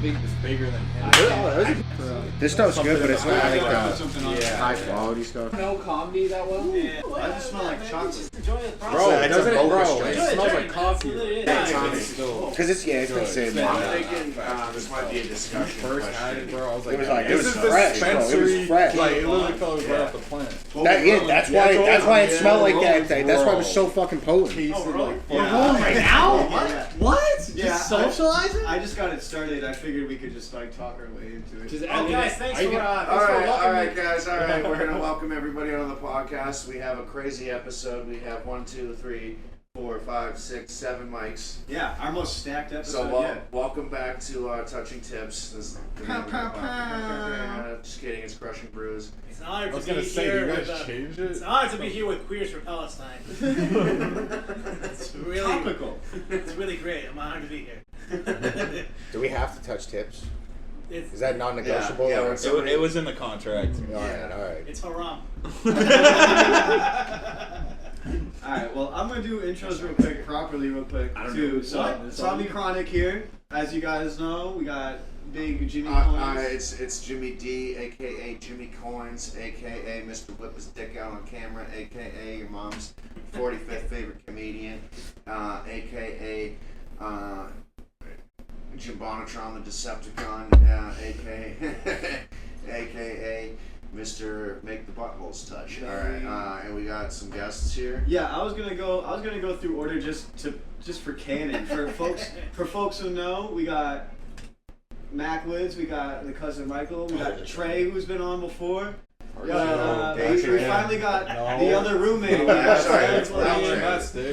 It's bigger than him. This stuff's good, but it's not like high quality stuff. No comedy that well? Yeah. I just smell like chocolate. Enjoy the process. Bro, it doesn't, bro. It It smells like coffee. Because it's been sitting I'm there. thinking this might be a discussion First had it, bro. I was like, It was fresh, bro. It was fresh. Like, it literally felt like right off the plant. That's why it smelled like that. That's why it was so fucking potent. Tasted like We're rolling right now? What? Yeah. Just socializing? I just got it started. I figured we could just like talk our way into it. Guys, thanks for All welcoming right, guys. All right, we're gonna welcome everybody on the podcast. We have a crazy episode. We have 1, 2, 3, 4, 5, 6, 7 mics. Yeah, our most stacked episode So yet. welcome back to Touching Tips. This is just kidding. It's Crushing Brews. It's an honor I was to be gonna say, here you with guys changed it? It's an honor to be here with Queers for Palestine. It's really Topical. It's really great. I'm honored to be here. Do we have to touch tips? It's, Is that non-negotiable? Yeah, or- It was in the contract. Alright. it's haram. Alright, well, I'm going to do intros real quick, real quick, too. So, Tommy Chronic here. As you guys know, we got Big Jimmy Coins. It's Jimmy D, aka Jimmy Coins, aka Mr. Whip His Dick Out on Camera, aka your mom's 45th favorite comedian, aka Jim Bonatron the Decepticon, aka Mr. Make the Buttholes Touch. All right, and we got some guests here. Yeah, I was gonna go through order just for canon. For folks who know, we got Macwoods, we got the cousin Michael, we got Trey who's been on before. We finally got the other roommate.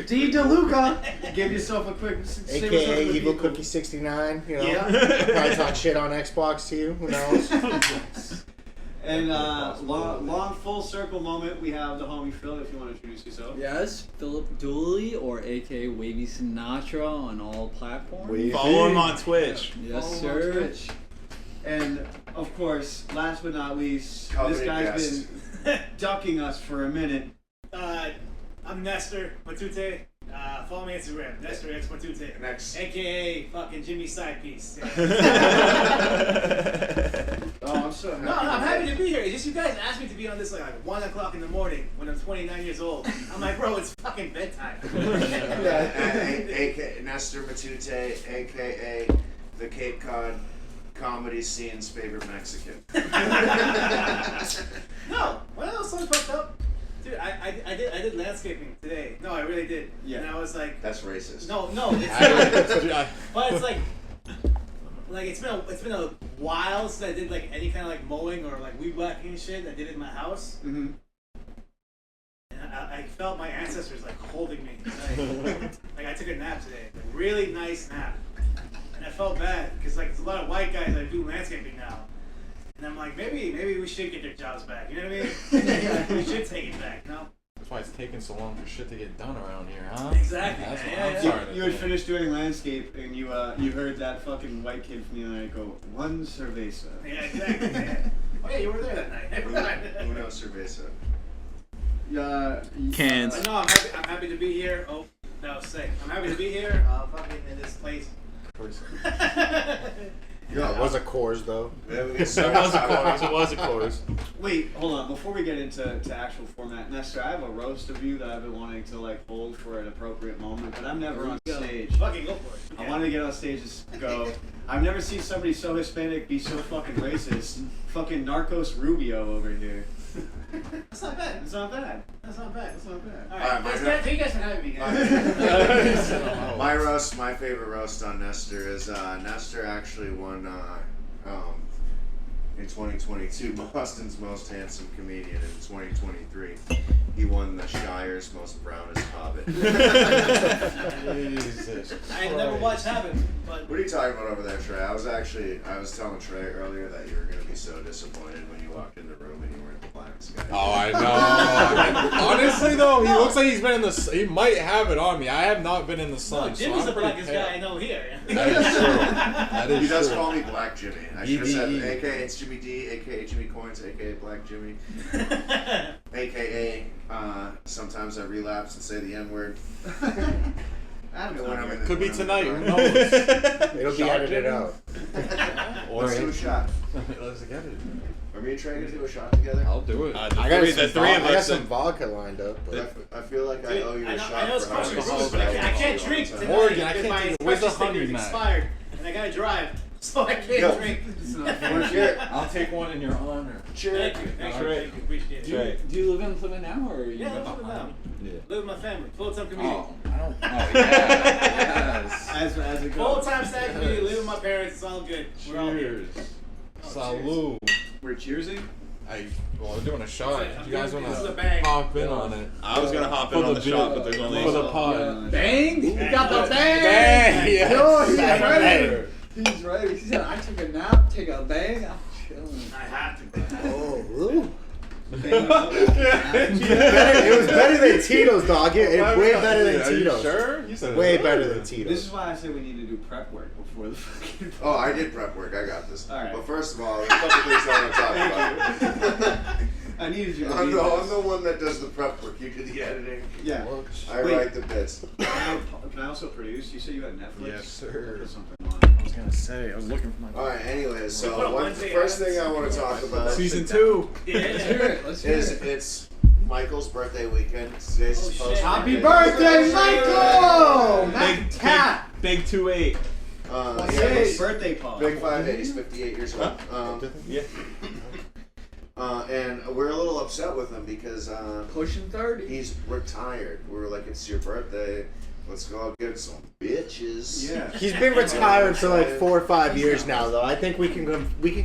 D DeLuca. Give yourself a quick AKA Evil Cookie 69. You know, probably talk shit on Xbox to you. Who knows? And long full circle moment, we have the homie Phil, if you want to introduce yourself. Yes, Philip Dooley, or aka Wavy Sinatra on all platforms. Follow him on Twitch. Yes, Follow him on sir. Twitch. And of course, last but not least, Coveted this guy's guest. been ducking us for a minute. I'm Nestor Matute. Follow me on Instagram, Nestor X Matute. Next. AKA fucking Jimmy Side Piece. Oh, I'm so happy. No, I'm happy to be here. It's just you guys asked me to be on this like 1 o'clock in the morning when I'm 29 years old. I'm like, bro, it's fucking bedtime. AKA Nestor Matute, aka the Cape Cod comedy scene's favorite Mexican. No, well, that was so fucked up. Dude, I did landscaping today. No, I really did. Yeah. And I was like, That's racist. no, it's but it's like it's been a while since I did like any kind of like mowing or like weed whacking and shit. I did it in my house. Mm-hmm. And I felt my ancestors like holding me. Like I took a nap today, a really nice nap, and I felt bad because like there's a lot of white guys that do landscaping now, and I'm like maybe we should get their jobs back. You know what I mean? We should take it back. No. That's why it's taking so long for shit to get done around here, huh? Exactly. That's what Yeah, I'm yeah. starting to You had think. finished doing landscape and you heard that fucking white kid from the other night go, one cerveza. Yeah, exactly. Yeah. Oh yeah, you were there that night. Uno cerveza. Cans. No, I'm happy to be here. Oh, that was sick. I'm happy to be here. Fucking in this place. Yeah, it was a Coors though. It It was a chorus. Wait, hold on. Before we get into actual format, Nestor, I have a roast of you that I've been wanting to like hold for an appropriate moment, but I'm never on stage. Fucking go for it. I wanted to get on stage and go. I've never seen somebody so Hispanic be so fucking racist. Fucking Narcos Rubio over here. That's not bad. It's not bad. That's not bad. It's not bad. All All right, right, my thank you guys for having me, guys. My favorite roast on Nestor is Nestor actually won in 2022 Boston's Most Handsome Comedian. In 2023, he won the Shire's Most Brownest Hobbit. Jesus. I never watched Happen, but What are you talking about over there, Trey? I was telling Trey earlier that you were going to be so disappointed when you walked in the room and you weren't the blackest guy. Oh, I know. Honestly, though, he looks like he's been in the. He might have it on me. I have not been in the sun. no, so Jimmy's I'm the pretty blackest pale. guy I know here. That is true. That is He does true. call me Black Jimmy. I should have said, EDE. AKA it's Jimmy D, AKA Jimmy Coins, AKA Black Jimmy, AKA sometimes I relapse and say the N word. Adam's When not I'm here. in the- Could be when I'm tonight. in Who the car. knows? It'll be edited out. Let's do a shot. Let's get it. Are me and Trey gonna do a shot together? I'll do it. I got the three of I got us. some vodka lined up. But I feel like I owe you a shot. I know it's for part of the having rules, but I can't alcohol drink all the tonight time. Morgan, I because can't my do it. Where's the inspection honey, sticker is man? expired, and I gotta drive, so I can't Yo. drink. Cheers. I'll take one in your honor. Cheers. Thank you, thank you, thank you, appreciate it. Do you live in Plymouth now, or are you? Yeah, live with them. Yeah. Live with my family, full-time comedian. Oh, I don't. Oh, yeah. Yes. As it goes. Full-time stand comedian, live with my parents. It's all good. We're all here. Cheers. Oh, Salud. We're cheersing. Well, we're doing a shot. You guys want This is a to bang. hop in on it? I was gonna hop in For on the the shot, bit. but there's only For the pod. Bang! You got the bang! Bang! Yes. Yo, he's Bang. ready. He's ready. He said, "I took a nap, take a bang. I'm chilling." I have to. oh, ooh. Bang. It was better than Tito's, dog. It way better than Are you Tito's. sure? You said Way it. better than Tito's. This is why I say we need to do prep work before the fucking. Oh, I did prep work. I got this. All right. But first of all, there's a couple things I want to talk about. I needed you to I'm be the this. one that does the prep work. You do the editing. Yeah. I Wait. write the bits. Can I also produce? You said you had Netflix. Yes, sir. Put something on. I was gonna say. I was looking for my. All right. Anyways, Put so up one, Wednesday first ads. thing I want to talk about Season 2. Yeah. Let's hear it. Let's hear is it. it's Michael's birthday weekend. Today's Oh, supposed shit. to Happy be birthday, Michael! Big Cat. Big 2-8. Yeah, Hey, he's birthday pod. big 5'8". He's 58 years old. Yeah. And we're a little upset with him because Pushing 30. he's retired. We were like, it's your birthday. Let's go out get some bitches. Yeah. He's been retired for like 4 or 5 years now, though. I think we can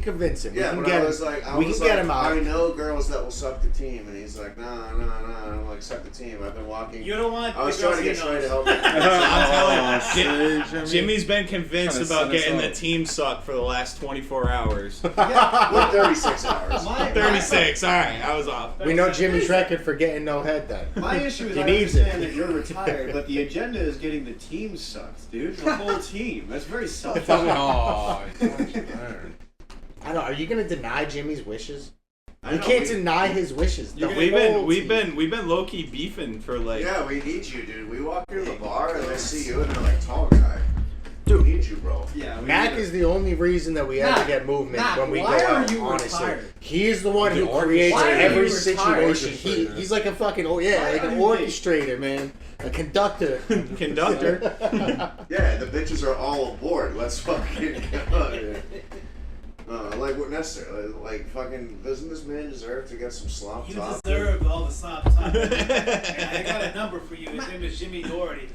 convince him. Yeah, we can but get I him. was like, we can get him out. I know girls that will suck the team, and he's like, nah. I'm like, suck the team. I've been walking. You don't want. I was the trying to girls get he Trey to knows. help me. I'm say, telling Jimmy. you, Jimmy's been convinced Trying to about set us getting up. the team sucked for the last 24 hours. With 36 hours. 36. All right, I was off. We know Jimmy's record for getting no head then. My issue is He I needs understand it. that you're retired, but the agenda is getting the team sucked, dude. The whole team. That's very selfish. Oh, he's much better. I don't. Are you gonna deny Jimmy's wishes? I You know, can't we- deny his wishes. The We've whole been team. low key beefing for like. Yeah, we need you, dude. We walk into the bar and they see you and they're like, tall guy. Dude, we need you, bro. Yeah. Mac is the only reason that we ever Mac, get movement Mac, when we go why are out. you Honestly, retired? he's the one The who creates Why are you every retired? situation. He's like a fucking like Why an are you orchestrator, man, a conductor. Conductor. Yeah, the bitches are all aboard. Let's fucking go. Like what necessary? Like fucking. Doesn't this man deserve to get some slop You top? deserve all the slop top. And I got a number for you. His name is Jimmy Doherty.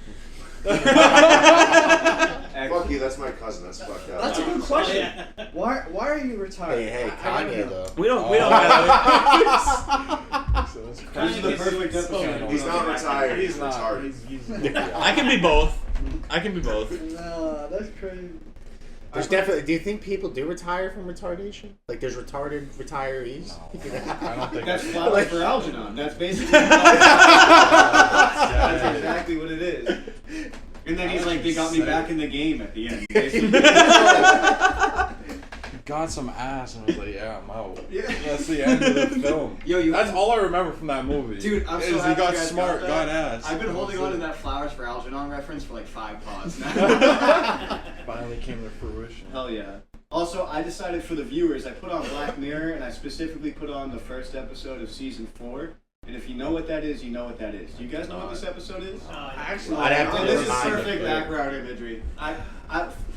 Fuck you. That's my cousin. That's fucked up. That's a good question. Yeah. Why are you retired? Hey, Kanye though. We don't. This is the perfect episode. He's not retired. He's not. retarded. I can be both. I can be both. Nah, that's crazy. There's definitely. Do you think people do retire from retardation? Like, there's retarded retirees. I don't think That's it's- flowers for Algernon. That's basically. That's exactly what it is. And then he's like, they got me back in the game at the end. Basically. got some ass and was like, yeah, I'm out. Yeah. That's the end of the film. Yo, That's all I remember from that movie. Dude, I'm so is happy he got you guys smart, got got that. ass. I've been That holding was on to it. that flowers for Algernon reference for like 5 pods now. Finally came to fruition. Hell yeah. Also, I decided for the viewers, I put on Black Mirror, and I specifically put on the first episode of season 4. And if you know what that is, you know what that is. Do you guys know what this episode is? Actually, I'd have to This is remind perfect you. background imagery.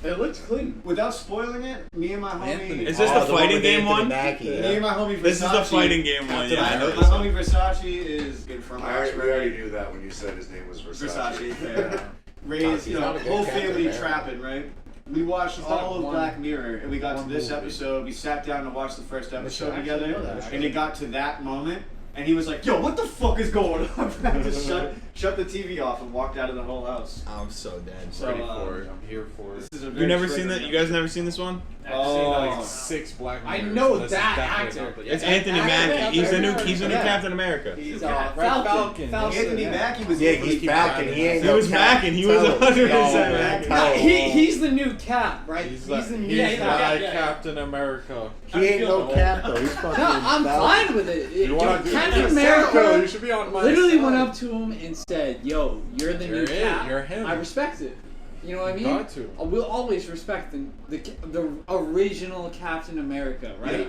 It looks clean. Without spoiling it, me and my homie. Anthony. Is this the one fighting with game Anthony one? Mackie, Me yeah. and my homie Versace. This is the fighting game one. Yeah, I know My this one. homie Versace is good from We already knew that when you said his name was Versace. Versace. Yeah. Raised, He's you not know, a good whole Captain family America. trapping, right? We watched not all of one- Black Mirror, and we got to one this movie. episode. We sat down to watch the first episode actually together, know that. and it got to that moment, and he was like, "Yo, what the fuck is going on?" I just shut the TV off and walked out of the whole house. I'm so dead. So, Ready for it. I'm here for it. This is a You very never seen triggering that? You guys never seen this one? Oh. Like 6 Black I Mirrors, know so this is that definitely actor. not the- It's Anthony Mackie. He's the new Yeah. Captain America. He's Red Falcon. Falcon. Anthony Mackie was Yeah, able to he's keep back track and of he it. ain't He no was Cap. Mackie. He was Tell him. 100% No, Mackie. No, he's the new Cap, right? He's the new the Cap. yeah. Captain America. He ain't no Cap though. He's fucking. No, I'm Falcon. fine with it. You want to do Captain this? America You should be on my literally side. went up to him and said, "Yo, you're the You're new it. Cap." You're him. I respect it. You know what I mean? Got to. We'll always respect the original Captain America, right? We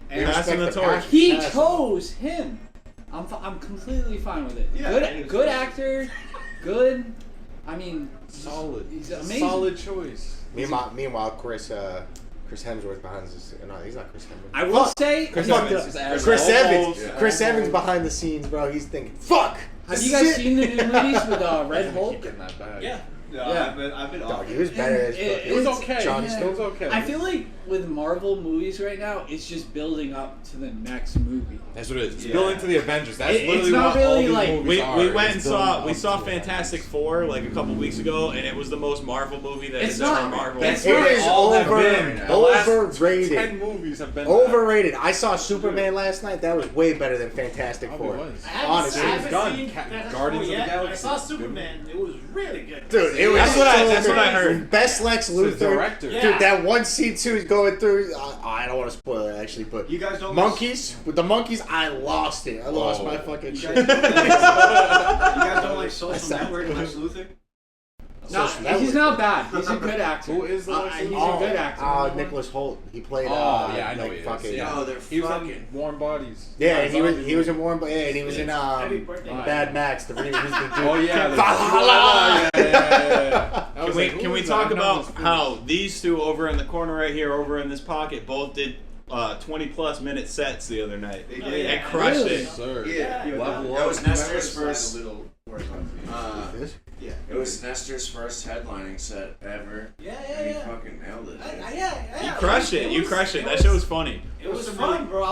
And Passing the respect torch. passion. he Passion. chose him. I'm completely fine with it. Yeah. Good actor. Good. I mean, Solid. He's It's a amazing. solid choice. Meanwhile, Chris Hemsworth behind this. No, he's not Chris Hemsworth. I will say. Chris Fuck Evans. this ass. Chris Evans. Yeah. Chris Evans behind the scenes, bro. He's thinking, "Fuck." Have this you is guys it." seen the new movies with Red Keep Hulk? getting that bag. Yeah. Yeah, I've been Dog, off. he was better as fuck. It was it's- okay. Johnny It Snow. was okay. I feel like with Marvel movies right now, it's just building up to the next movie. That's what it is. It's Yeah. building to the Avengers. That's It's literally not what all really these like- movies We are. went It's and building saw up we to saw the Fantastic Four like a couple weeks ago, and it was the most Marvel movie that It's has ever not- Marvel. it's It not is all have been. The last overrated. 10 movies have been Overrated. I saw Superman last night. That was way better than Fantastic Probably Four. was. I haven't, Honestly, I haven't Gunn, seen Ca- Fantastic Guardians Four of the yet. I Galaxy saw is good. Superman. It was really good. Dude, it was That's what I heard. Best Lex The Luthor. director. Yeah. Dude, that one scene too is going through. I don't want to spoil it actually, but You guys don't monkeys with the monkeys, I lost it. I lost Whoa. my fucking You shit. guys, you guys don't like Social That's Network and Lex Luthor? No, Social Network. he's not bad. He's a good actor. Who is the He's a good actor. Nicholas Holt. He played. Oh, yeah, I know like, he is. fucking, Yeah. Oh, they're He was fucking. in Warm Bodies. Yeah, and he was in Warren, and he was in Happy birthday. Bad Max. The remake. Oh yeah. Valhalla! I was like, Can who we is talk that? I know about this how these two over in the corner right here, over in this pocket, both did 20+ minute sets the other night? They Oh, did. yeah. And crushed Really? it. Sir. Yeah. Level That up. was Nestor's first. This? Yeah. It was Nestor's first headlining set ever. Yeah, And he yeah, fucking nailed it. dude. yeah. You crushed it. You crushed it. That show was funny. It was fun, bro.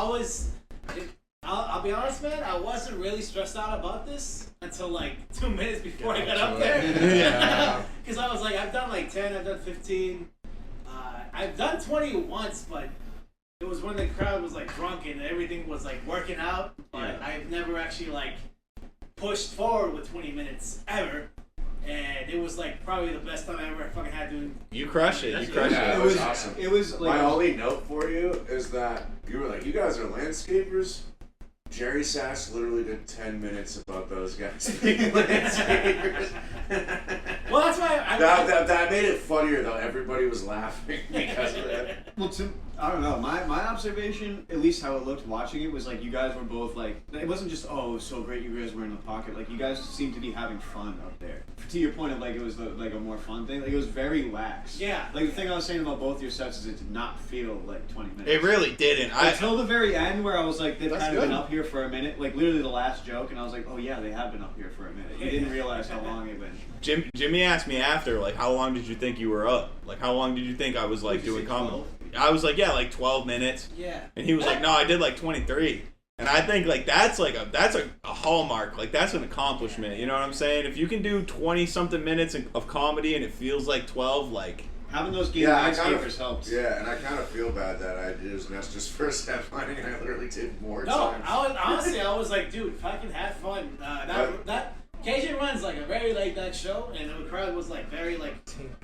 I'll be honest, man. I wasn't really stressed out about this until like 2 minutes before I got up there. Yeah. Because I was like, I've done like 10, I've done 15. I've done 20 once, but it was when the crowd was like drunk and everything was like working out. But Yeah. I've never actually like pushed forward with 20 minutes ever. And it was like probably the best time I ever fucking had doing. You crushed it. You crushed Yeah, it. it was awesome. It was like My only note for you is that you were like, you guys are landscapers. Jerry Sass literally did 10 minutes about those guys being landscapers. Well, that's why that made it funnier though. Everybody was laughing because of it. Well, I don't know. My observation, at least how it looked watching it, was like you guys were both like, it wasn't just, oh, it was so great you guys were in the pocket. Like, you guys seemed to be having fun up there. To your point of like, it was like a more fun thing. Like, it was very lax. Yeah. Like, the thing I was saying about both your sets is it did not feel like 20 minutes. It really didn't. Until the very end, where I was like, they've That's kind of good. been up here for a minute. Like, literally the last joke, and I was like, oh yeah, they have been up here for a minute. You didn't realize how long it been. Jimmy asked me after, like, how long did you think you were up? Like, how long did you think I was like What'd you doing say, comedy? 12? I was like, yeah, like 12 minutes. Yeah. And he was like, no, I did like 23. And I think like that's a hallmark. Like that's an accomplishment. You know what I'm saying? If you can do 20 something minutes of comedy and it feels like 12, like Having those game Yeah, I kind landscapers helps. Yeah, and I kind of feel bad that I did as Nestor's first headlining, and I literally did more No, times. I was like, dude, if I can have fun, that Cajun Run's like a very laid back show, and the crowd was like very like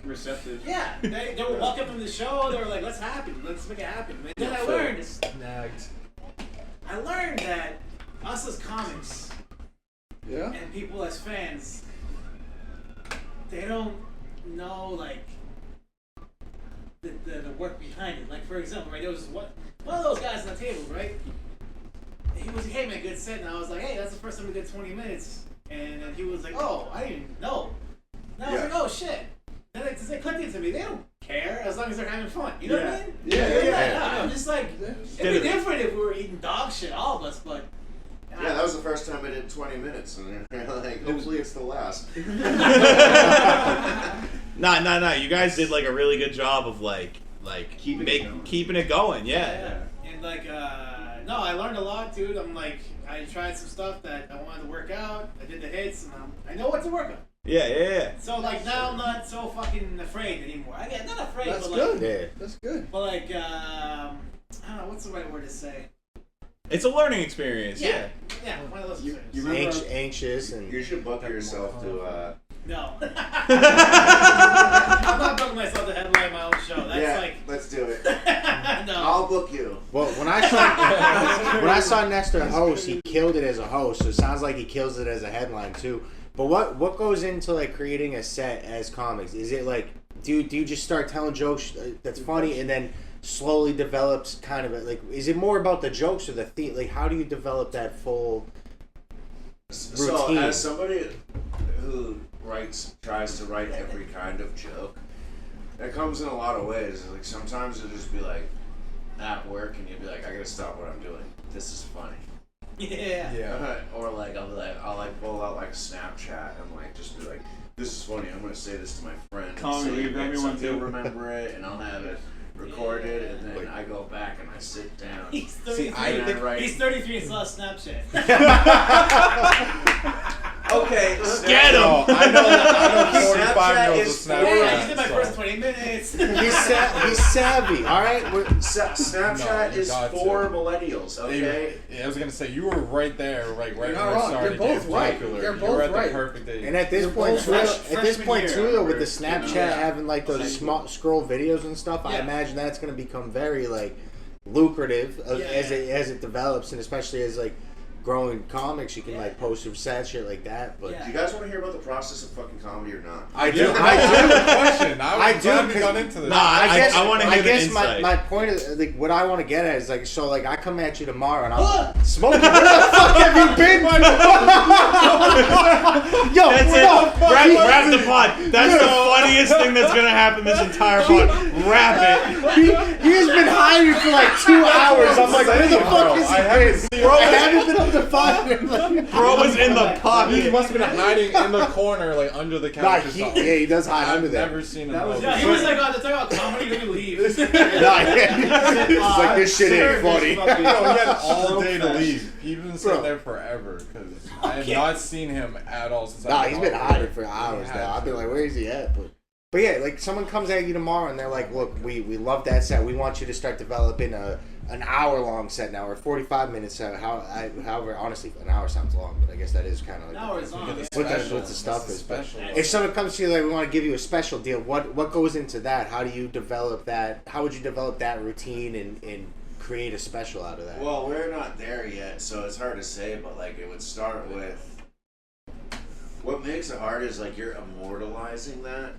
Receptive. yeah, they were welcoming the show. They were like, let's make it happen. And then I learned that us as comics Yeah. and people as fans, they don't know like the work behind it. Like for example, right, there was one of those guys on the table, right? He was like, hey man, good set, and I was like, hey, that's the first time we did 20 minutes, and then he was like, oh, I didn't even know. And I was like, oh shit. Then they clicked into me. They don't care as long as they're having fun. You know what I mean? Yeah. I'm just like, it'd be different if we were eating dog shit, all of us, but. Yeah, that was the first time I did 20 minutes, and they're like, hopefully it's the last. Nah. You guys did like a really good job of like keeping it going. Yeah. And like, no, I learned a lot, dude. I'm like, I tried some stuff that I wanted to work out. I did the hits, and I know what to work on. Yeah. So like now I'm not so fucking afraid anymore. I get not afraid, That's but good. like, Yeah, that's good. but like, I don't know what's the right word to say. It's a learning experience. Yeah. Yeah, one of those You experiences. remember- Anxious and You should book yourself to, No. I'm not booking myself to headline my own show. That's yeah, like let's do it. no. I'll book you. well, when I saw Nestor host, he killed it as a host. So it sounds like he kills it as a headline too. But what goes into like creating a set as comics? Is it like do you just start telling jokes that's funny and then slowly develops kind of like is it more about the jokes or the theme? Like how do you develop that full routine? So as somebody who tries to write every kind of joke, that comes in a lot of ways. Like sometimes it'll just be like at work and you'll be like, I gotta stop what I'm doing. This is funny. Yeah. Or like I'll pull out like Snapchat and like just be like, this is funny. I'm gonna say this to my friend. Comedy, everyone will remember it, and I'll have it recorded, and then I go back and I sit down. He's 33. He's 33 and still has Snapchat. Okay, Get him! I know 45 knows is a Snapchat. Yeah, he's in my first 20 minutes. He's savvy, all right. Snapchat No, is got for to. millennials. Okay. I was gonna say you were right there, like right You're when not it wrong. started You're both getting right. popular. You're You both were at right. the perfect age. And at this You're point, both too, freshman though, year, with the you Snapchat know? having like those small scroll videos and stuff, I Yeah. imagine that's going to become very like lucrative Yeah. as it develops, and especially as like growing comics, you can like post some sad shit like that. But Yeah. Do you guys want to hear about the process of fucking comedy or not? I do. I do have a question. I was do, glad we 'cause- got into this. Nah, I wanna hear I the guess insight. my point is like what I want to get at is like so like I come at you tomorrow and I'm smoking. Where the fuck have you been? Yo, That's what it. up? Wrap the pod. That's the funniest thing that's gonna happen this entire pod. Wrap it. He has been hiding for like 2 hours. I'm like, where the fuck is he? I haven't been able to find him. Bro was in the He pocket. must have been hiding in the corner, like under the Nah, couch or something. he does hide I've under there. never seen him. That was- move. Yeah, he was like, oh, to talk about comedy, let me leave. Nah, yeah. It's like this shit ain't funny. No, he had all day to leave. He's been sitting Bro. there forever because I have not seen him at all since. Nah, I've he's been been on hiding board. for hours He now. had I've been to. like, where is he at? But yeah, like someone comes at you tomorrow and they're like, look, we love that set. We want you to start developing an hour-long set now or 45-minute set. However, honestly, an hour sounds long, but I guess that is kind of like An hour is long. Get the what special. the stuff It's is. But special. if someone comes to you like, we want to give you a special deal, what goes into that? How do you develop that? How would you develop that routine and create a special out of that? Well, we're not there yet, so it's hard to say. But like, it would start with what makes it hard is like you're immortalizing that.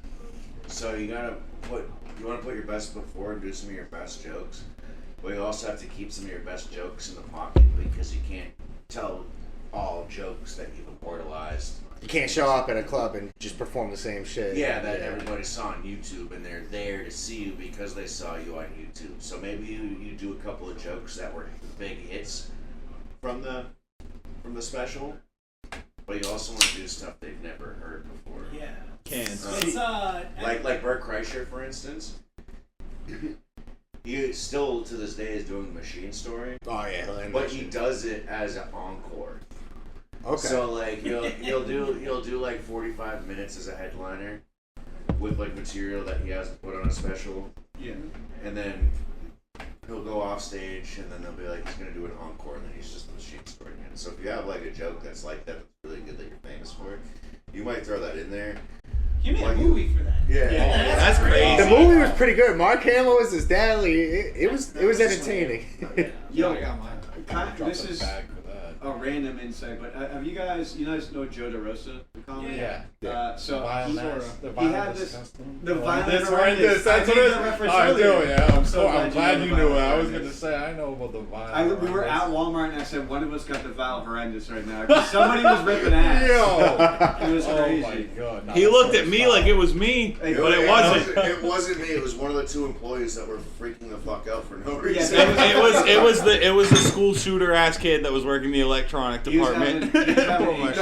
So you want to put your best foot forward and do some of your best jokes. But you also have to keep some of your best jokes in the pocket because you can't tell all jokes that you've immortalized. You can't show up at a club and just perform the same shit. Yeah, that everybody saw on YouTube and they're there to see you because they saw you on YouTube. So maybe you do a couple of jokes that were big hits from the special, but you also want to do stuff they've never heard before. Yeah. Cans. It's, Like Bert Kreischer, for instance. He still to this day is doing the Machine Story, Oh yeah. but he does it as an encore. Okay. So like he'll do like 45 minutes as a headliner with like material that he hasn't put on a special. Yeah. And then he'll go off stage, and then they'll be like, he's gonna do an encore, and then he's just the Machine Story again. So if you have like a joke that's like that, that's really good that you're famous for, you might throw that in there. he made a movie for that. Yeah. That's crazy. The movie was pretty good. Mark Hamill was his dad. Like, it was entertaining. Yo, I got mine. this is Bag for that. a random insight, but have you guys know Joe DeRosa, the comedy? Yeah. So Violent he, ass, the he violent had this. disgusting. The Oh, violent this right horrendous. this. That's I what made it that is. reference I do, earlier. yeah. I'm so glad you knew it. I was horrendous. gonna say I know about the violent. We were at horrendous. Walmart and I said one of us got the violent horrendous right now because somebody was ripping ass. Yo. It was Oh crazy. my god. No, He that's looked so at me foul. like it was me, Hey, but it wasn't. It wasn't me. It was one of the two employees that were freaking the fuck out for no Yeah, reason. It was the school shooter ass kid that was working the electronic He was department. having- he was having Oh my issues.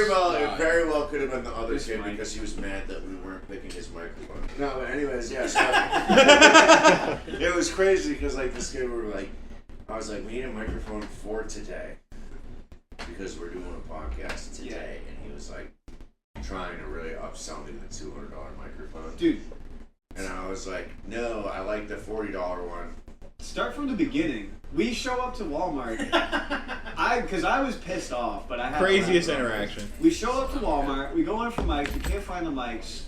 No, it God. very well could have been the other This kid mic. because he was mad that we weren't picking his microphone. No, but anyways, yeah. So it was crazy because like this kid, I was like, we need a microphone for today because we're doing a podcast today, and he was like trying to really upsell me the $200 microphone, Dude, and I was like, no, I like the $40 one. start from the beginning. We show up to Walmart. Because I was pissed off, but I had Craziest to laugh. interaction. We show up to Walmart. We go in for mics. We can't find the mics,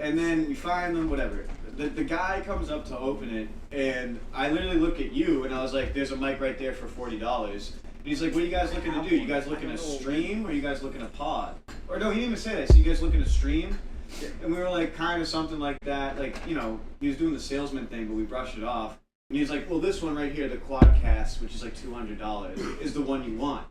and then we find them. Whatever. The guy comes up to open it, and I literally look at you, and I was like, "There's a mic right there for $40." And he's like, "What are you guys looking to do? You guys looking to stream, or you guys looking to pod?" or no, he didn't even say that. So you guys looking to stream? And we were like, kind of something like that. Like, you know, he was doing the salesman thing, but we brushed it off. And he was like, well, this one right here, the Quadcast, which is like $200, is the one you want.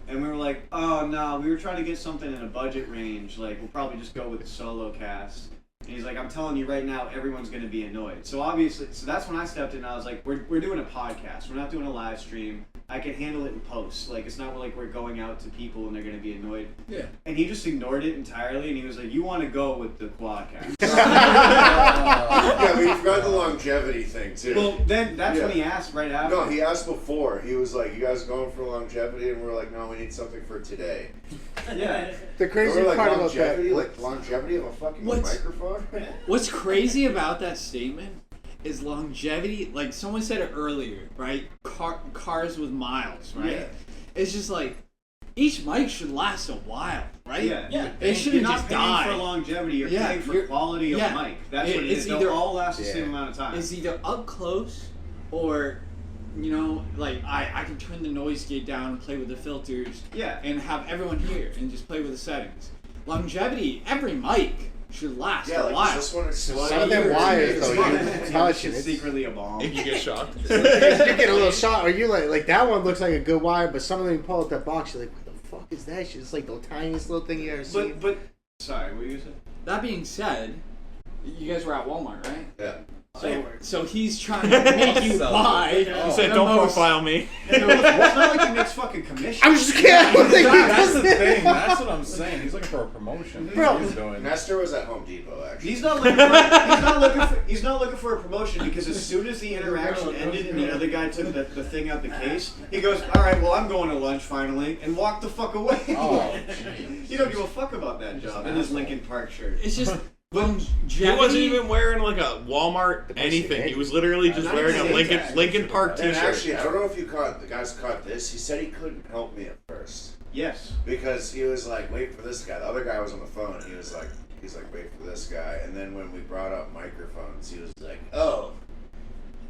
And we were like, oh, no, we were trying to get something in a budget range. Like, we'll probably just go with the solo cast. And he's like, I'm telling you right now, everyone's going to be annoyed. So obviously, so that's when I stepped in and I was like, we're doing a podcast. We're not doing a live stream. I can handle it in post. Like, it's not like we're going out to people and they're going to be annoyed. Yeah. And he just ignored it entirely, and he was like, you want to go with the Quadcast. Yeah, but you forgot the longevity thing, too. Well, then that's when he asked right after. No, he asked before. He was like, you guys going for longevity? And we were like, no, we need something for today. Yeah. The crazy We were like, part about that. longevity? Like, longevity of a fucking microphone? What's crazy about that statement is longevity. Like someone said it earlier, right? Cars with miles, right? Yeah. It's just like each mic should last a while, right? Yeah. It shouldn't You're not just paying die. for longevity. You're Yeah, paying for you're- quality of yeah. mic. That's what it is. It's They'll either- all last the same amount of time. It's either up close or, you know, like I can turn the noise gate down and play with the filters Yeah. and have everyone here and just play with the settings. Longevity, every mic should last Yeah, a like, while. this one is Some of them wires, though, you touch it. It's secretly a bomb. You get shocked. You get a little shot, or you like that one looks like a good wire, but some of them you pull out that box, you're like, what the fuck is that shit? It's like the tiniest little thing you ever seen. But sorry, what you said? That being said, you guys were at Walmart, right? Yeah. So he's trying to make you buy. He said, "Don't profile me." It's not like he makes fucking commission. I'm just kidding. I was like, That's the thing. That's what I'm saying. He's looking for a promotion. That's Bro. what he's doing. Nestor was at Home Depot, actually. He's not looking for a promotion because as soon as the interaction ended and the other guy took the thing out the case, he goes, all right, well, I'm going to lunch finally, and walked the fuck away. Oh, You don't give a fuck about that job in his Lincoln Park shirt. It's just He longevity. wasn't even wearing like a Walmart anything. He was literally just Not wearing even a Zane's Lincoln Park And t-shirt. actually, I don't know if the guys caught this. He said he couldn't help me at first. Yes. Because he was like, wait for this guy. The other guy was on the phone. And he's like, wait for this guy. And then when we brought up microphones, he was like, oh.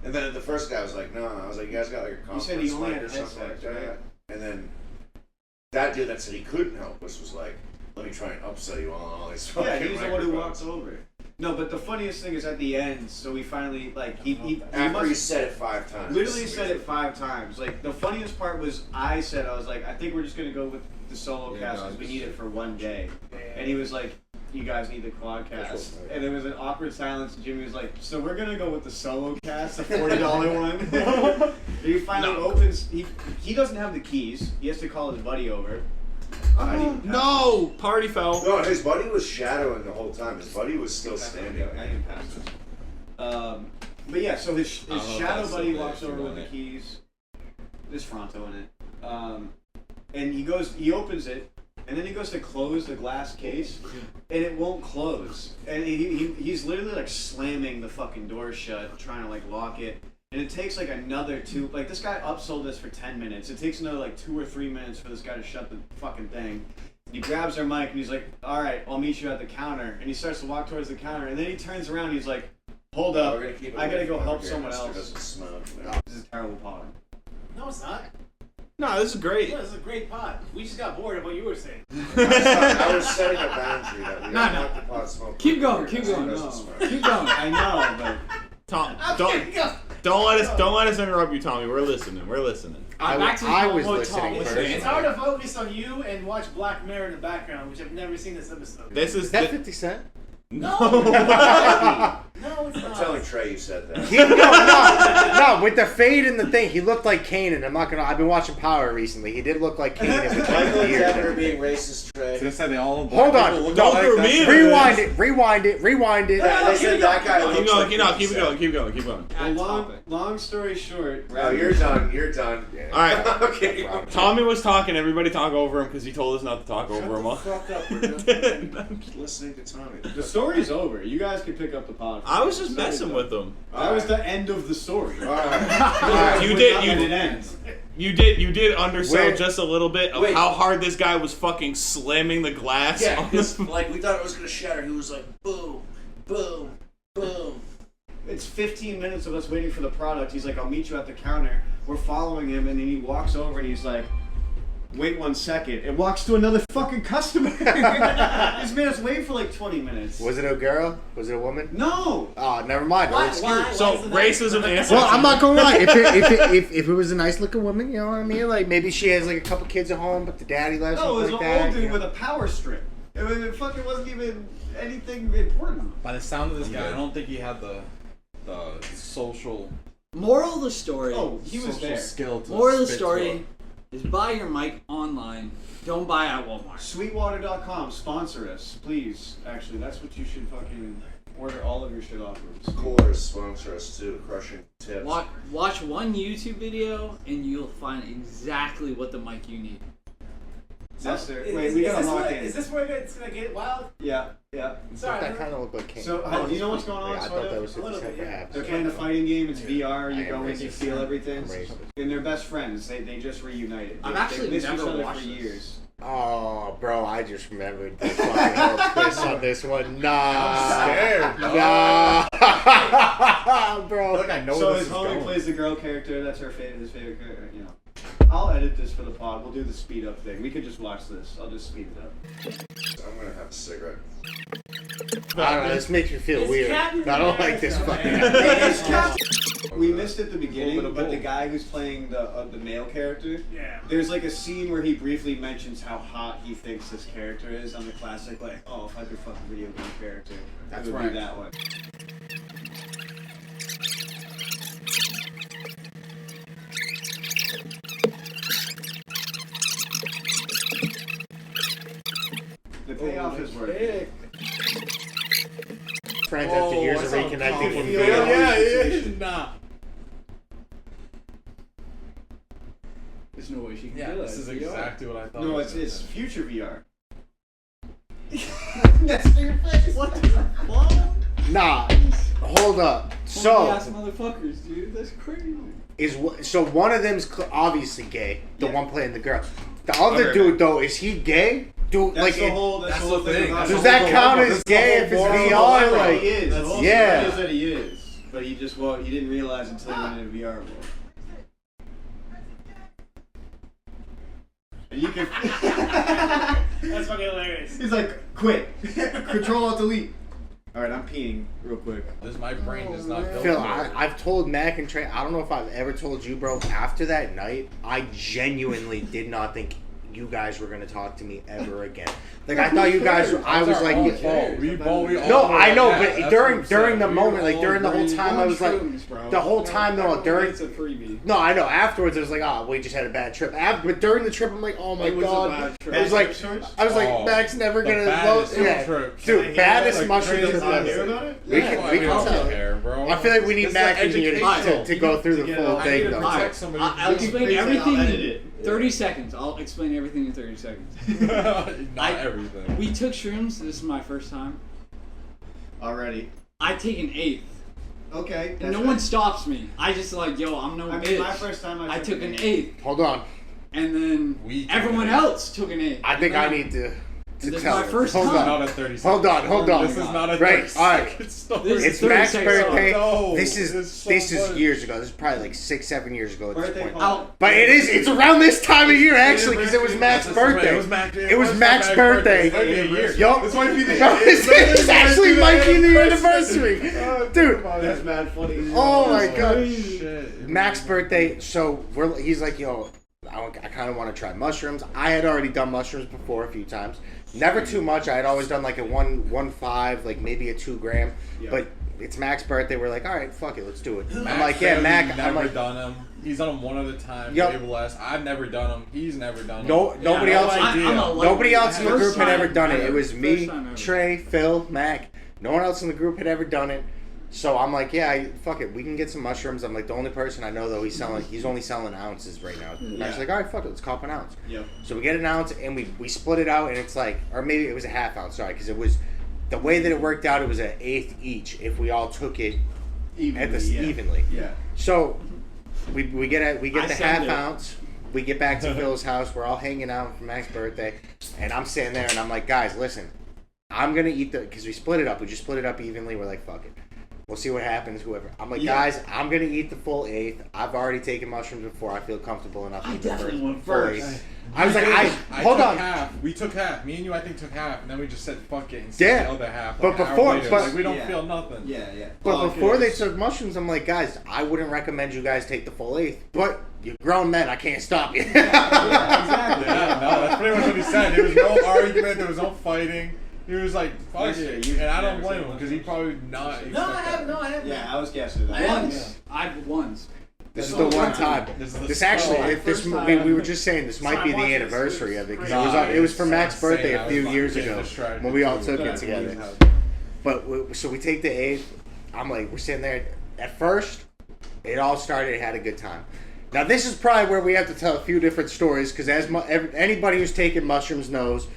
And then the first guy was like, no. I was like, you guys got like a conference said he only mic had or something like headsets, that. right? And then that dude that said he couldn't help us was like, let me try and upsell you on all these fucking Yeah, he's the one who microphones. walked over. No, but the funniest thing is at the end, so we finally, like, he After he must, said it 5 times. literally said it 5 times. Like, the funniest part was I was like, I think we're just going to go with the solo cast because we need it for one day. And he was like, you guys need the quad cast. And there was an awkward silence, and Jimmy was like, so we're going to go with the solo cast, the $40 one? And he finally opens, he doesn't have the keys. He has to call his buddy over. I didn't pass No, party foul. No, his buddy was shadowing the whole time. His buddy was still standing I there. didn't pass this. But yeah, so his I don't know if shadow that's buddy still there walks if you over with want the it. keys. There's Fronto in it. And he opens it, and then he goes to close the glass case, and it won't close. And he's literally like slamming the fucking door shut, trying to like lock it. And it takes like another 2, like this guy upsold this for 10 minutes. It takes another like 2 or 3 minutes for this guy to shut the fucking thing. He grabs our mic and he's like, all right, I'll meet you at the counter. And he starts to walk towards the counter, and then he turns around and he's like, hold up, We're gonna keep it I gotta away go from help over here. someone Nestor else. doesn't smoke. This is a terrible pod. No, it's not. No, this is great. Yeah, this is a great pod. We just got bored of what you were saying. I was setting a boundary that we don't No. want the pot smoke. Keep going, Nestor keep going. doesn't No. smoke. Keep going. I know, but Tom, Okay, go. don't let us interrupt you, Tommy. We're listening. Back to I Tom. was What listening Tom was first. saying. It's hard to focus on you and watch Black Mirror in the background, which I've never seen this episode. This is Is that 50 Cent? No, no, it's I'm not. telling Trey you said that. No, with the fade and the thing, he looked like Kanan. I'm not gonna. I've been watching Power recently. He did look like Kanan with Michael the beard. Decker being racist, Trey. So they said they all. Hold on. People look Don't alike, throw that's me what in. is. Rewind it. Yeah, they said that guy looks Keep going. like Keep 50 Cent. Keep going. well, long story short. No, you're done. All right. Okay. Tommy was talking. Everybody talk over him because he told us not to talk over him. Fuck up. We're just listening to Tommy. The story's over. You guys can pick up the pod. I was just messing with him. That was the end of the story. All right. You We're did- not you- letting it end. You did undersell Wait. just a little bit of Wait. how hard this guy was fucking slamming the glass. Yeah, on his because like we thought it was gonna shatter. He was like, boom, boom, boom. It's 15 minutes of us waiting for the product. He's like, I'll meet you at the counter. We're following him, and then he walks over and he's like, Wait 1 second. It walks to another fucking customer. This made us wait for like 20 minutes. Was it a girl? Was it a woman? No. Oh, never mind. No excuse. So racism answer. Well, I'm not gonna lie. If it was a nice looking woman, you know what I mean? Like maybe she has like a couple kids at home, but the daddy left. No, it was like an that, old dude you know? with a power strip. It fucking wasn't even anything important. By the sound of this guy, I don't think he had the social Moral of the story. Oh, he was social there. skill to Moral of the spit story is buy your mic online. Don't buy at Walmart. Sweetwater.com, sponsor us, please. Actually, that's what you should fucking order all of your shit off of. Coolers sponsor us too, crushing tips. Watch one YouTube video and you'll find exactly what the mic you need. That's their. Wait, we gotta lock in. Is this where it's gonna get wild? Yeah. Sorry. That kind of looked like King. So, do you know what's going on? Yeah, I thought that was A little 50 Cent bit, yeah. perhaps. They're playing the fighting game. It's VR. You I go am in, you racist. feel everything. I'm racist. And they're best friends. They just reunited. I've They actually missed never each other watched for this. years. Oh, bro, I just remembered the fucking whole twist on this one. Nah. scared, dog. Nah. Bro. Look, I know So where his this is homie going. plays the girl character. That's his favorite character. You know. I'll edit this for the pod. We'll do the speed up thing. We could just watch this. I'll just speed it up. I'm gonna have a cigarette. I don't know, this makes me feel It's weird. Captain I don't like this America. fucking. We missed it at the beginning, Little bit of but the both. guy who's playing the male character, Yeah. there's like a scene where he briefly mentions how hot he thinks this character is on the classic, like, oh, if I could fuck a video game character, That's it would right. be that one. The payoff is worth it. Friends after years of that sounds reconnecting complicated. from feel video. it. Yeah, nah. There's no way she can Yeah, do that. this is It's VR. exactly what I thought. No, it it's was. future VR. That's for your face. What the fuck? Nah, hold up. Ass So motherfuckers, dude. That's crazy. so one of them's obviously gay. The Yeah. one playing the girl. The other Okay. dude though, is he gay? Dude, That's like the whole. That's that's the whole the thing. thing. About does it. that count That's as the gay whole if it's moral of the VR? dilemma. Like, He is. The whole Yeah. story is that he is, but he just he didn't realize until he went into VR world. And you can. That's fucking hilarious. He's like, quit. Control Alt Delete. All right, I'm peeing real quick. This my brain is not built. Phil, for it. I've told Mac and Trey. I don't know if I've ever told you, bro. After that night, I genuinely did not think you guys were gonna talk to me ever again. Like I thought you guys. I was Our like, own yeah. fault. We all No, I know, yeah, but that's what during I'm saying. during the We moment, all like during the whole agreed. time, I was like, the whole time though, during. It's a freebie. No, I know. Afterwards, it was like, oh, we just had a bad trip. But during the trip, I'm like, oh my It was a god. bad trip. It was like, I was like, Oh, Max never the gonna. baddest yeah. trip. Dude, baddest Like, mushroom crazy trip things. ever. about it? We Yeah, can- I we mean, can I tell. don't care, bro. I feel like we need This Mac in is here educational. to go through the get full it. thing I need to though. protect Alright, somebody. I'll explain I'll everything edit in it. 30 seconds. I'll explain everything in 30 seconds. Not everything. We took shrooms. This is my first time. Already. I take an eighth. Okay. No one stops me. I just like, yo, I'm no I bitch. mean, my first time I took an eighth. Hold on. And then We took everyone an eighth. else took an eighth. I think And I then need to This is tell. my first Hold time. on. Not a 30 Hold on, hold on. This is not a Right, 30 alright. second story. This It's is 30 Mac's seconds. birthday. No, this it's is so this is much. years ago. This is probably like 6-7 years ago at this Birthday point. party. Out. But it's around this time of year actually because it was Mac's birthday. It was Mac's birthday. This might be a year. Yup. This might be the No, this actually might be the anniversary. Dude. That's mad funny. Oh my god. Shit. Mac's birthday. So he's like, yo, I kind of want to try mushrooms. I had already done mushrooms before a few times. Never too much. I had always done like a 1.5, like maybe a 2 gram. Yeah. But it's Mac's birthday. We're like, all right, fuck it, let's do it. I'm Mac's like, yeah, family Mac. Never I'm like, done them. He's done them one at a time. Yup. Way less. I've never done them. He's never done them. No, nobody no else. idea. I'm a light- Nobody else in the First group had ever time done it. ever. It was me, First time ever. Trey, Phil, Mac. No one else in the group had ever done it. So I'm like, yeah, fuck it. We can get some mushrooms. I'm like, the only person I know though, he's only selling ounces right now. And I was like, all right, fuck it, let's cop an ounce. Yep. So we get an ounce and we split it out and it's like, or maybe it was a half ounce. Sorry, because it was the way that it worked out. It was an eighth each if we all took it evenly. Yeah. So we get I the send half it. ounce. We get back to Phil's house. We're all hanging out for Mac's birthday, and I'm sitting there and I'm like, guys, listen, I'm gonna eat because we split it up. We just split it up evenly. We're like, fuck it. We'll see what happens. Whoever. I'm like, Yeah. guys, I'm gonna eat the full eighth. I've already taken mushrooms before. I feel comfortable enough. to I eat the definitely went full first. eighth. I was like, hold took on. Half. We took half. Me and you, I think, took half, and then we just said fuck it and Yeah. the other half. But Like, an hour before- later. but- Like, we don't Yeah. feel nothing. Yeah. But Okay. before they took mushrooms, I'm like, guys, I wouldn't recommend you guys take the full eighth. But you're grown men, I can't stop you. Exactly. Yeah, no, that's pretty much what he said. There was no argument. There was no fighting. He was like, fuck it. And I don't blame him because he probably not. No, I haven't. Yeah, I was guessing that. Once. I've once. This is the one time. This is the This actually, start. this we were just saying this might be the anniversary of it because it was for Mac's birthday a few years ago when we all took it together. But so we take the eighth. I'm like, we're sitting there. At first, it all started. Had a good time. Now this is probably where we have to tell a few different stories because anybody who's taken mushrooms knows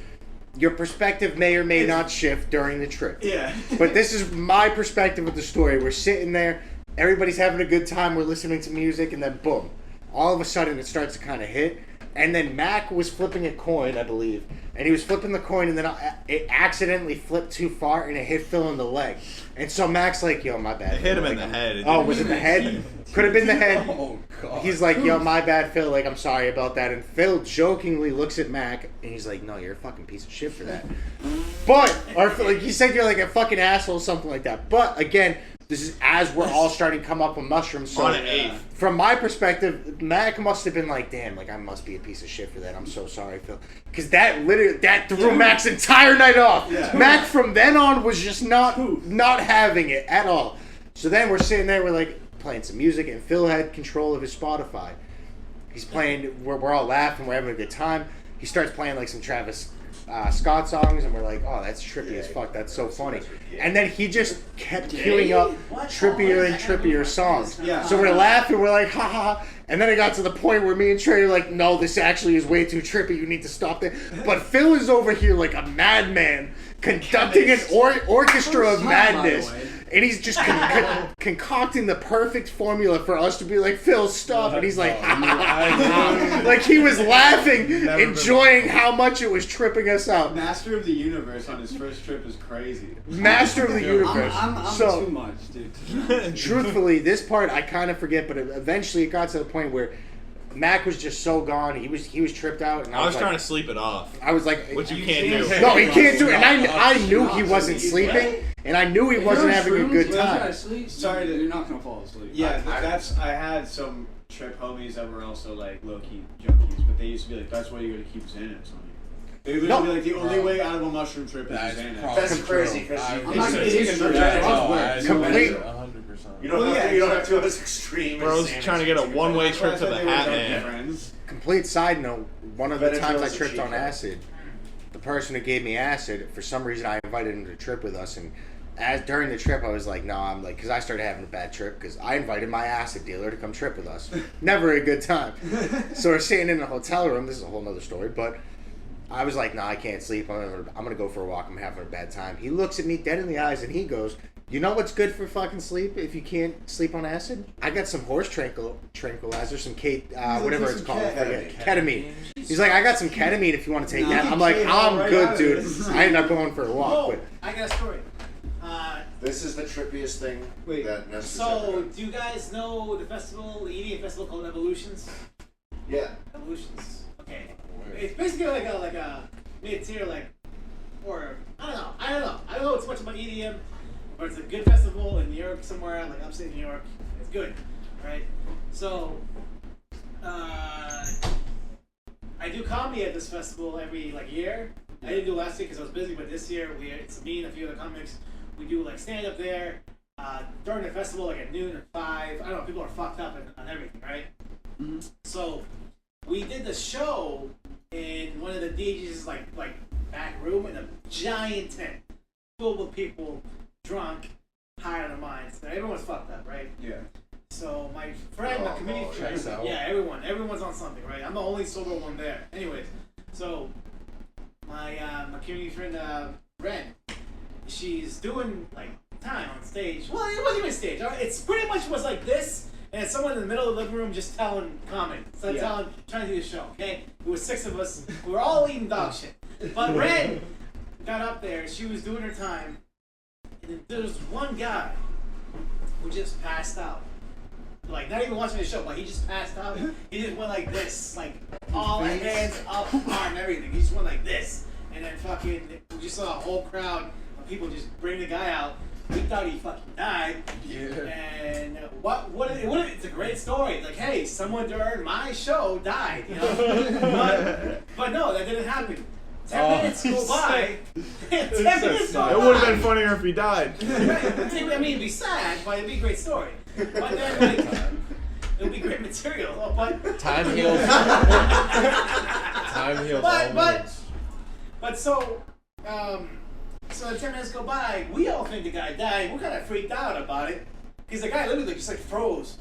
your perspective may or may not shift during the trip. Yeah. But this is my perspective of the story. We're sitting there. Everybody's having a good time. We're listening to music, and then boom, all of a sudden it starts to kind of hit. And then Mac was flipping a coin, I believe, and he was flipping the coin, and then it accidentally flipped too far, and it hit Phil in the leg. And so Mac's like, "Yo, my bad." It hit him Phil. in the head. Oh, was it the head? Could have been the head. Oh god. He's like, "Yo, my bad, Phil. Like, I'm sorry about that." And Phil jokingly looks at Mac, and he's like, "No, you're a fucking piece of shit for that." But, or like he said, you're like a fucking asshole, something like that. But again, this is as we're all starting to come up with mushrooms. So On an eighth. from my perspective, Mac must have been like, "Damn, like I must be a piece of shit for that. I'm so sorry, Phil." Because that threw Mac's entire night off. Yeah. Mac from then on was just not having it at all. So then we're sitting there, we're like playing some music, and Phil had control of his Spotify. He's playing. We're all laughing. We're having a good time. He starts playing like some Travis Scott songs, and we're like, "Oh, that's trippy as fuck. That's so funny." And then he just kept queuing up trippier and trippier songs. Yeah. So we're laughing. We're like, "Ha ha ha!" And then it got to the point where me and Trey are like, "No, this actually is way too trippy. You need to stop it." But Phil is over here like a madman, conducting an orchestra of madness. And he's just concocting the perfect formula for us to be like, "Phil, stop." And he's like, like he was laughing, enjoying how much it was tripping us out. Master of the Universe on his first trip is crazy. Master of the universe. I'm So, too much, dude. truthfully, this part I kind of forget, but eventually it got to the point where Mac was just so gone. He was tripped out, and I was like, trying to sleep it off, I was like, which you can't do. no, he can't do it. And I knew he wasn't sleeping, and I knew he wasn't having a good time. Sorry to- You're not gonna fall asleep. Yeah, I had some trip homies that were also like low key junkies, but they used to be like, "That's why you gotta keep Xanax on you." They would be like, "The only way out of a mushroom trip is That's Xanax." probably That's crazy because I- you, I'm not gonna it's- take it's- another yeah, drug. Complete- 100%. You don't have to. You don't have to go as extreme. Bro's as trying to get a one-way That's why I trip to said the they were Hat junkie Man. friends. Complete side note, one of the Benadryl's times I a tripped cheat on code. acid, the person who gave me acid, for some reason I invited him to trip with us, and during the trip I was like, no, I'm like, because I started having a bad trip, because I invited my acid dealer to come trip with us. Never a good time. So we're sitting in a hotel room, this is a whole nother story, but I was like, no, I can't sleep, I'm gonna go for a walk, I'm having a bad time. He looks at me dead in the eyes and he goes, "You know what's good for fucking sleep if you can't sleep on acid? I got some horse tranquilizer, some whatever it's called, I forget. Ketamine." He's like, "I got some ketamine if you want to take that." I'm like, "I'm good, dude." I ended up going for a walk. Oh, But I got a story. This is the trippiest thing Wait, that Ness has So, ever done. do you guys know the festival, the EDM festival called Evolutions? Yeah. Evolutions. Okay. It's basically like a mid-tier, or I don't know too much about EDM, but it's a good festival in New York somewhere, like upstate New York. It's good, right? So, I do comedy at this festival every year. I didn't do last year because I was busy, but this year it's me and a few other comics. We do stand up there during the festival, at noon or 5. I don't know. People are fucked up on everything, right? Mm-hmm. So we did the show in one of the DJs back room in a giant tent full of people drunk, high on their minds. Everyone's fucked up, right? Yeah. So my friend, my community friend, checks out. yeah, everyone's on something, right? I'm the only sober one there. Anyways, so my community friend Ren, she's doing time on stage. Well, it wasn't even stage. It's pretty much was like this, and it's someone in the middle of the living room just telling comments, trying to do the show. Okay, it was 6 of us. We were all eating dog shit. But Ren got up there. She was doing her time, and then there was one guy who just passed out. like not even watching the show, but he just passed out. He just went like this, like all hands up, arm, everything. He just went like this, and then fucking we just saw a whole crowd of people just bring the guy out. We thought he fucking died. Yeah. And it's a great story. Like, hey, someone during my show died, you know? but no, that didn't happen. 10 minutes go by. 10 minutes go by. It would have been funnier if he died. I mean, it'd be sad, but it'd be a great story. But then, like, it'll be great material. But Time heals. Time heals all wounds. But so the 10 minutes go by, we all think the guy died. We're kind of freaked out about it. Because the guy literally just like froze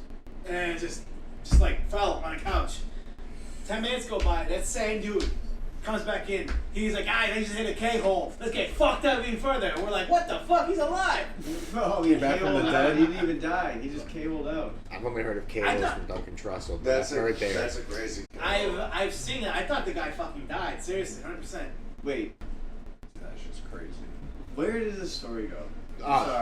and just like fell on the couch. 10 minutes go by, that same dude comes back in. He's like, they just hit a K-hole. Let's get fucked up even further. And we're like, what the fuck? He's alive. Oh, he Back from the KO'd dead. out. He didn't even die. He just KO'd out. I've only heard of KOs from Duncan Trussell. But That's right there. That's a crazy. I've seen it. I thought the guy fucking died. Seriously, 100%. Wait, That's just crazy. where did this story go?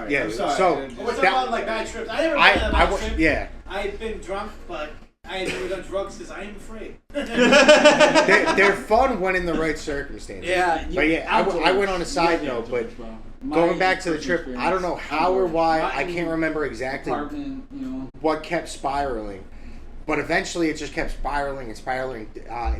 Yeah, I'm sorry. so We're talking about like bad trips. I never been on a bad trip. yeah. I've been drunk, but I ain't never done drugs because I am afraid. They're fun when in the right circumstances. Yeah, But yeah, I went on a side note, but going back to the trip, I don't know how or why, I can't remember exactly Apartment, you know. what kept spiraling. But eventually it just kept spiraling and spiraling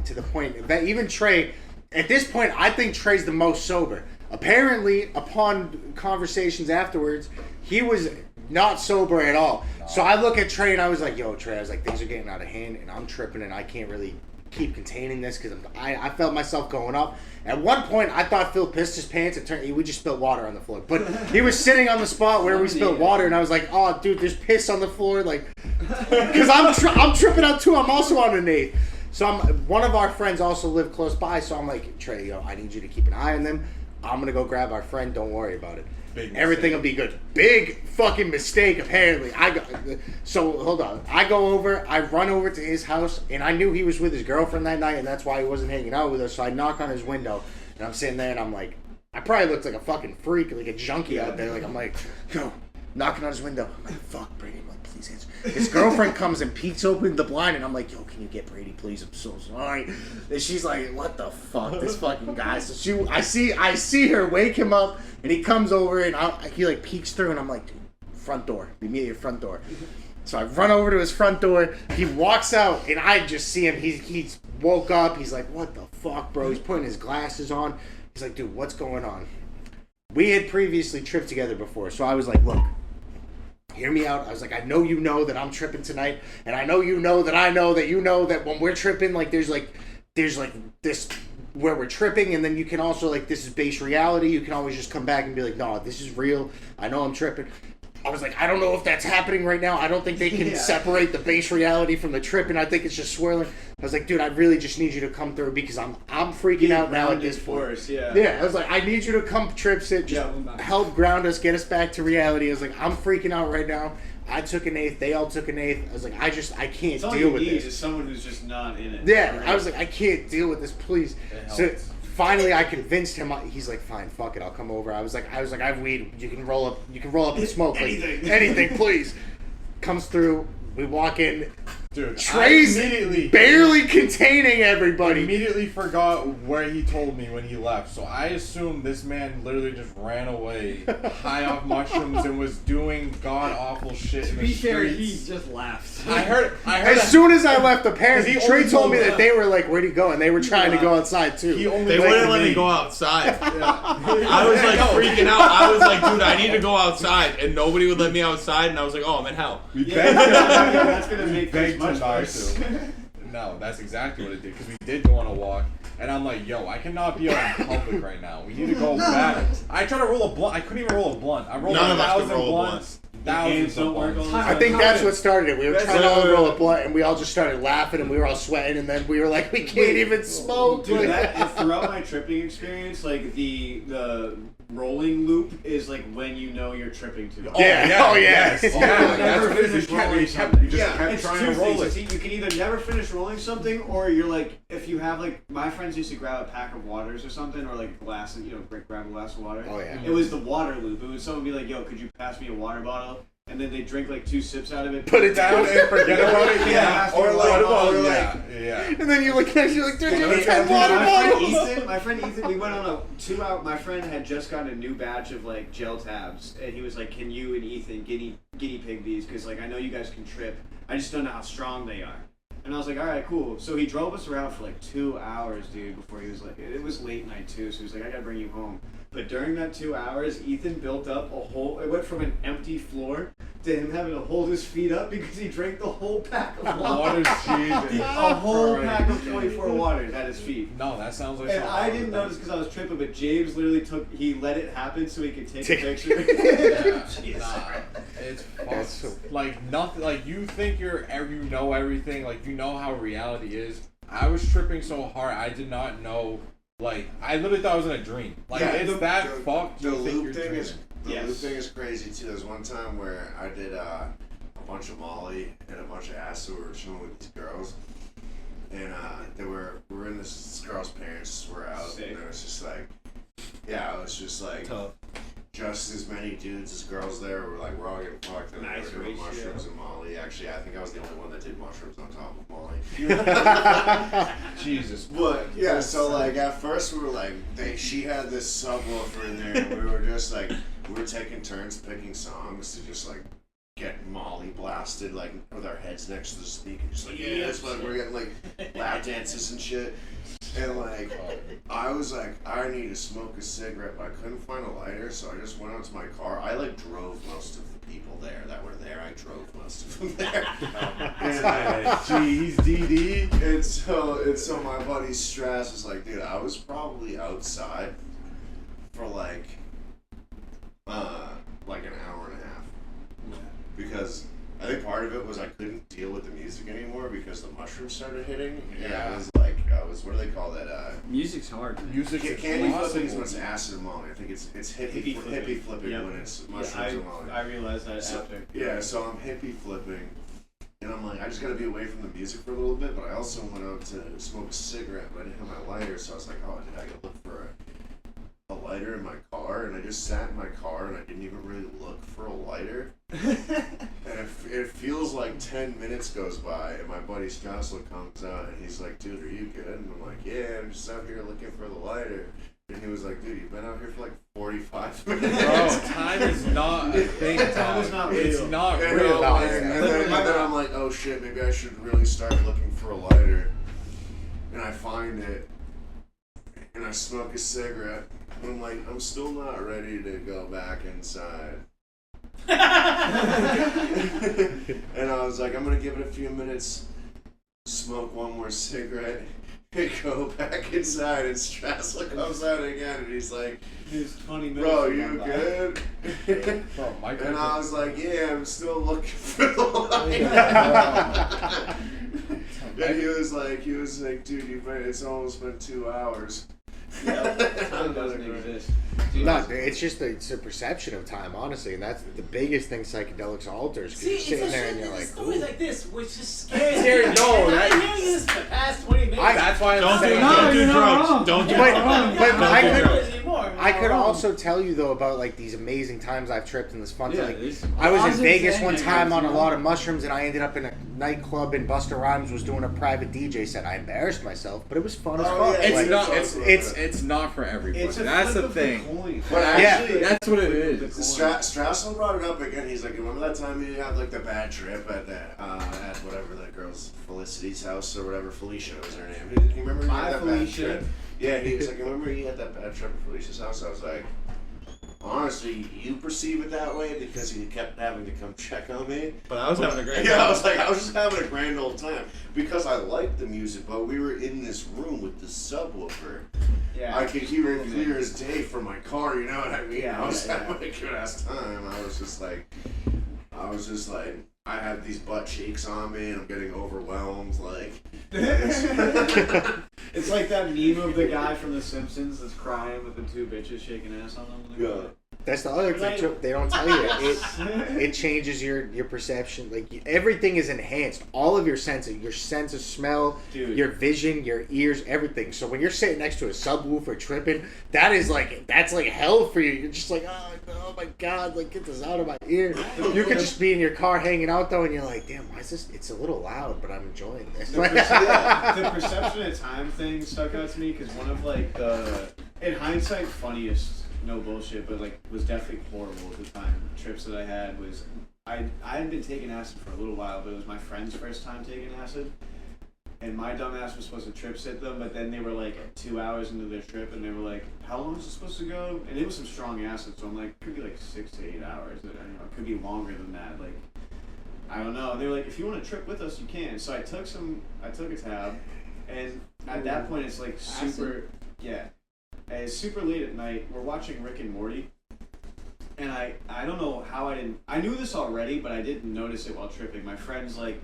to the point that even Trey, at this point, I think Trey's the most sober. Apparently, upon conversations afterwards, he was not sober at all. So I look at Trey and I was like, yo, Trey, I was like, things are getting out of hand and I'm tripping and I can't really keep containing this because I felt myself going up. At one point, I thought Phil pissed his pants. We just spilled water on the floor. But he was sitting on the spot where we spilled water and I was like, oh, dude, there's piss on the floor. Like, because I'm tripping out too. I'm also on an eighth. So one of our friends also lived close by. So I'm like, Trey, yo, I need you to keep an eye on them. I'm going to go grab our friend. Don't worry about it. Everything will be good. Big fucking mistake, apparently. So, hold on. I go over, I run over to his house, and I knew he was with his girlfriend that night, and that's why he wasn't hanging out with us. So I knock on his window, and I'm sitting there, and I'm like, I probably looked like a fucking freak, like a junkie out there. Like, I'm like, yo, knocking on his window. I'm like, fuck, Brady. I'm like, please answer. His girlfriend comes and peeks open the blind, and I'm like, yo, can you get Brady, please? I'm so sorry. And she's like, what the fuck, this fucking guy. So I see her wake him up, and he comes over, and he like peeks through, and I'm like, dude, front door. Meet me at your front door. So I run over to his front door. He walks out, and I just see him. He's woke up. He's like, what the fuck, bro? He's putting his glasses on. He's like, dude, what's going on? We had previously tripped together before, so I was like, look, hear me out. I was like, I know you know that I'm tripping tonight, and I know you know that I know that you know that when we're tripping, like there's like this where we're tripping, and then you can also like this is base reality. You can always just come back and be like, no, this is real. I know I'm tripping. I was like, I don't know if that's happening right now. I don't think they can separate the base reality from the trip, and I think it's just swirling. I was like, dude, I really just need you to come through because I'm freaking out now at this point. Yeah, I was like, I need you to come trip sit, just help ground us, get us back to reality. I was like, I'm freaking out right now. I took an eighth. They all took an eighth. I was like, I can't deal with this. Is someone who's just not in it. Yeah, right? I was like, I can't deal with this, please. So finally, I convinced him. He's like, fine, fuck it, I'll come over. I was like, I have weed. You can roll up and smoke. Anything, please. Comes through. We walk in. Dude, Trey's barely containing everybody. Immediately forgot where he told me when he left. So I assumed this man literally just ran away, high off mushrooms, and was doing god awful shit in the streets. To be fair, he just laughed. I heard. As soon as I left, apparently Trey told me that they were like, "Where'd he go?" And they were trying to go outside too. They wouldn't let me go outside. I was like freaking out. I was like, dude, I need to go outside, and nobody would let me outside. And I was like, oh, I'm in hell. That's gonna make things much worse. No, that's exactly what it did, because we did go on a walk, and I'm like, yo, I cannot be out in public right now. We need to go back. I tried to roll a blunt. I couldn't even roll a blunt. I rolled 1,000 blunts. Thousands of blunts. I think that's what started it. We were trying to roll a blunt, and we all just started laughing, and we were all sweating, and then we were like, we can't even smoke. Dude, throughout my tripping experience, like the rolling loop is like when you know you're tripping too. Yes. You just kept trying to roll it. You can either never finish rolling something, or you're like, if you have like, my friends used to grab a pack of waters or something, or like a glass, grab a glass of water. Oh yeah. It was the water loop. It was someone be like, yo, could you pass me a water bottle? and then they drink like 2 sips out of it. Put it down and forget about it. Yeah. Or like, yeah. And then you look next, you're like, dude, Dude, you 10 water bottles. my friend Ethan, we went on a 2-hour. My friend had just gotten a new batch of like gel tabs, and he was like, "Can you and Ethan guinea pig these? Because like I know you guys can trip. I just don't know how strong they are." And I was like, "All right, cool." So he drove us around for like 2 hours, dude. Before he was like, it was late night too, so he was like, "I gotta bring you home." But during that 2 hours, Ethan built up a whole. It went from an empty floor to him having to hold his feet up because he drank the whole pack of water. A whole pack of 24 waters at his feet. No, that sounds like. And I didn't notice because I was tripping, but James literally he let it happen so he could take a picture. Nah, it's fucked. Like nothing. Like you think you know everything. Like you know how reality is. I was tripping so hard. I did not know. Like I literally thought I was in a dream. Like it's that fucked. The You think loop you're thing dreaming. is loop thing is crazy too. There's one time where I did a bunch of Molly and a bunch of acid. We were chilling with these girls, and we were in this girl's parents were out, Sick. and it was just like, yeah, it was just like just as many dudes as girls there. We're all getting fucked, and Nice they were doing ratio. mushrooms and Molly. Actually, I think I was the only one that did mushrooms on top of Molly. Jesus. But yeah, so like at first we were like, she had this subwoofer in there, and we were just like, we were taking turns picking songs to just like get Molly blasted, like with our heads next to the speaker, just like that's what we're getting like lap dances and shit. And like, I was like, I need to smoke a cigarette, but I couldn't find a lighter, so I just went out to my car. I like drove most of the people there that were there. I drove most of them there. Jeez, DD. And so my buddy Strass was like, dude, I was probably outside for like an hour and a half. Because I think part of it was I couldn't deal with the music anymore because the mushrooms started hitting. And I was like, what do they call that? Music's hard. Man. Music is Candy flipping is when impossible. it's acid and Molly. I think it's Hippie hippie flipping Yep. when it's mushrooms and Molly. I realized that after. Yeah, so I'm hippie flipping, and I'm like, I just gotta be away from the music for a little bit, but I also went out to smoke a cigarette, but I didn't have my lighter, so I was like, oh, I gotta look for a lighter in my car, and I just sat in my car, and I didn't even really look for a lighter, and it feels like 10 minutes goes by, and my buddy Strassler comes out, and he's like, dude, are you good? And I'm like, yeah, I'm just out here looking for the lighter. And he was like, dude, you've been out here for like 45 minutes. Bro, time is not a thing. Time is not It's real. not And, real. then I'm like, oh shit, maybe I should really start looking for a lighter. And I find it, and I smoke a cigarette. And I'm like, I'm still not ready to go back inside. And I was like, I'm gonna give it a few minutes, smoke one more cigarette, and go back inside. And Strassler comes out again, and he's like, There's 20 minutes. bro, to you run by. good? Bro, Michael. And I was like, yeah, I'm still looking for the light. And he was like, dude, it's almost been 2 hours. Yep. Time doesn't exist. Dude, No, it's just it's a perception of time, honestly, and that's the biggest thing psychedelics alters. Because See, you're it's sitting a there shit and you're that like, stories ooh. like this, which just scares Scary, me. no, And that- I'm hearing this for the past 20 minutes. That's why I'm Don't do, saying. don't do you're not drugs. wrong. Don't do But- drugs. but Don't I do could- drugs. I could also tell you though about like these amazing times I've tripped and this fun. Yeah, Like there's I was in positive Vegas thing one that time goes, on a you know? lot of mushrooms, and I ended up in a nightclub, and Busta Rhymes was doing a private DJ set. I embarrassed myself, but it was fun as Oh, fuck. yeah, It's Like, not. it's- It's not for everybody. it's a That's flip the of thing. coin. But Yeah. actually, That's what it is. Strassel brought it up again. He's like, remember that time you had like the bad trip at that at whatever that girl's Felicity's house or whatever, Felicia was her name. You remember you Bye, had that Felicia. bad trip? Yeah, he was like, remember you had that bad trip at Felicia's house? I was like, honestly, you perceive it that way because you kept having to come check on me. But I was having a great Yeah, I time. was like, I was just having a grand old time because I liked the music, but we were in this room with the subwoofer. Yeah. I could hear it clear as day from my car, you know what I mean? Yeah, I was yeah, having a good ass time. I was just like, I have these butt cheeks on me and I'm getting overwhelmed, like. It's like that meme of the guy from The Simpsons that's crying with the two bitches shaking ass on him. Yeah. That's the other thing too. They don't tell you it changes your perception. Like everything is enhanced. All of your senses, your sense of smell, Dude. your vision, your ears, everything. So when you're sitting next to a subwoofer tripping, that's like hell for you. You're just like, oh my god, like get this out of my ear. You could just be in your car hanging out though, and you're like, damn, why is this? It's a little loud, but I'm enjoying this. The perception of time thing stuck out to me because one of like the, in hindsight, funniest, no bullshit, but like was definitely horrible at the time. Trips that I had was I had been taking acid for a little while, but it was my friend's first time taking acid, and my dumb ass was supposed to trip sit them, but then they were like 2 hours into their trip, and they were like, "How long is it supposed to go?" And it was some strong acid, so I'm like, could be like 6 to 8 hours. I don't know, it could be longer than that. Like, I don't know. They were like, if you want to trip with us, you can. So I took a tab, and at that point it's like super, yeah. And it's super late at night. We're watching Rick and Morty, and I don't know how I knew this already, but I didn't notice it while tripping. My friend's like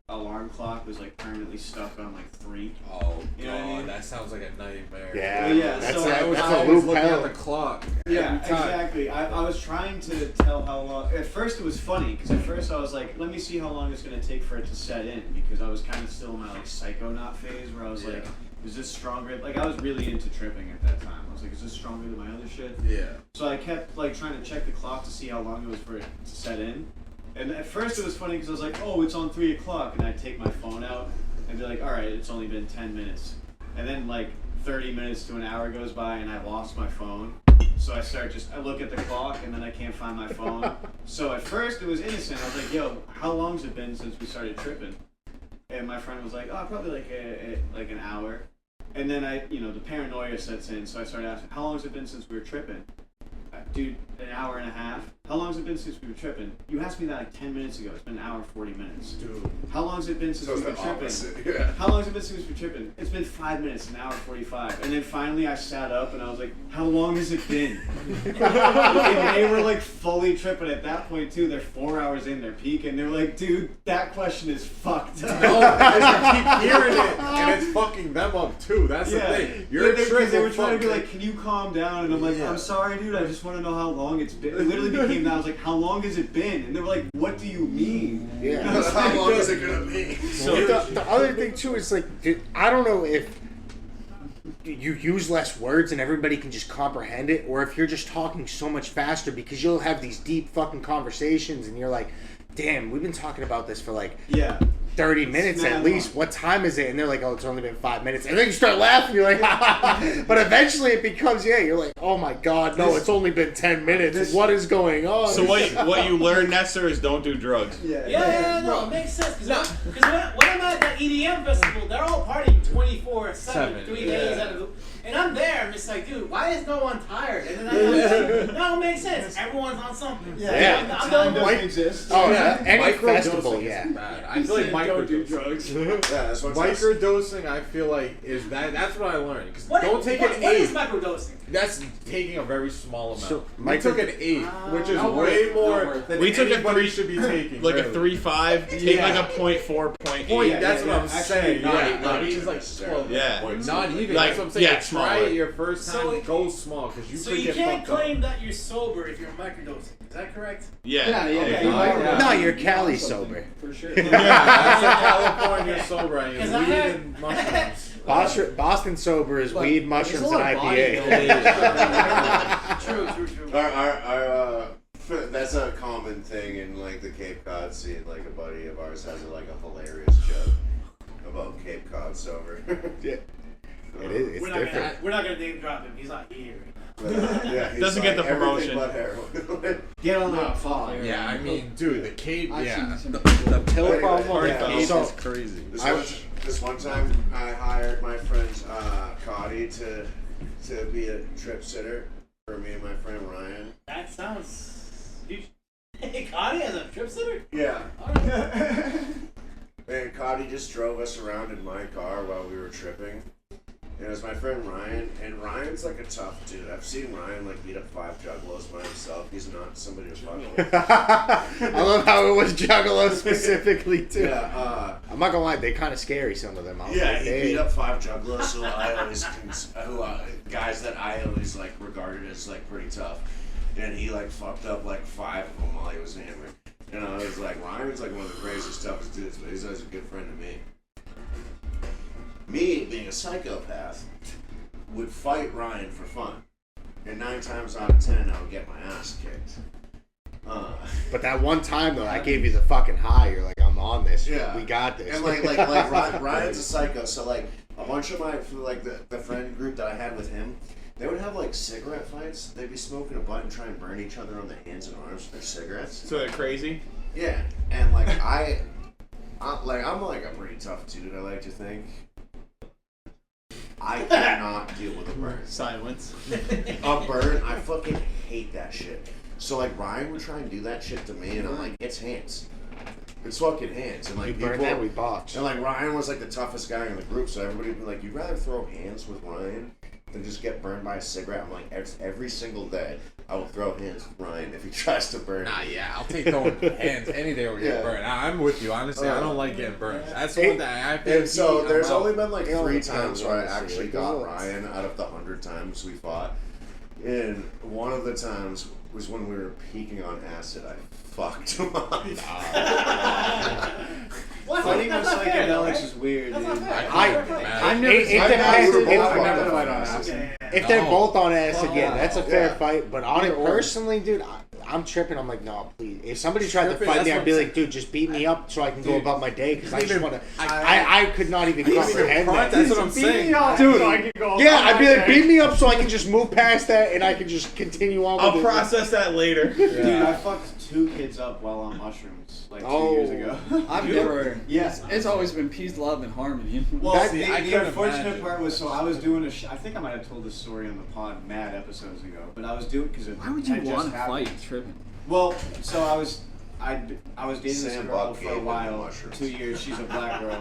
alarm clock was like permanently stuck on like 3. Oh, you know what I mean? That sounds like a nightmare. Yeah, that's so I was a always loop looking hell. at the clock. Yeah, every time. exactly. I was trying to tell how long. At first, it was funny because at first I was like, "Let me see how long it's gonna take for it to set in," because I was kind of still in my like psychonaut phase where I was like, "Is this stronger?" Like I was really into tripping at that time. I was like, "Is this stronger than my other shit?" Yeah. So I kept like trying to check the clock to see how long it was for it to set in. And at first it was funny because I was like, "Oh, it's on 3 o'clock," and I'd take my phone out and be like, "All right, it's only been 10 minutes," and then like 30 minutes to an hour goes by and I lost my phone. So I look at the clock and then I can't find my phone. So at first it was innocent. I was like, "Yo, how long's it been since we started tripping?" And my friend was like, "Oh, probably like an hour." And then the paranoia sets in. So I started asking, "How long has it been since we were tripping?" "Dude, an hour and a half." "How long has it been since we were tripping?" "You asked me that like 10 minutes ago. It's been an hour 40 minutes." Dude. "How long has it been since So we it's were the tripping?" opposite. Yeah. "How long has it been since we were tripping?" "It's been 5 minutes, an hour 45. And then finally I sat up and I was like, "How long has it been?" And they were like fully tripping at that point too. They're 4 hours in their peak and they were like, "Dude, that question is fucked up." No, because you keep hearing it, and it's fucking them up too. That's the thing. Your Because they were trick trying to be will like, "Can you calm down?" And I'm like, "I'm sorry, dude. I just want to know how long it's been." It literally became that. I was like, "How long has it been?" And they were like, "What do you mean?" Yeah. How long is it gonna be? So the other thing too is like, dude, I don't know if you use less words and everybody can just comprehend it, or if you're just talking so much faster because you'll have these deep fucking conversations and you're like, damn, we've been talking about this for like 30 minutes at least. What time is it? And they're like, oh, it's only been 5 minutes. And then you start laughing. You're like, but eventually it becomes, you're like, oh my God, no, it's only been 10 minutes. What is going on? So what you learn, Nestor, is don't do drugs. No, it makes sense. Because when I'm at that EDM festival, they're all partying 24/7, 3 days out of the. And I'm there, I'm just like, dude, why is no one tired? And then I'm like, no, it makes sense. Everyone's on something. I'm Time the doesn't exist. Oh, Yeah, any microdosing festival, is yeah. bad. I feel like Don't do microdosing. drugs. Yeah, that's what Microdosing, I feel like, is that's what I learned. 'Cause What don't take what an is 8. microdosing? That's taking a very small amount. So, We took an 8, which is way more than We took a anybody 3 should be taking. Like a really. 3.5, take like a 0.4, 0.8. That's what I'm saying. Not Which is even like necessarily. Yeah. not even. Like, That's what I'm saying. yeah, Try smaller. it your first time. So Go small because you So could you get can't fucked claim up. that you're sober if you're microdosing. Is that correct? Yeah. Yeah. No, you're Cali sober. For sure. Yeah, that's a California sober. I Because mean, I weed had- and mushrooms. Boston sober is weed, mushrooms, and IPA. True. That's a common thing in like the Cape Cod scene. Like a buddy of ours has like a hilarious joke about Cape Cod sober. Yeah. It is. It's different. We're not gonna name drop him. He's not here. Yeah, he's Doesn't get the everything promotion. but heroin. Get on that fall. Yeah, I mean, dude, the Cape. I've Yeah, seen some the pill Anyway, problem on yeah, the Cape so- is crazy. This one time, I hired my friend Cotty to be a trip sitter for me and my friend Ryan. That sounds. Hey, Connie as a trip sitter? Yeah. Alright. And Cotty just drove us around in my car while we were tripping. And it was my friend Ryan, and Ryan's like a tough dude. I've seen Ryan like beat up 5 juggalos by himself. He's not somebody to fuck with. I love how it was Juggalo specifically too. Yeah, I'm not gonna lie, they're kind of scary. Some of them. I was yeah, like, he hey. beat up 5 juggalos, guys that I always like regarded as like pretty tough. and he like fucked up like 5 of them while he was hammered. And I was like, Ryan's like one of the craziest, toughest dudes, but he's always a good friend to me. Me, being a psychopath, would fight Ryan for fun. And 9 times out of 10, I would get my ass kicked. But that one time, though, I gave you the fucking high. You're like, I'm on this. Yeah. We got this. And like Ryan's a psycho, so like a bunch of my, like the friend group that I had with him, they would have like cigarette fights. They'd be smoking a blunt and try and burn each other on the hands and arms with their cigarettes. So they're crazy? Yeah. And like I'm like a pretty tough dude, I like to think. I cannot deal with a burn. Silence. A burn, I fucking hate that shit. So like Ryan would try and do that shit to me, and I'm like, it's hands. It's fucking hands. And like you people, burn that, we box. and like Ryan was like the toughest guy in the group, so everybody would be like, you'd rather throw hands with Ryan than just get burned by a cigarette. I'm like, every single day, I will throw hands with Ryan if he tries to burn me. Nah, yeah, I'll take throwing hands any day over getting burned. I'm with you, honestly. I don't like getting burned. That's one thing I have to. And so there's I'm out. only been like It only 3 depends, times where I honestly. actually Like, got there's Ryan out of the 100 times we fought. And one of the times was when we were peaking on acid. I fucked him up. What? Fighting with That's not fair, though, psychedelics right? is weird, That's dude. not fair. I've never. It I've depends. never If- fought I've never them fight on on acid. acid. If they're No. both on acid, yeah, that's a fair Yeah. fight. But on it Either or. personally, dude, I'm tripping. I'm like, no, please. If somebody tried to Tripping, fight that's me, what I'd be I'm like, dude, just beat me up so I can go Dude, about my day because I just even- want to. I- I could not even Even comprehend front, that. that's what I'm saying. Dude, so I can go Yeah, about I'd be my like, day. beat me up so I can just move past that and I can just continue on with I'll it. process that later. Dude, I fucked 2 kids up while on mushrooms like 2 years ago. I've never. Yes. It's always been peace, love, and harmony. Well, That- the, I the couldn't unfortunate imagine. part was, so I was doing I think I might have told this story on the pod mad episodes ago, but I was doing because it Why would you had want just to happened. fight tripping? Well, so I was dating this Sam girl Buck for gave a him while, mushrooms. 2 years. She's a black girl,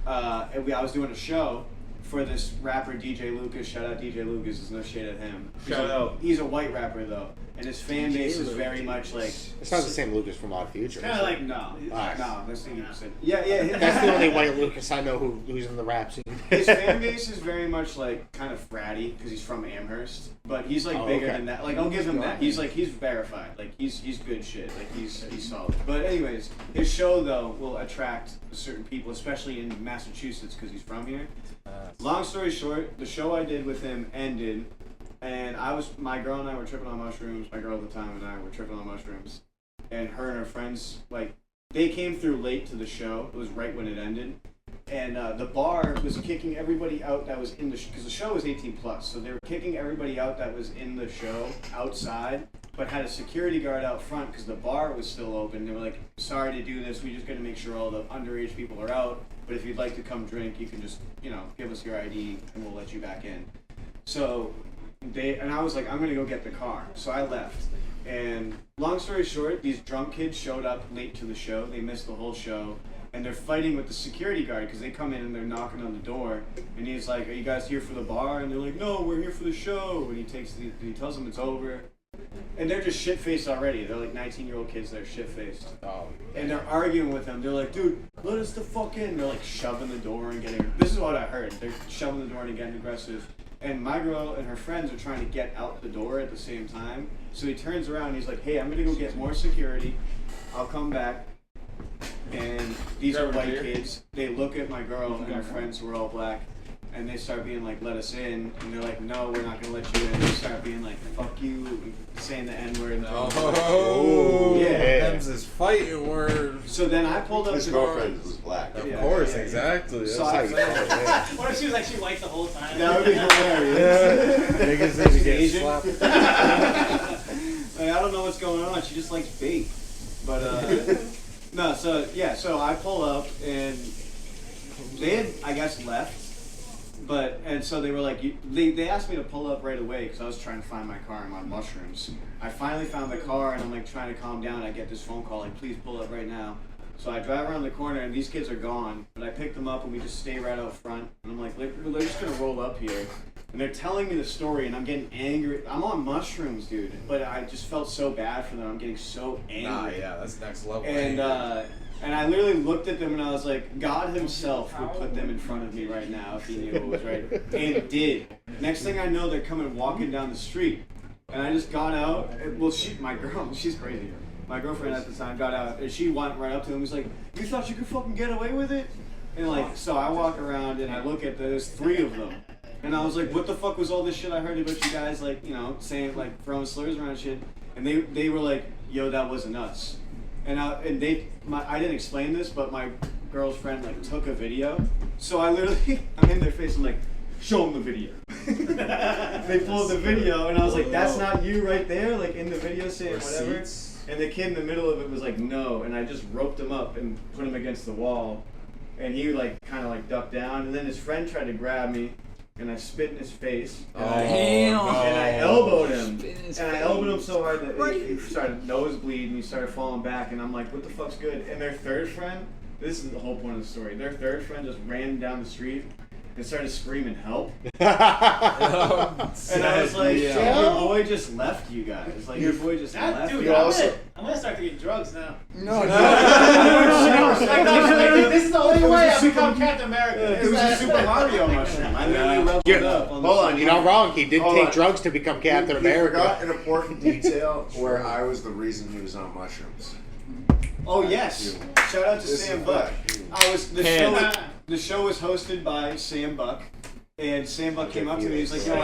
and I was doing a show for this rapper DJ Lucas. Shout out DJ Lucas. There's no shade at him. Shout out. He's a white rapper though, and his fan base is very much like. It's not the same Lucas from Odd Future. Kind of like No, Alright. no, that's the opposite. Yeah. That's the only white Lucas I know who's in the rap scene. His fan base is very much like kind of fratty because he's from Amherst, but he's like Oh, bigger okay. than that. Like I'll give him that. He's verified. Like he's good shit. Like he's solid. But anyways, his show though will attract certain people, especially in Massachusetts because he's from here. Long story short, the show I did with him ended, and my girl and I were tripping on mushrooms. My girl at the time and I were tripping on mushrooms, and her and her friends they came through late to the show. It was right when it ended. And the bar was kicking everybody out that was in the because the show was 18 plus, so they were kicking everybody out that was in the show outside, but had a security guard out front because the bar was still open. They were like, "Sorry to do this. We just got to make sure all the underage people are out. But if you'd like to come drink, you can just give us your ID and we'll let you back in." So I was like, "I'm gonna go get the car." So I left. And long story short, these drunk kids showed up late to the show. They missed the whole show. And they're fighting with the security guard because they come in and they're knocking on the door. And he's like, "Are you guys here for the bar?" And they're like, "No, we're here for the show." And he tells them it's over. And they're just shit-faced already. They're like 19-year-old kids that are shit-faced. Oh, And they're arguing with him. They're like, "Dude, let us the fuck in." They're like shoving the door and getting... This is what I heard. They're shoving the door and getting aggressive. And my girl and her friends are trying to get out the door at the same time. So he turns around and he's like, "Hey, I'm going to go get more security. I'll come back." And these are white kids. They look at my girl and her friends who are all black. And they start being like, "Let us in." And they're like, "No, we're not going to let you in." They start being like, "Fuck you," and saying the N-word. And oh, Yeah. Them's is fighting words. So then I pulled up His to the girlfriend was black. Of Yeah, course, yeah, yeah. exactly. So That's I- how you feel, yeah. What if she was actually white the whole time? That would be hilarious. Niggas need to get Asian? slapped. Like, I don't know what's going on. She just likes bait. But, no, so I pull up and they had, I guess, left. And so they were like, they asked me to pull up right away because I was trying to find my car. I'm on mushrooms. I finally found the car and I'm like trying to calm down. I get this phone call like, "Please pull up right now." So I drive around the corner and these kids are gone. But I pick them up and we just stay right out front. And I'm like, they're just going to roll up here. And they're telling me the story and I'm getting angry. I'm on mushrooms, dude. But I just felt so bad for them. I'm getting so angry. Nah, yeah, that's next level. And I literally looked at them and I was like, God himself would put them in front of me right now if he knew it was right. And did. Next thing I know, they're coming walking down the street. And I just got out. Well, she's crazy. My girlfriend at the time got out, and she went right up to him and was like, "You thought you could fucking get away with it?" And like, so I walk around and I look at there's 3 of them. And I was like, what the fuck was all this shit I heard about you guys, like, you know, saying, like, throwing slurs around and shit. And they were like, yo, that wasn't us. And I didn't explain this, but my girl's friend, like, took a video. So I'm in their face, I'm like, show them the video. They pulled the video, and I was like, that's not you right there, like, in the video saying whatever. And the kid in the middle of it was like, no. And I just roped him up and put him against the wall. And he, like, kind of, like, ducked down. And then his friend tried to grab me. And I spit in his face. And I elbowed him. And I elbowed him so hard that he started nosebleed and he started falling back. And I'm like, what the fuck's good? And their third friend, this is the whole point of the story. Their third friend just ran down the street and started screaming, help. And I was like, shit, your boy just left you guys. Like, your boy just left dude, you. I'm gonna start to get drugs now. No. This is the only way I become Captain America. It was a Super Mario mushroom. I literally leveled up. Hold on, you're not wrong. He did take drugs to become Captain America. You forgot an important detail where I was the reason he was on mushrooms. Oh yes! Shout out to Sam Buck. The show was hosted by Sam Buck, and Sam Buck came up to me. He's like, "Yo,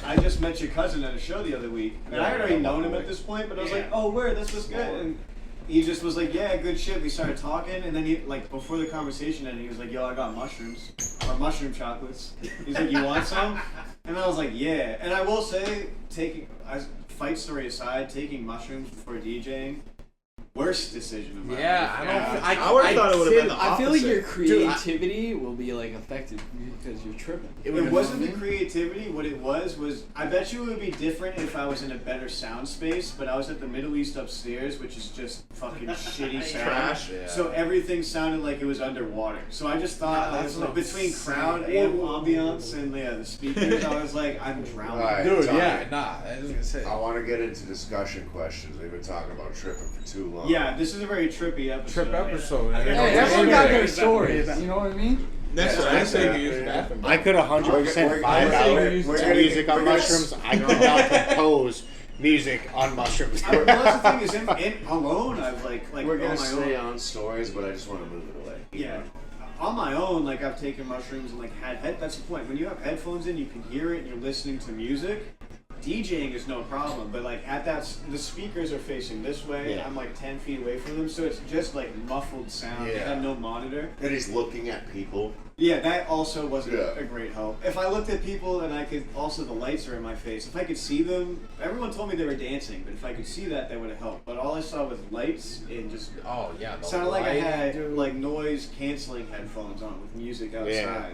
I just met your cousin at a show the other week, and I had already known him at this point, but I was like, oh, where? This was good." And he just was like, "Yeah, good shit." We started talking, and then he, like, before the conversation ended, he was like, "Yo, I got mushrooms, or mushroom chocolates." He's like, "You want some?" And I was like, "Yeah." And I will say, fight story aside, taking mushrooms before DJing. Worst decision of my life. I would have thought it would have been the I opposite. feel like your creativity will be like affected because you're tripping. It wasn't the creativity. What it was I bet you it would be different if I was in a better sound space. But I was at the Middle East upstairs, which is just fucking shitty sound. Trash. Yeah. So everything sounded like it was underwater. So I just thought I was like, between crowd and ambiance and the speakers, I was like, I'm drowning. Right, Dude, Tommy, I was gonna say. I want to get into discussion questions. We've been talking about tripping for too long. Yeah, this is a very trippy episode. Trip episode. Hey, everyone got their stories. You know what I mean? Next time I say you use the bathroom. I could 100% find out music on mushrooms. I could not compose music on mushrooms. Well, that's the thing is, in alone, I've like We're gonna on my stay own. on stories, but I just want to move it away. Yeah. On my own, like, I've taken mushrooms and, like, that's the point. When you have headphones in, you can hear it and you're listening to music. DJing is no problem, but, like, the speakers are facing this way. Yeah. I'm, like, 10 feet away from them, so it's just, like, muffled sound. Yeah. I have no monitor. And he's looking at people. Yeah, that also wasn't Yeah. a great help. If I looked at people and I could, also the lights are in my face. If I could see them, everyone told me they were dancing, but if I could see that would have helped. But all I saw was lights and just Oh yeah. The sounded like I light, had dude. like noise canceling headphones on with music outside. Yeah.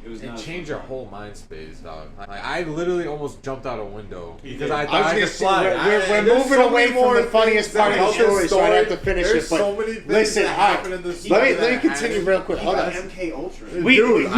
It was It not changed your whole mind space, dog. Like, I literally almost jumped out a window because I I thought was I gonna could say, fly. we're There's moving so away many from more the funniest things part of the about this story, so I have to finish There's it. But so many things listen, that happen in this let story me that continue added- real quick. Hold on. MK Ultra.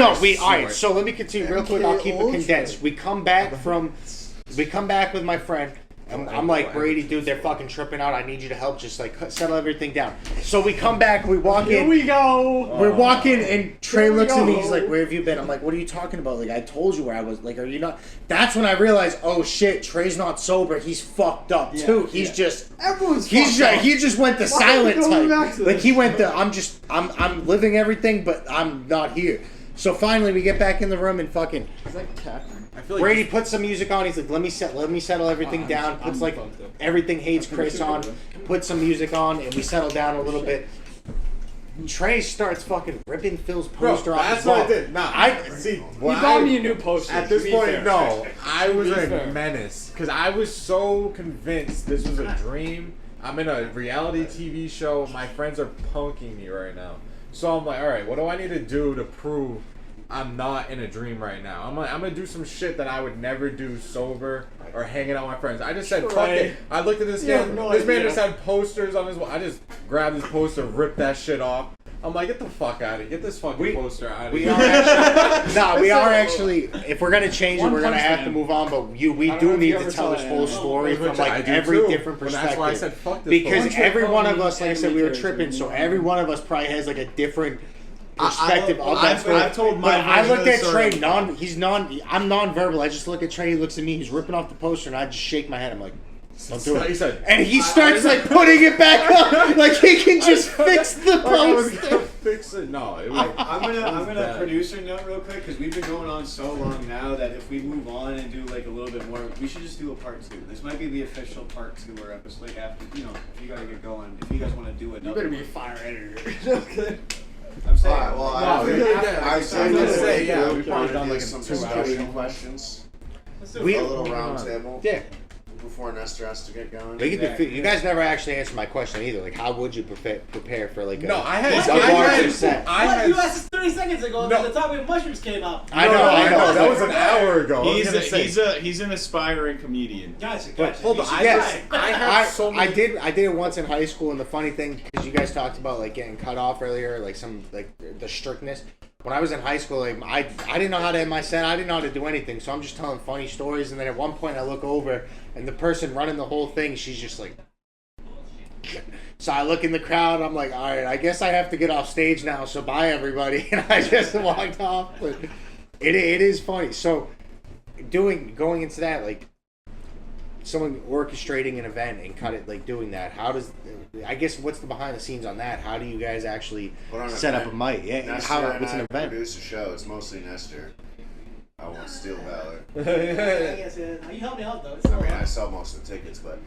All swear. right. So let me continue real quick. I'll keep it condensed. We come back with my friend. I'm like, Brady, dude, they're fucking tripping out. I need you to help. Just like settle everything down. So we come back. We walk in. Here we go. We're walking, and Trey looks at me. He's like, "Where have you been?" I'm like, "What are you talking about? Like, I told you where I was. Like, are you not?" That's when I realized, oh shit, Trey's not sober. He's fucked up too. He's just. Everyone's He fucked up. just went the Why are we silent going type. back to Like this? he went the I'm living everything, but I'm not here. So finally, we get back in the room and fucking Is that Captain? I feel like Brady puts some music on. He's like, let me settle everything down. Puts like everything hates Chris on. Puts some music on, and we settle down a little bit. Trey starts fucking ripping Phil's poster off. that's his what I wall. did. Nah, I see. You when bought I- me a new poster. At this to be point, fair. no. I was To be a fair. menace because I was so convinced this was a dream. I'm in a reality TV show. My friends are punking me right now. So I'm like, all right, what do I need to do to prove I'm not in a dream right now? I'm gonna do some shit that I would never do sober or hanging out with my friends. I just said, fuck it. I looked at this Yeah, man. no This man idea. just had posters on his wall. I just grabbed his poster, ripped that shit off. I'm like, get the fuck out of here. Get this fucking poster out of We here. are actually, we are actually. If we're gonna change it, One we're gonna Punch have Man. to move on. But we I don't know do if need you to ever tell saw this that whole animal. story from Which I like do every too. different But perspective. that's why I said fuck this. Because Punch Man every one of called us, like I said, me we were anime tripping. character. So every one of us probably has like a different perspective of that story. I've told my But I version looked of the at story. Trey, I'm non-verbal. I just look at Trey, he looks at me, he's ripping off the poster, and I just shake my head. I'm like, don't do He it. said, And he starts like putting it back up, like he can just fix the poster. Fix it. No, it was. I'm gonna bad. producer note real quick because we've been going on so long now that if we move on and do like a little bit more, we should just do a part 2. This might be the official part 2 or episode. Like after if you gotta get going, if you guys want to do it, You better be a fire editor. Okay. I'm saying. Alright, well, No, we did, yeah. I was gonna say, yeah, we we probably probably done like some a 2 discussion hour. questions. Let's do We- A it. little round table Yeah. before Nestor has to get going. We could you guys never actually answered my question either. Like, how would you prepare for like a, No, I a had. larger set? What? You asked us 30 seconds ago No. that the topic of mushrooms came up. I know. That was an hour ago. I was gonna say. He's an aspiring comedian. Gotcha. But hold on, You should yes, try. I have so many. I did it once in high school, and the funny thing, because you guys talked about like getting cut off earlier, like some like the strictness. When I was in high school, like I didn't know how to end my set. I didn't know how to do anything, so I'm just telling funny stories. And then at one point, I look over, and the person running the whole thing, she's just like. So I look in the crowd. I'm like, all right, I guess I have to get off stage now. So bye, everybody. And I just walked off. But it is funny. So going into that, like someone orchestrating an event and doing that. How does I guess what's the behind the scenes on that? How do you guys actually Put on an set up a event. mic? Yeah, Nestor and what's an I event? produce a show. It's mostly Nestor. I won't steal valor. Yes, you help me out though. It's I all mean, I right. sell most of the tickets, but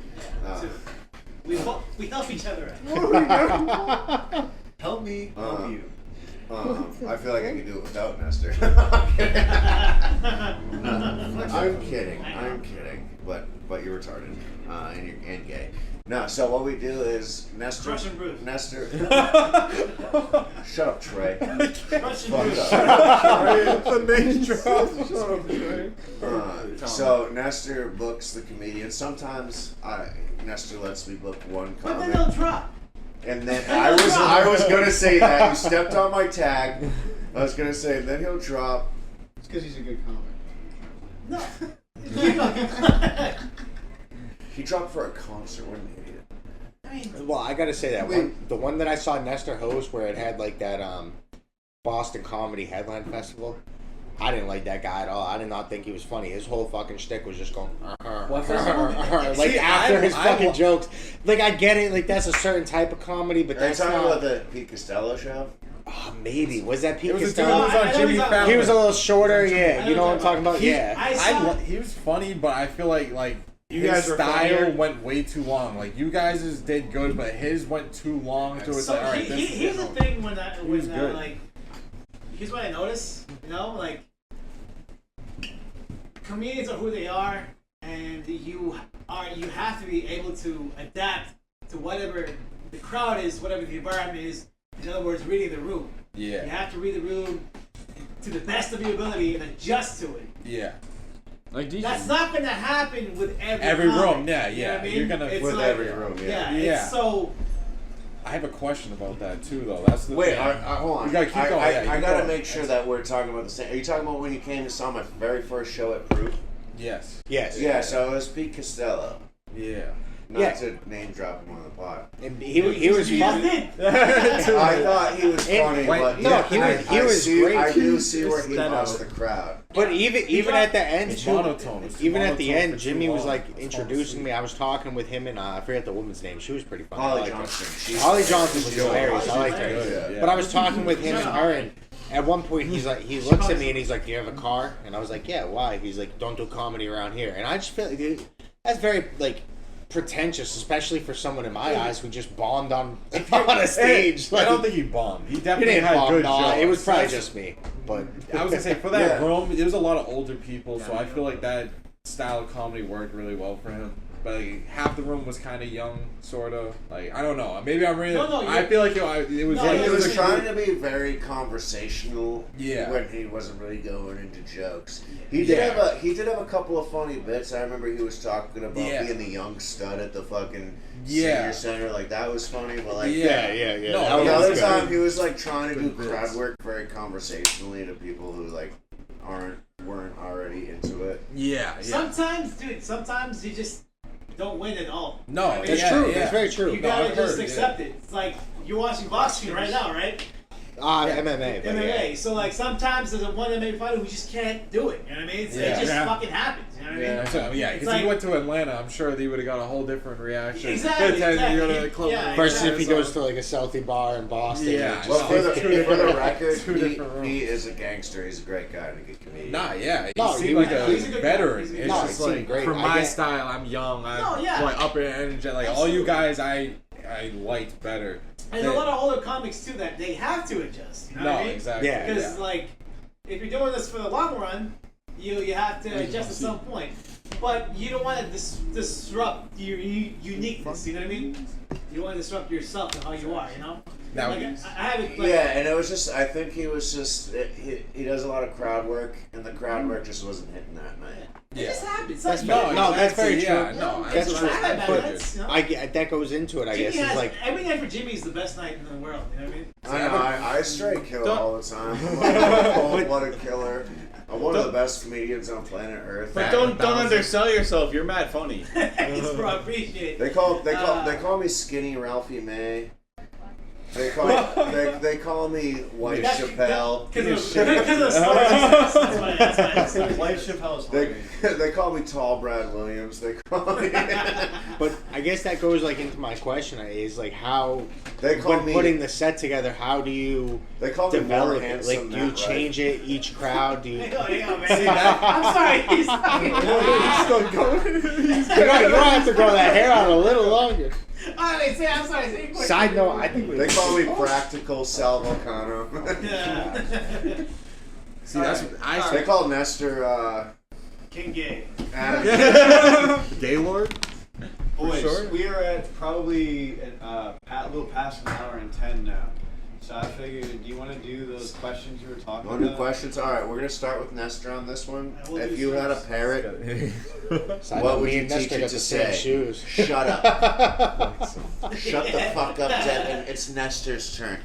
We help each other out. help me, help you. I feel like I can do it without Nestor. I'm kidding. I'm kidding. But you're retarded and gay. No. So what we do is Nestor. Crush and Bruce. Nestor. Shut up, Trey. Crush and Fuck Bruce. up. The name drop. So Nestor books the comedian. Sometimes Nestor lets me book one But then comic. they'll drop. And then I was gonna say that you stepped on my tag. I was gonna say then he'll drop. It's because he's a good comic. No. Keep going. He dropped for a concert. What an idiot. I mean, Well, I gotta say that Wait. the one that I saw Nestor host where it had like that Boston Comedy Headline Festival. I didn't like that guy at all. I did not think he was funny. His whole fucking shtick was just going What festival? like See, after his fucking I- jokes. Like I get it, like that's a certain type of comedy, but Are you that's talking not. about the Pete Costello show? Maybe was that Pete It was a dude Costello? who was on I know Jimmy he's on- Fallon. He was a little shorter, yeah. I You know what I'm know talking about? He- Yeah. I saw. He was funny, but I feel like You his guys were style funnier. went way too long. Like you guys did good, but his went too long. To it's So like, all right, this here's the thing when was good. like, here's what I notice. Like, comedians are who they are, and you have to be able to adapt to whatever the crowd is, whatever the environment is. In other words, reading the room. You Yeah, have to read the room to the best of your ability and adjust to it. yeah. Like these. That's not gonna happen with Every comic, room, yeah, you know yeah. what I mean? You're gonna- It's With like, every room, yeah. Yeah. It's so. I have a question about that too, though. That's the Wait, thing. hold on. You gotta keep going. I you gotta go. make sure that we're talking about the same. Are you talking about when you came and saw my very first show at Proof? Yes. Yes. Yeah, so it was Pete Costello. Yeah. Not Yeah. to name drop him on the pod. And he was You fun. just did. I thought he was And- funny, wait, but no, yeah, he was great. I do see where he Stand lost out. the crowd. But even at the end, It's too, monotone. It's even at the monotone end, for too Jimmy was long. like It's introducing falling me. I was talking with him and I forget the woman's name. She was pretty funny. I Holly liked her. Johnson. She's Holly Johnson was she's hilarious. I liked her. good. Yeah. But I was talking with him and her, and at one point he looks at me and he's like, "Do you have a car?" And I was like, "Yeah, why?" He's like, "Don't do comedy around here." And I just feel like dude, that's very like pretentious, especially for someone in my eyes who just bombed on a stage. I don't think he bombed. He he definitely didn't had bomb. good No, jokes. it was probably That's- just me. But I was gonna say for that Yeah. room, there was a lot of older people, so I feel like that style of comedy worked really well for him. But like, half the room was kind of young, sort of. Like I don't know. Maybe I'm really. No, I feel like it was No, like He it was a trying good- to be very conversational. Yeah. When he wasn't really going into jokes. He did have a couple of funny bits. I remember he was talking about Yeah. being the young stud at the fucking Yeah. senior center. Like that was funny, but like Yeah. No, that the was other good. time he was like trying to do Good bits. crowd work very conversationally to people who like weren't already into it. Yeah. Sometimes you just don't win at all. No, I mean, that's yeah, true. yeah. That's very true. You No, gotta I've just heard, accept it. It's like you're watching boxing right now, right? MMA. but MMA. yeah. So like sometimes there's a one MMA fighter who just can't do it. You know what I mean? It just fucking happens. You know what I mean? So, yeah, It's because like- if he went to Atlanta, I'm sure he would have got a whole different reaction. Exactly, You go to the exactly. club Yeah, Versus if he exactly. goes to like a Southie bar in Boston. Yeah. and Well, just- for the, Two for the different- record, two different rooms. he is a gangster. He's a great guy and a good comedian. Nah, yeah. He No, seemed he like was- he's a a good veteran. guy. It's No, just he seemed like, great. for I my get- style, I'm young. I'm No, yeah. like upper energy. Like all you guys, I liked better. And a lot of older comics too that they have to adjust. You know No, what I mean? exactly. Yeah. Because like, if you're doing this for the long run, you have to adjust at some point. But you don't want to disrupt your uniqueness. You know what I mean? You want to disrupt yourself and how you are. You know? Now, Like, I haven't. Like, Yeah, and it was just, I think he was just, he does a lot of crowd work, and the crowd work just wasn't hitting that night. It just happens. That's Like, fair. No, that's very yeah, true. no, That's it's true. not that bad, But that's, you know. I get that goes into it. I Jimmy guess it's has, like every night for Jimmy is the best night in the world. You know what I mean? I know, I straight kill Don't- all the time. I'm a cold-blooded killer. I'm one of the best comedians on planet Earth. But don't undersell yourself. You're mad funny. It's bro, I appreciate it. They call me Skinny Ralphie May. They call me White Chappelle. Because of the stories. That's why. That's why. White Chappelle's funny. They call me Tall Brad Williams. They call me. But I guess that goes like into my question is like how They call when me. putting the set together, how do you They call me more develop it? handsome. Like, do you than change it each crowd? Do you? Hang on, man. I'm sorry. He's You don't have to grow that hair out a little longer. I'm sorry. Say your question. Side note, I think They call me Practical Sal Volcano. Yeah. See, that's what They call Nestor King Gay. Adam. Gaylord. Boys, sure. we are at probably a little past an hour and 10 now. So I figured, do you want to do those questions you were talking Want to do about? questions? All right, we're gonna start with Nestor on this one. We'll If do you had a first. parrot, Side what note, would me you and teach Nestor it got to the same say? shoes. Shut up. Shut the fuck up, Devin. It's Nestor's turn.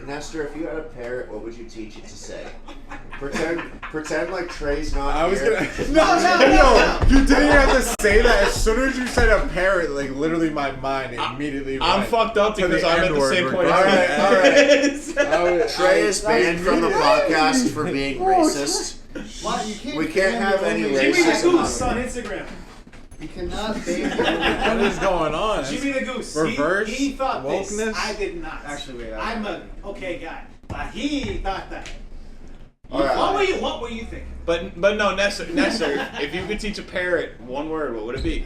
Nestor, if you had a parrot, what would you teach it to say? Pretend like Trey's not I was here. gonna. No, you didn't even have to say that. As soon as you said a parrot, like literally, my mind immediately. I'm went fucked up to because I'm at the N-word same point. regardless. All right. Trey is banned from the podcast for being racist. Why, you can't We can't have any Jimmy the racism Goose on on it. Instagram. You cannot ban What is going on? Jimmy the Goose. Reverse He thought this. wokeness? I did not. Actually, wait. I'm a okay guy, but he thought that. All right. What were you thinking? But no, Nestor, if you could teach a parrot one word, what would it be?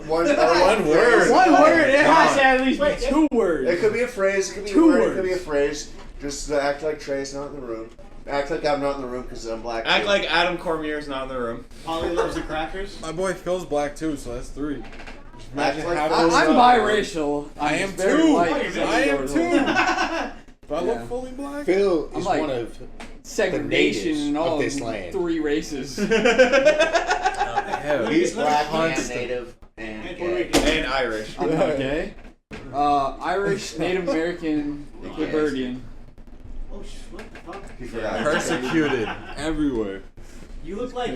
One word. One word. It has to at least Wait, be 2 words. It could be a phrase. It could be Two a word. It words. could be a phrase. Just act like Trey's not in the room. Act like I'm not in the room because I'm black. Act too. like Adam Cormier's not in the room. Polly loves the crackers. My boy Phil's black too, so that's 3. Imagine like- having I'm those, biracial. I I'm am very too. white. I am too. But I Yeah. look fully black. Phil I'm is like- one of Segregation natives and all of this land. 3 races. Hell, He's black and Constant. native and And Puerto gay. Rican. And Irish. I'm not gay. Irish, Native American, Libertarian. Oh, what the fuck? He forgot. Persecuted everywhere. You look like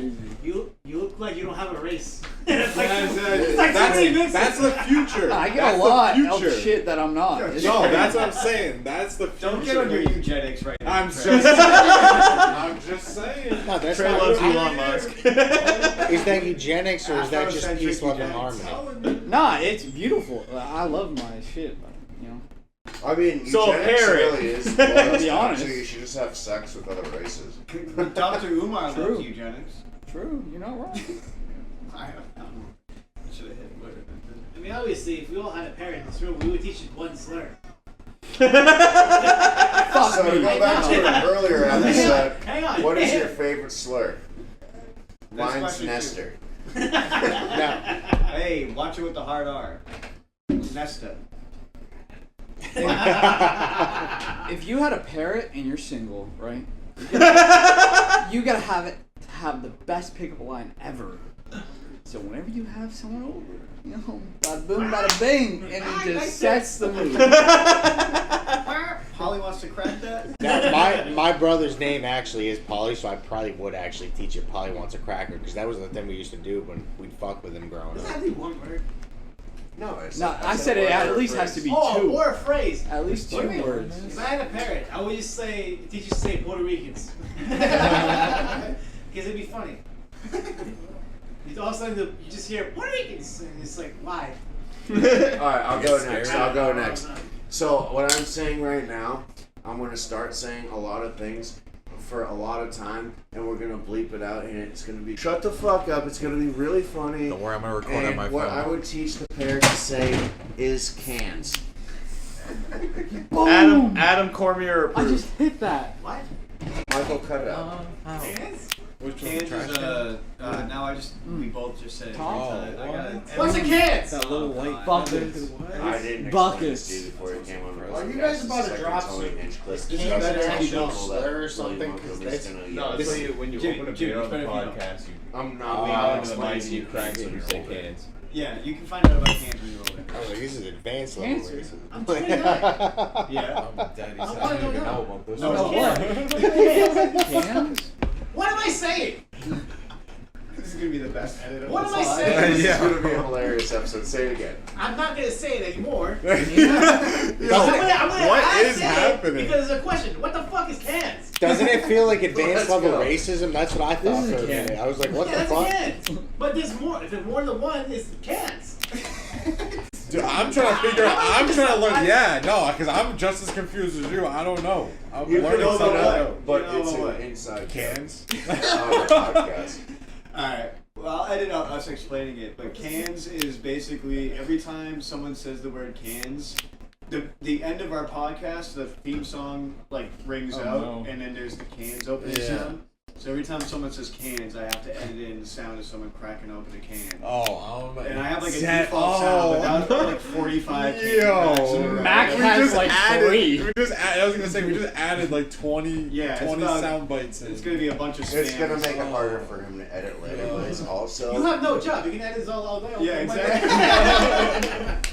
you look like you don't have a race. That's, It's like somebody mixed that's the future. I get That's a lot the of future. shit that I'm not. It's No, crazy. that's what I'm saying. That's the future. Don't get on your eugenics right now. I'm Trey. just I'm just saying. No, that's Trey not loves really- Elon Musk. Is that eugenics or is that just Afrocentric peace, love, and eugenics. harmony? Nah, it's beautiful. I love my shit, but, you know. I mean, So a eugenics parrot. really is. To be honest. You should just have sex with other races. Dr. Umar True. loves eugenics. True, you're not wrong. I don't know. Should have hit. I mean, obviously, if we all had a parent in this room, we would teach it one slur. So to go back to an earlier episode, Hang on. what is your favorite slur? Next Mine's question, Nestor. Now, Hey, watch it with the hard R. Nesta. If you had a parrot and you're single, right? You gotta have it to have the best pickup line ever. So whenever you have someone over, you know, bada boom, bada bing, and it just sets the mood. Holly wants to crack that? now my brother's name actually is Polly, so I probably would actually teach it Polly wants a cracker because that was the thing we used to do when we'd fuck with him growing Does up. that be one word? No, I said it at least has to be Oh, two. or a phrase. At least What do two you mean? words. If I had a parrot, I would just teach you to say Puerto Ricans. Because it'd be funny. All of a sudden, you just hear Puerto Ricans, and it's like, why? Alright, I'll go Scared. next. I'll go next. So, what I'm saying right now, I'm going to start saying a lot of things for a lot of time, and we're going to bleep it out, and it's going to be, shut the fuck up, it's going to be really funny. Don't worry, I'm gonna record on And my what phone. I would teach the parrot to say is cans. Adam Cormier I approved. just hit that. What? Michael, cut it out. Cans? Which one? Cans Trash is can? now I just we both just said it. Tom? I got it. What's a cans? That little white Buckets. I didn't Buckets. explain this to you before it came on. Are you guys about to drop some- Is Is better if you don't slur or something? No, This- that's when you Jimmy, open a Jimmy, beer on the it's better if you podcast, you I'm not lean allowed into to the mic explain and to you you crack it when you say older. cans. Yeah, you can find out about cans when you're older. I was like, this is advanced level Cancer. racism. I'm 29. Yeah. I'm dead. He I said wanna I don't even know. know about this. No, No, what? what? Cans? What am I saying? This is gonna be the best edit of What this am I live. saying? This is Yeah. gonna be a hilarious episode. Say it again. I'm not gonna say it anymore. Yo, I'm gonna what I is say it happening? because there's a question. What the fuck is cans? Doesn't it feel like advanced Let's level go. racism? That's what I thought This is for a a can. minute. I was like, what Yeah, the that's fuck? cans. But there's more. If there's more than one, it's cans. Dude, I'm trying to figure out. I'm trying to learn. Yeah, no, because I'm just as confused as you. I don't know. I'm You learning know something. what? New. But You know it's what? an inside Cans. our podcast. Alright, well, I'll edit out us explaining it, but cans is basically every time someone says the word cans, the end of our podcast, the theme song like rings Oh, out, no. and then there's the cans opening Yeah. sound. So every time someone says cans, I have to edit in the sound of someone cracking open a can. Oh, And I have like a default sound, but that was probably like 45 cans. Yo, Mac we has just like added, 3. We just I was gonna say we just added like 20, Yeah, it's 20 about- sound bites. It's gonna be a bunch of spam. It's gonna make it harder for him to edit later, but it's also. You have no job. You can edit this all day. Yeah, Oh my exactly. God.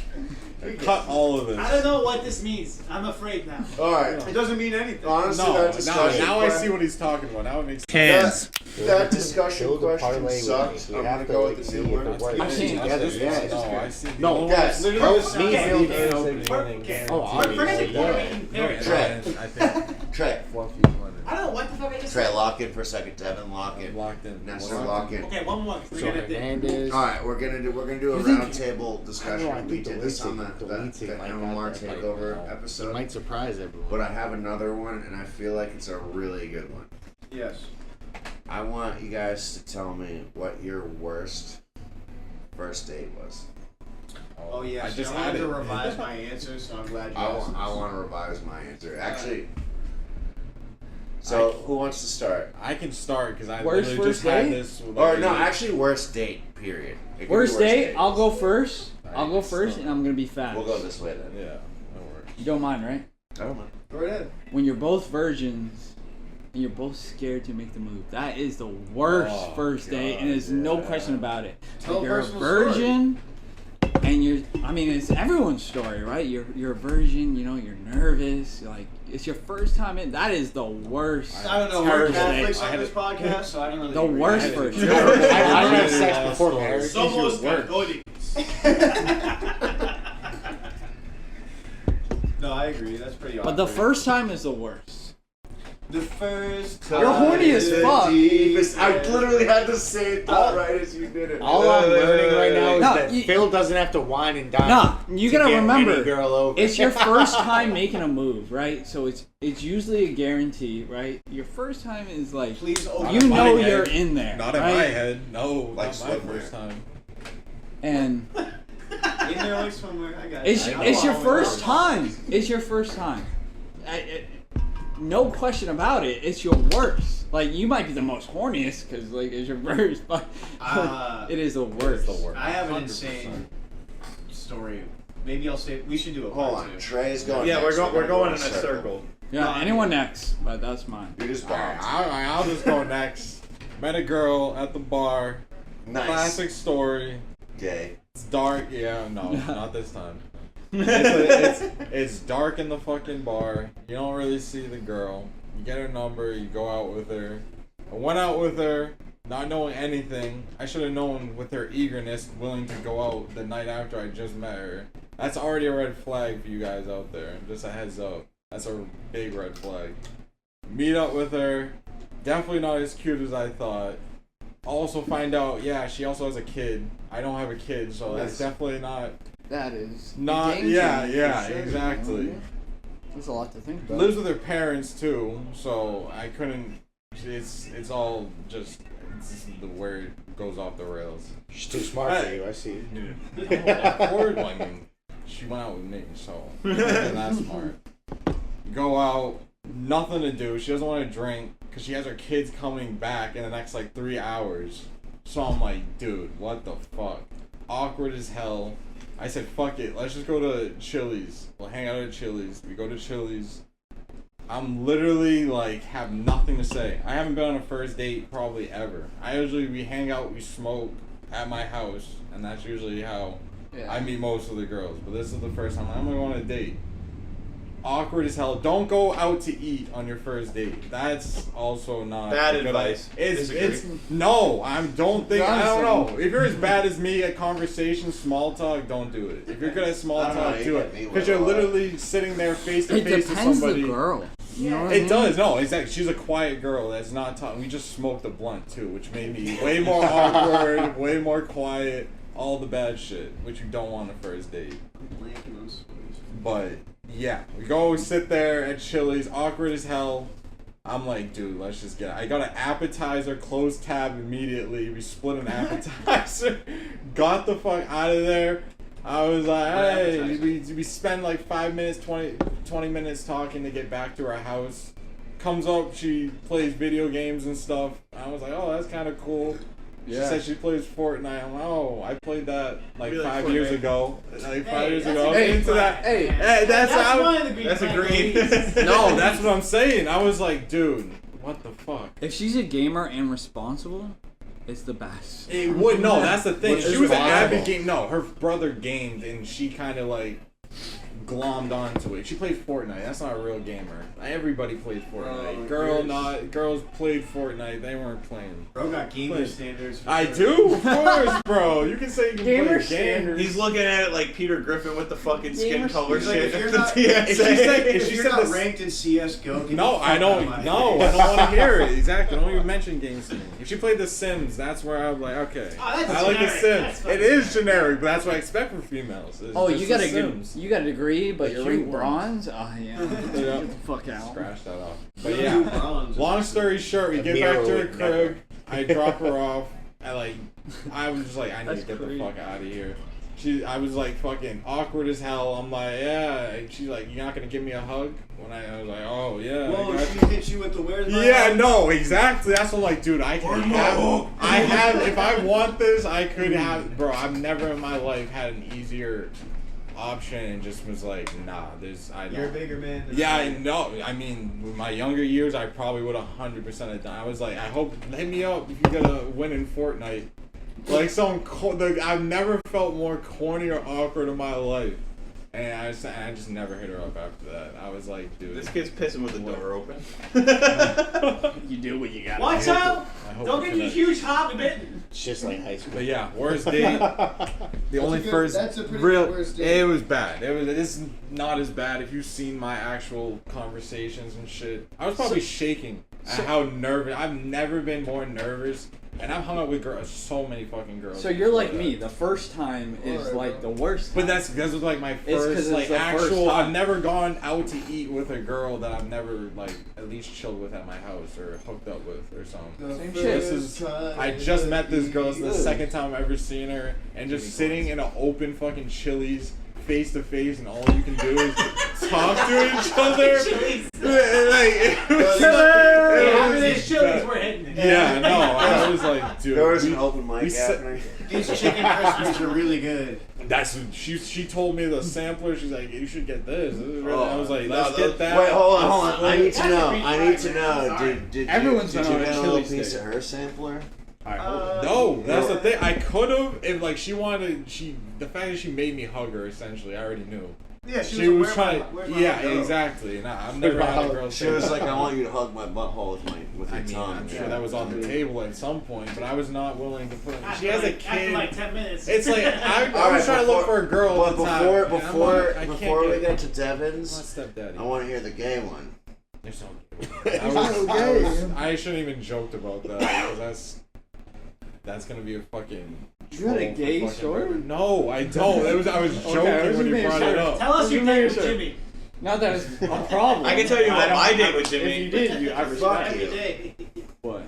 Cut all of this. I don't know what this means. I'm afraid now. Alright. It doesn't mean anything. Honestly, No, that now, discussion. now I see what he's talking about. Now it makes Cans. That discussion Build a question parlay sucked. with me. I'm We gonna have go to, with like, the see new if word. it works. I can't. Together, This yeah. one, it's no, good. I see. the No, old guys, one. Bro, Okay. me Okay. and Okay. Phil. Oh, obviously, forget the Puerto yeah. Rican No, parrot. Trey. I think Trey. Fluffy I don't know what the fuck I just Trey, said. lock in for a second. Devin, lock in. locked in. Nestor, lock in. Okay, one more. So Forget it. Hernandez. Alright, we're gonna do a You think- roundtable I discussion. don't know, We did this on the deleting like MMR that, like, takeover it episode. might surprise everyone. But I have another one, and I feel like it's a really good one. Yes. I want you guys to tell me what your worst first date was. Oh yeah, I so just I wanted had to it. revise my answer, so I'm glad you I asked. want to revise my answer. Actually, so who wants to start? I can start because I Worst literally just first had date? this. With Or like no, a- actually, worst date. Period. It could be Worst date, dates. I'll go first. I'll go Alright, first, so- and I'm gonna be fast. We'll go this way then. Yeah, that works. You don't mind, right? I don't know. Go right ahead. When you're both virgins and you're both scared to make the move, that is the worst Oh, first date, and there's no question about it. Tell Like, a you're a personal virgin, and I mean, it's everyone's story, right? You're a virgin, you know, you're nervous, like, it's your first time in. That is the worst. I don't know. We're first Catholics date. on this podcast, so I don't really. The agree. worst I had first it. date. I've had Yeah. sex before Yeah. marriage. Somos Work. católicos. No, I agree. That's pretty. But the awkward. first time is the worst. The first. You're horny as fuck. I literally had the same thought right as you did it. All I'm learning right now is No, that you- Phil doesn't have to whine and dine. Nah, you to gotta get remember, any girl over. it's your first time making a move, right? So it's usually a guarantee, right? Your first time is like, Please open. you in my know head. you're in there, Not in right? my head. No, Like not my swimwear. first time. And In there like somewhere. I got it's it. it's your I know first how it time. It's your first time. No question about it. It's your worst. Like, you might be the most horniest because like it's your first, but it is the worst. works. I have an insane story. Maybe I'll say we should do a Hold part on, two. Trey's going. Yeah, next. we're going in a circle. Yeah, anyone next, but that's mine. You just Alright, bombed. I'll just go next. Met a girl at the bar. Nice. Classic story. Gay. It's dark. Yeah, no, not this time. It's dark in the fucking bar. You don't really see the girl. You get her number. You go out with her. I went out with her. not knowing anything. I should have known with her eagerness, willing to go out the night after I just met her. That's already a red flag for you guys out there. Just a heads up. That's a big red flag. Meet up with her. Definitely not as cute as I thought. Also find out, yeah, she also has a kid. I don't have a kid, so that's definitely not. That is Not. Yeah, sure, exactly. There's a lot to think about. Lives with her parents too, so I couldn't. It's all just. It's just where it goes off the rails. She's too smart for you, I see. No, of course, I mean, she went out with me, so that's smart. Go out, nothing to do. She doesn't want to drink because she has her kids coming back in the next like 3 hours. So I'm like, dude, what the fuck? Awkward as hell. I said, fuck it, let's just go to Chili's. We'll hang out at Chili's. We go to Chili's. I'm literally like have nothing to say. I haven't been on a first date probably ever. We hang out, we smoke at my house, and that's usually how I meet most of the girls. But this is the first time I'm gonna go on a date. Awkward as hell. Don't go out to eat on your first date. That's also not bad advice. It's no. I don't know. If you're as bad as me at conversation, small talk, don't do it. If you're good at small talk, do it. Because you're literally sitting there face to face with somebody. It depends the girl. You know what I mean? It does. No, exactly. She's a quiet girl that's not talking. We just smoked a blunt too, which made me way more awkward, way more quiet, all the bad shit, which you don't want on a first date. But yeah, we go sit there at Chili's, awkward as hell. I'm like, dude, let's just get it. I got an appetizer, closed tab immediately. We split an appetizer, got the fuck out of there. I was like, hey, we spend like 5 minutes, 20 minutes talking to get back to our house. Comes up, she plays video games and stuff. I was like, oh, that's kind of cool. She said she plays Fortnite. I'm like, oh, I played that like 5 years ago. Like 5 years ago. I was into that. Hey, that's a green. No, that's what I'm saying. I was like, dude, what the fuck? If she's a gamer and responsible, it's the best. It would no, that's the thing. She was an avid game. No, her brother gamed and she kind of like glommed onto it. She played Fortnite. That's not a real gamer. Everybody plays Fortnite. Girls played Fortnite. They weren't playing. Bro got gamer standards. I do, of course, bro. You can say you can gamer play standards. He's looking at it like Peter Griffin with the fucking skin color Like, shit. if you're not ranked in CS:GO, no, I don't. No, I don't want to hear it. Exactly. Don't even mention games to me. If she played The Sims, that's where I'm like, okay. I like The Sims. It is generic, but that's what I expect from females. You got a degree. But you're ranked bronze? Oh, yeah. Get the fuck out. Scratch that off. But yeah, long story short, we get back to her crib. I drop her off. I was just like, I need to get the fuck out of here. I was like fucking awkward as hell. I'm like, yeah. She's like, you're not gonna give me a hug? When I was like, oh yeah. Whoa, she hit you with the where's my hug? No, exactly. That's what I'm like, dude. I can have. If I want this, I could have. Bro, I've never in my life had an easier option and just was like, nah, you're a bigger man than I know. I mean, with my younger years, I probably would 100% have done. I was like, I hope, hit me up if you gotta win in Fortnite. Like I've never felt more corny or awkward in my life. And I just never hit her up after that. I was like, dude. This kid's pissing with the door open. You do what you gotta Watch out! Don't get you huge hobby bit. It's just like high school. But yeah, worst date. That's a pretty good worst date. It was bad. It's not as bad if you've seen my actual conversations and shit. I was probably shaking at how nervous. I've never been more nervous. And I've hung out with so many fucking girls. So you're like me. The first time is like the worst time. But that's because it was like my first like actual. I've never gone out to eat with a girl that I've never like at least chilled with at my house or hooked up with or something. Same shit. I just met this girl. It's the second time I've ever seen her, and just sitting in an open fucking Chili's, face to face, and all you can do is talk to each other. Chili's were hitting it. Yeah, no, I was like, dude. There was an open mic happening. These chicken crispies are really good. That's she told me the sampler. She's like, you should get this. I was like, let's get that. Wait, hold on. I need to know. Did everyone's you get a little Chili piece of her sampler? No, that's the thing. I could have if like she wanted. The fact that she made me hug her. Essentially, I already knew. Yeah, She was like, trying. where's my Yeah, girl? exactly. Nah, I've never had a girl She say was that. like, I want you to hug my butthole with I your mean, tongue. I'm sure that was on the table at some point, but I was not willing to put. She has a After kid. like 10 minutes. It's like I All was right, trying to look for a girl. But at the time, before and I'm like, I can't before we get get to my Devin's, stepdaddy. I want to hear the gay one. There's no. I shouldn't even joked about that because that's gonna be a fucking. You had a troll for gay fucking story? forever. No, I don't. I was joking I was when you just brought making it sure. up. Tell us your date with Sure. Jimmy. Not that it's a problem. I can tell you what my date with If Jimmy. you did, I respect Every you. day. What?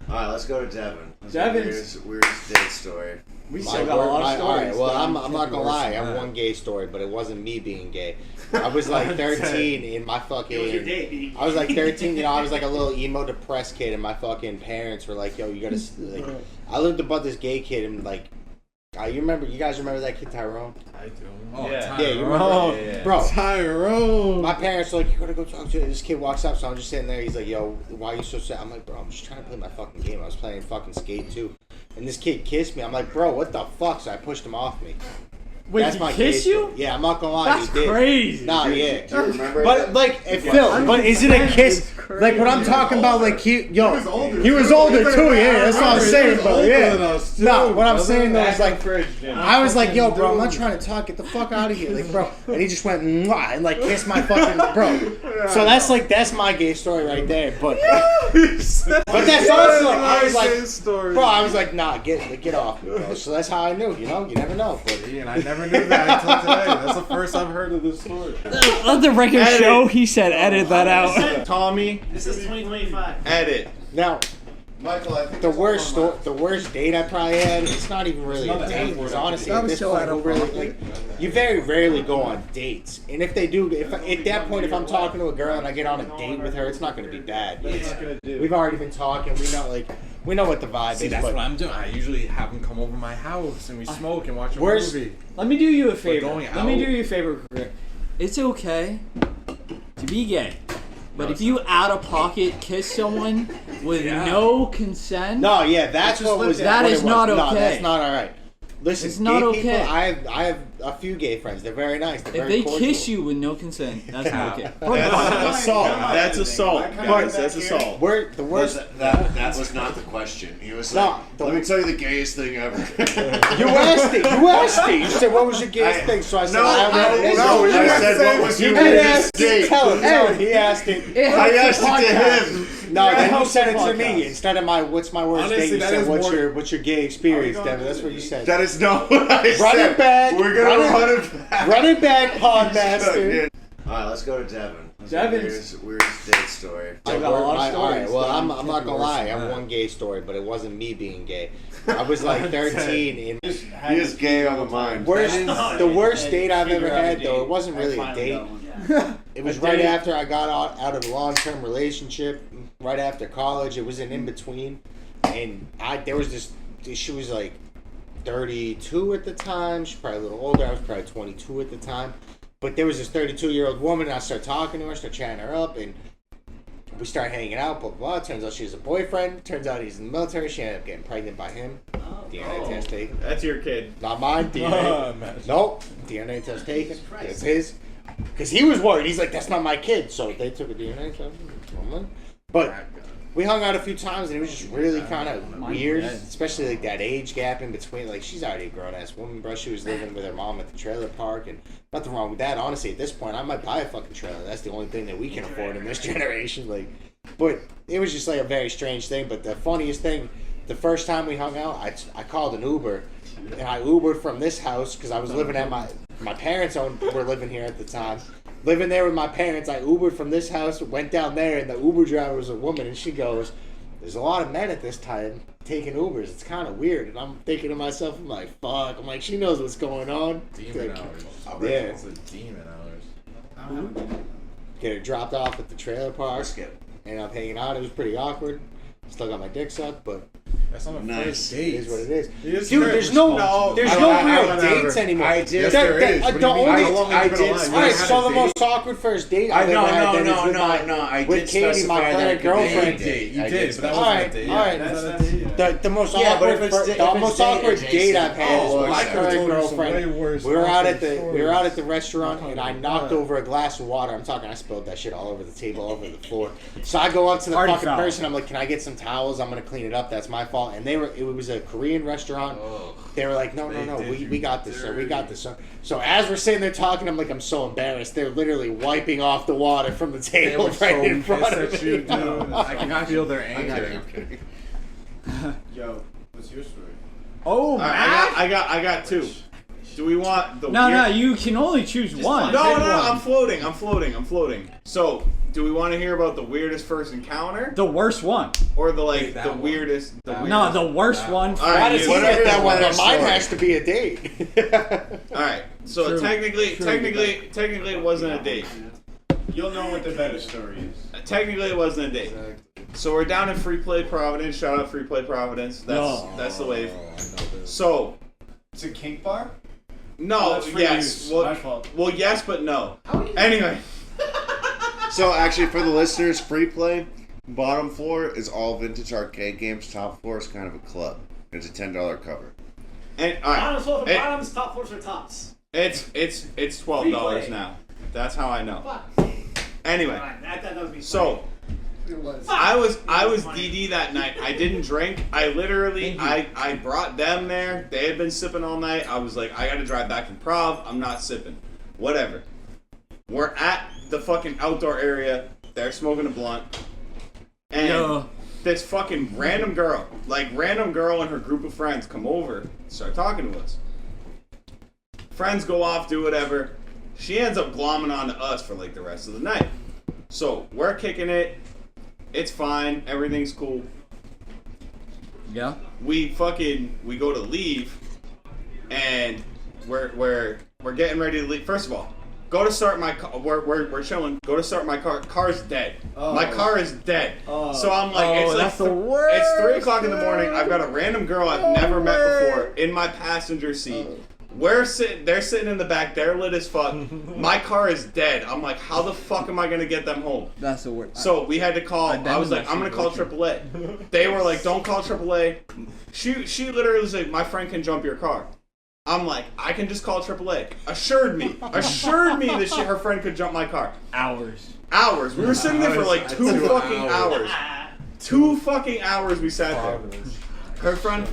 All right, let's go to Devin. Devin's- Weirdest date story. We still got a lot of All stories. right, well, I'm Don. not gonna lie. I have Yeah. one gay story, but it wasn't me being gay. I was like 13 in my It was your fucking. date. I was like 13, I was like a little emo depressed kid, and my fucking parents were like, "Yo, you gotta." Like, I lived about this gay kid, and like, you guys remember that kid Tyrone? I do. Oh, Yeah. Yeah, you Tyrone. remember? Yeah. Bro, Tyrone. my parents were like, "You gotta go talk to her." This kid walks up, so I'm just sitting there. He's like, "Yo, why are you so sad?" I'm like, "Bro, I'm just trying to play my fucking game. I was playing fucking Skate 2. And this kid kissed me. I'm like, "Bro, what the fuck?" So I pushed him off me. Wait, That's he my kissed gay you? story. Yeah, I'm not gonna lie. That's he did. crazy. Nah, yeah. Do you remember? But like, Phil, but is it a kiss? Like what I'm talking about, like he was older too. Yeah, that's what I'm saying. But yeah, no, what I'm saying though is like, I was like, "Yo, bro, I'm not trying to talk. Get the fuck out of here, like, bro." And he just went mwah, and like kissed my fucking bro. So that's my gay story right there. But that's also I was like, bro, I was like, "Nah, get off me, bro." So that's how I knew. You know, you never know. But And I never knew that until today. That's the first I've heard of this story. Let the record show he said edit that out. Tommy, This is 2025. edit. now. Michael, I think The worst date I probably had. It's not even really a date. It's honestly at this point, who really like. You very rarely go on dates, and if they do, if at that point, if I'm talking to a girl and I get on a date with her, it's not going to be bad. We've already been talking. We know what the vibe See, is. that's But what I'm doing. I usually have them come over my house and we smoke and watch a Where's- movie. Let me do you a favor. going Let me out? do you a favor. It's okay to be gay, but if you out of pocket kiss someone with no consent, no, yeah, that's what was. That what is it was. not No, okay. that's not all right. Listen, It's not gay okay. people. I have a few gay friends. They're very nice. They're if very they cordial. kiss you with no consent, that's not okay. That's assault. That's assault, guys. That's assault. We're the worst. that was not the question. He was No, like, let me tell you the gayest thing ever. You asked it. You said, "What was your gayest thing?" So I said, I said, what was You your did weirdest ask date? it. Tell him. No, he asked it. I asked it to him. No, then you helps said the it to me podcast. instead of what's my worst Honestly, date. You that said, is what's your gay experience, Devin? That's what you said. That is not what I said. Run it back. We're gonna run it back. Run it back, Podmaster. All right, let's go to Devin. Devin's- Weirdest date story. I got a lot of All right, stories. well, Don. I'm not gonna lie. I have one gay story, but it wasn't me being gay. I was like 13 and He is gay on the mind. the worst date I've ever had though. It wasn't really a date. It was right after I got out of a long-term relationship, right after college. It was an in-between, and she was like 32 at the time. She's probably a little older. I was probably 22 at the time. But there was this 32-year-old woman, and I started talking to her, started chatting her up, and we started hanging out, blah, blah, blah. Turns out she has a boyfriend. Turns out he's in the military. She ended up getting pregnant by him. DNA test taken. That's your kid. Not mine, Oh, DNA. man. Nope, DNA test taken. It's his. Because he was worried. He's like, that's not my kid. So they took a DNA test. But we hung out a few times, and it was just really kind of weird. Especially like that age gap in between. Like, she's already a grown-ass woman, bro. She was living with her mom at the trailer park, and nothing wrong with that. Honestly, at this point, I might buy a fucking trailer. That's the only thing that we can afford in this generation. Like, but it was just like a very strange thing. But the funniest thing, the first time we hung out, I called an Uber, and I Ubered from this house because I was living at my parents were living here at the time. Living there with my parents, I Ubered from this house, went down there, and the Uber driver was a woman, and she goes, "There's a lot of men at this time taking Ubers. It's kind of weird." And I'm thinking to myself, I'm like, fuck. I'm like, she knows what's going on. Demon Like, hours. Yeah. It's a demon hours. Get her dropped off at the trailer park. Skip. And I'm hanging out. It was pretty awkward. Still got my dick sucked, but That's not a Nice. first date. It is what it is. He is Dude, very there's no real dates anymore. I did. Yes, there is. What do you mean? How long have you been alive? You Alright, haven't had so a the date? most awkward first date I I've ever had no, then no, is with no, my, no. I with did Katie, my specify that current it could be girlfriend. a date. You I did, but that wasn't Alright, a date. alright. That's The most Yeah, but awkward, if it's the if most it's date awkward date I've adjacent, had is oh, with my I could've current told you some way girlfriend. worse We were out at the stories. restaurant and I knocked over a glass of water. I'm talking, I spilled that shit all over the table, all over the floor. So I go up to the Party fucking foul. person. I'm like, "Can I get some towels? I'm gonna clean it up. That's my fault." And it was a Korean restaurant. They were like, "No, we got this, sir. We got this, sir." So as we're sitting there talking, I'm like, I'm so embarrassed. They're literally wiping off the water from the They table were right so in front pissed of at me. you, dude. I can feel their anger. Yo, what's your story? Oh, Matt. I got two. Do we want the No, weird... you can only choose one. No, Pick no, one. I'm floating. So, do we want to hear about the weirdest first encounter, The worst one. or the That one. weirdest? No, the worst one. All Why right, does he whatever get that you one? want. Mine has to be a date. All right. So True. technically, it wasn't a date. You'll know what the better story is. Technically, it wasn't a date. So we're down in Free Play Providence. Shout out Free Play Providence. That's the wave. So It's a kink bar? no, that's free yes. use. My fault. Well, yes, but no. Anyway, So actually, for the listeners, Free Play, bottom floor is all vintage arcade games. Top floor is kind of a club. It's a $10 cover. and all right, Bottoms for It- bottoms, top floors for tops. it's $12 Free play. now. That's how I know. Fuck. Anyway, I thought that was me. so I was DD that night. I didn't drink. I literally I brought them there. They had been sipping all night. I was like, I gotta drive back from Prov. I'm not sipping. Whatever. We're at the fucking outdoor area. They're smoking a blunt. And this fucking random girl and her group of friends come over, start talking to us. Friends go off, do whatever. She ends up glomming onto us for like the rest of the night. So we're kicking it. It's fine. Everything's cool. Yeah. We go to leave, and we're getting ready to leave. First of all, go to start my car. We're chilling. Go to start my car. Car's dead. My car is dead. So I'm like, it's like that's the worst. It's 3:00 in the morning. I've got a random girl I've never met before in my passenger seat. They're sitting in the back. They're lit as fuck. My car is dead. I'm like, how the fuck am I gonna get them home? That's the worst. So we had to call. I've been I was in like, that I'm gonna call AAA. They were like, don't call AAA. She literally was like, my friend can jump your car. I'm like, I can just call AAA. Assured me that her friend could jump my car. Hours. We were sitting there for like 2 fucking hours. 2 fucking hours we sat there. Her friend.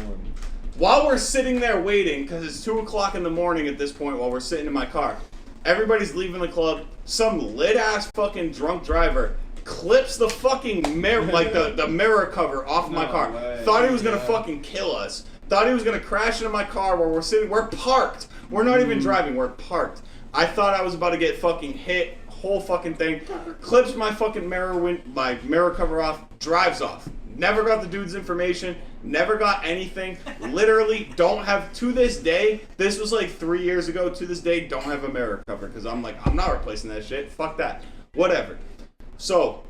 While we're sitting there waiting, because it's 2:00 in the morning at this point while we're sitting in my car, everybody's leaving the club. Some lit-ass fucking drunk driver clips the fucking mirror, like the mirror cover off of my car. way. Thought he was gonna fucking kill us. Thought he was gonna crash into my car where we're sitting. We're parked. We're not even driving. We're parked. I thought I was about to get fucking hit. Whole fucking thing. Clips my fucking my mirror cover off. Drives off. Never got the dude's information. Never got anything. Literally don't have, to this day, this was like 3 years ago, to this day, don't have a mirror cover. Because I'm like, I'm not replacing that shit. Fuck that. Whatever. So,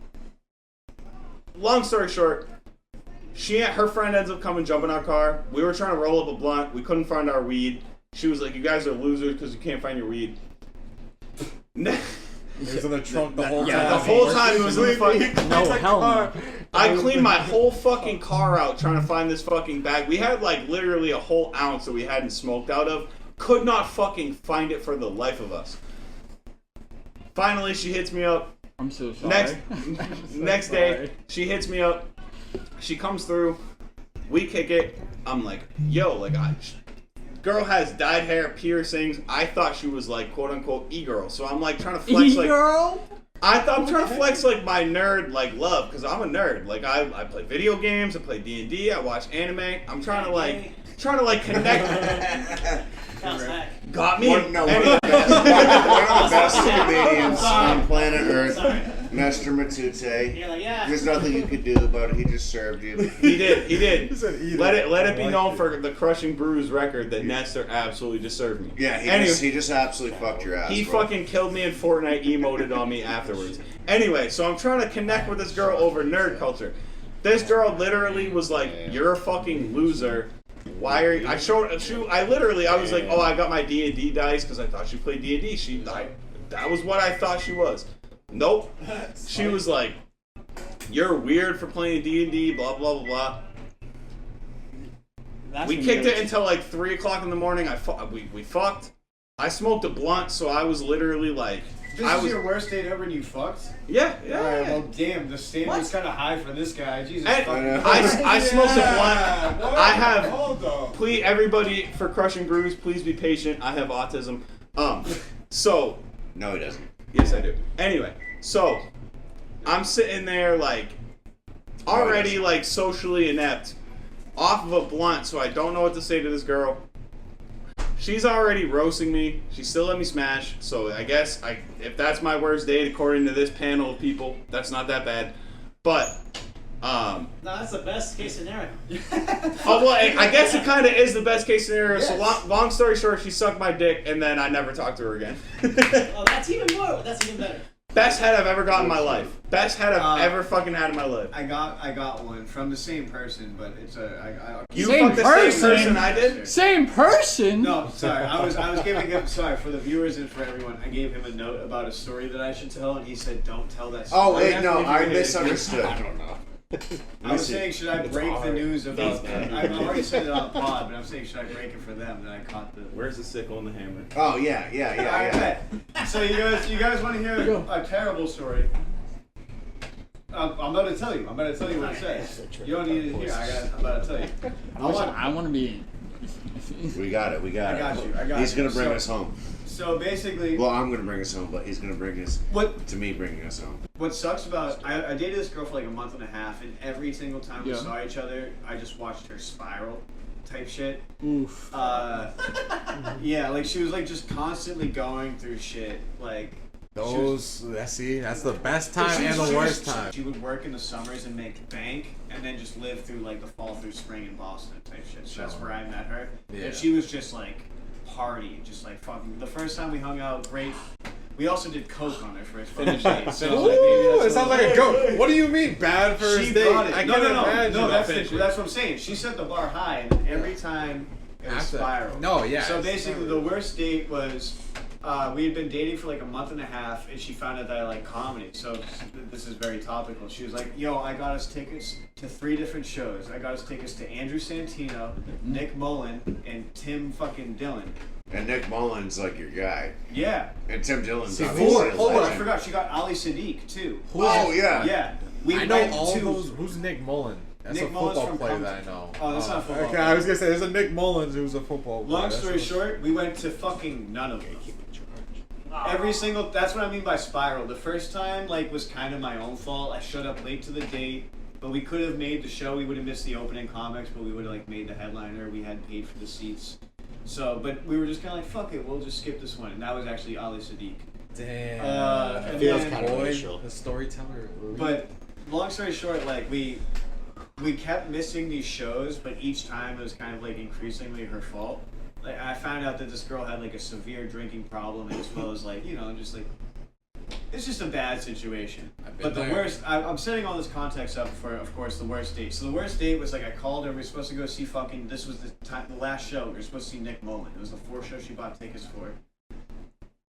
long story short, her friend ends up coming, jumping our car. We were trying to roll up a blunt. We couldn't find our weed. She was like, you guys are losers because you can't find your weed. He was in the trunk the whole time. The whole time he was in the fucking... No, hell no. I cleaned my whole fucking car out trying to find this fucking bag. We had like literally a whole ounce that we hadn't smoked out of. Could not fucking find it for the life of us. Finally, she hits me up. I'm so sorry. Next day, she hits me up. She comes through. We kick it. I'm like, yo, like, girl has dyed hair, piercings. I thought she was like, quote unquote, e-girl. So I'm like trying to flex like. E-girl? I'm trying to flex like my nerd like love, because I'm a nerd. Like I play video games, I play D&D, I watch anime. I'm trying to like connect. Got me. One of the best comedians on planet Earth, Mr. Matute. You're like, yeah. There's nothing you could do about it. He just served you. He did. He said either. Let it be I known liked for the crushing bruise record that Nestor absolutely just served me. Yeah, Anyway. he just absolutely fucked your ass. He bro. fucking killed me in Fortnite, emoted on me afterwards. Anyway, so I'm trying to connect with this girl over nerd culture. This girl literally was like, "You're a fucking loser. Why are you?" I was like, "Oh, I got my D&D dice because I thought she played D&D." That was what I thought she was. Nope. She was like, "You're weird for playing D&D. Blah blah blah blah." We kicked it until like 3 o'clock in the morning. We fucked. I smoked a blunt, so I was literally like, This is your worst date ever and you fucked? Yeah. Alright, well, damn, the standard's kind of high for this guy. Jesus And fucking I smoked a blunt. What? I have. Hold on. Please, everybody, for Crush and Brews, please be patient. I have autism. So. No, he doesn't. Yes, I do. Anyway, so I'm sitting there like already like socially inept, off of a blunt, so I don't know what to say to this girl. She's already roasting me. She still let me smash. So I guess if that's my worst date, according to this panel of people, that's not that bad. But No, that's the best case scenario. oh well, I guess it kind of is the best case scenario. Yes. So long story short, she sucked my dick, and then I never talked to her again. Oh, that's even more. That's even better. Best head I've ever got in my life. Best head I've ever fucking had in my life. I got one from the same person, but it's You Same fucked the person? same person I did? Same person? No, sorry. I was giving him, sorry, for the viewers and for everyone, I gave him a note about a story that I should tell, and he said, don't tell that story. Oh, wait, no, I misunderstood. I don't know. I was saying, should I break the news about that? I've already said it on pod, but I'm saying, should I break it for them? Then I caught the... Where's the sickle and the hammer? Oh, yeah. Okay. So you guys want to hear a terrible story? I'm about to tell you. I'm about to tell you what it says. You don't need to hear. I'm about to tell you. I want to be. We got it. I got you. He's going to bring us home. So basically... Well, I'm going to bring us home, but he's going to bring us... To me, bringing us home. What sucks about... I dated this girl for like a month and a half, and every single time we saw each other, I just watched her spiral type shit. Oof. Yeah, like she was like just constantly going through shit. Like... That's the best time and the worst time. She would work in the summers and make bank, and then just live through like the fall through spring in Boston type shit. So that's where I met her. Yeah. And she was just like party, just like fucking. The first time we hung out, great. We also did coke on our first finish date. So Ooh, it sounds like a goat. What do you mean bad first she date? brought it. I No, can't imagine. that's what I'm saying. She set the bar high, and every time it was spiral. No, yeah. So basically, the worst date was. We had been dating for like a month and a half, and she found out that I like comedy. So this is very topical. She was like, "Yo, I got us tickets to 3 different shows. I got us tickets to Andrew Santino, Nick Mullen, and Tim fucking Dillon." And Nick Mullen's like your guy. Yeah. And Tim Dillon's Hold on, I forgot. She got Ali Sadiq too. Oh yeah. Yeah. I know all those. Who's Nick Mullen? That's Nick a football Mullen's from player Compton. that I know. Oh, that's not football. Okay, I was gonna say there's a Nick Mullins who's a football player. Long story short, we went to fucking none of them. Every single, that's what I mean by spiral. The first time, like, was kind of my own fault. I showed up late to the date, but we could have made the show. We would have missed the opening comics, but we would have, like, made the headliner. We had paid for the seats. So, but we were just kind of like, fuck it, we'll just skip this one. And that was actually Ali Sadiq. Damn. And feels then- kind of racial. The storyteller. But, long story short, like, we kept missing these shows, but each time it was kind of, like, increasingly her fault. Like, I found out that this girl had like a severe drinking problem, as well as like, you know, just like, it's just a bad situation. But the worst, I'm setting all this context up for, of course, the worst date. So the worst date was like, I called her, we were supposed to go see fucking, this was the last show, we were supposed to see Nick Mullen. It was the 4 show she bought tickets for.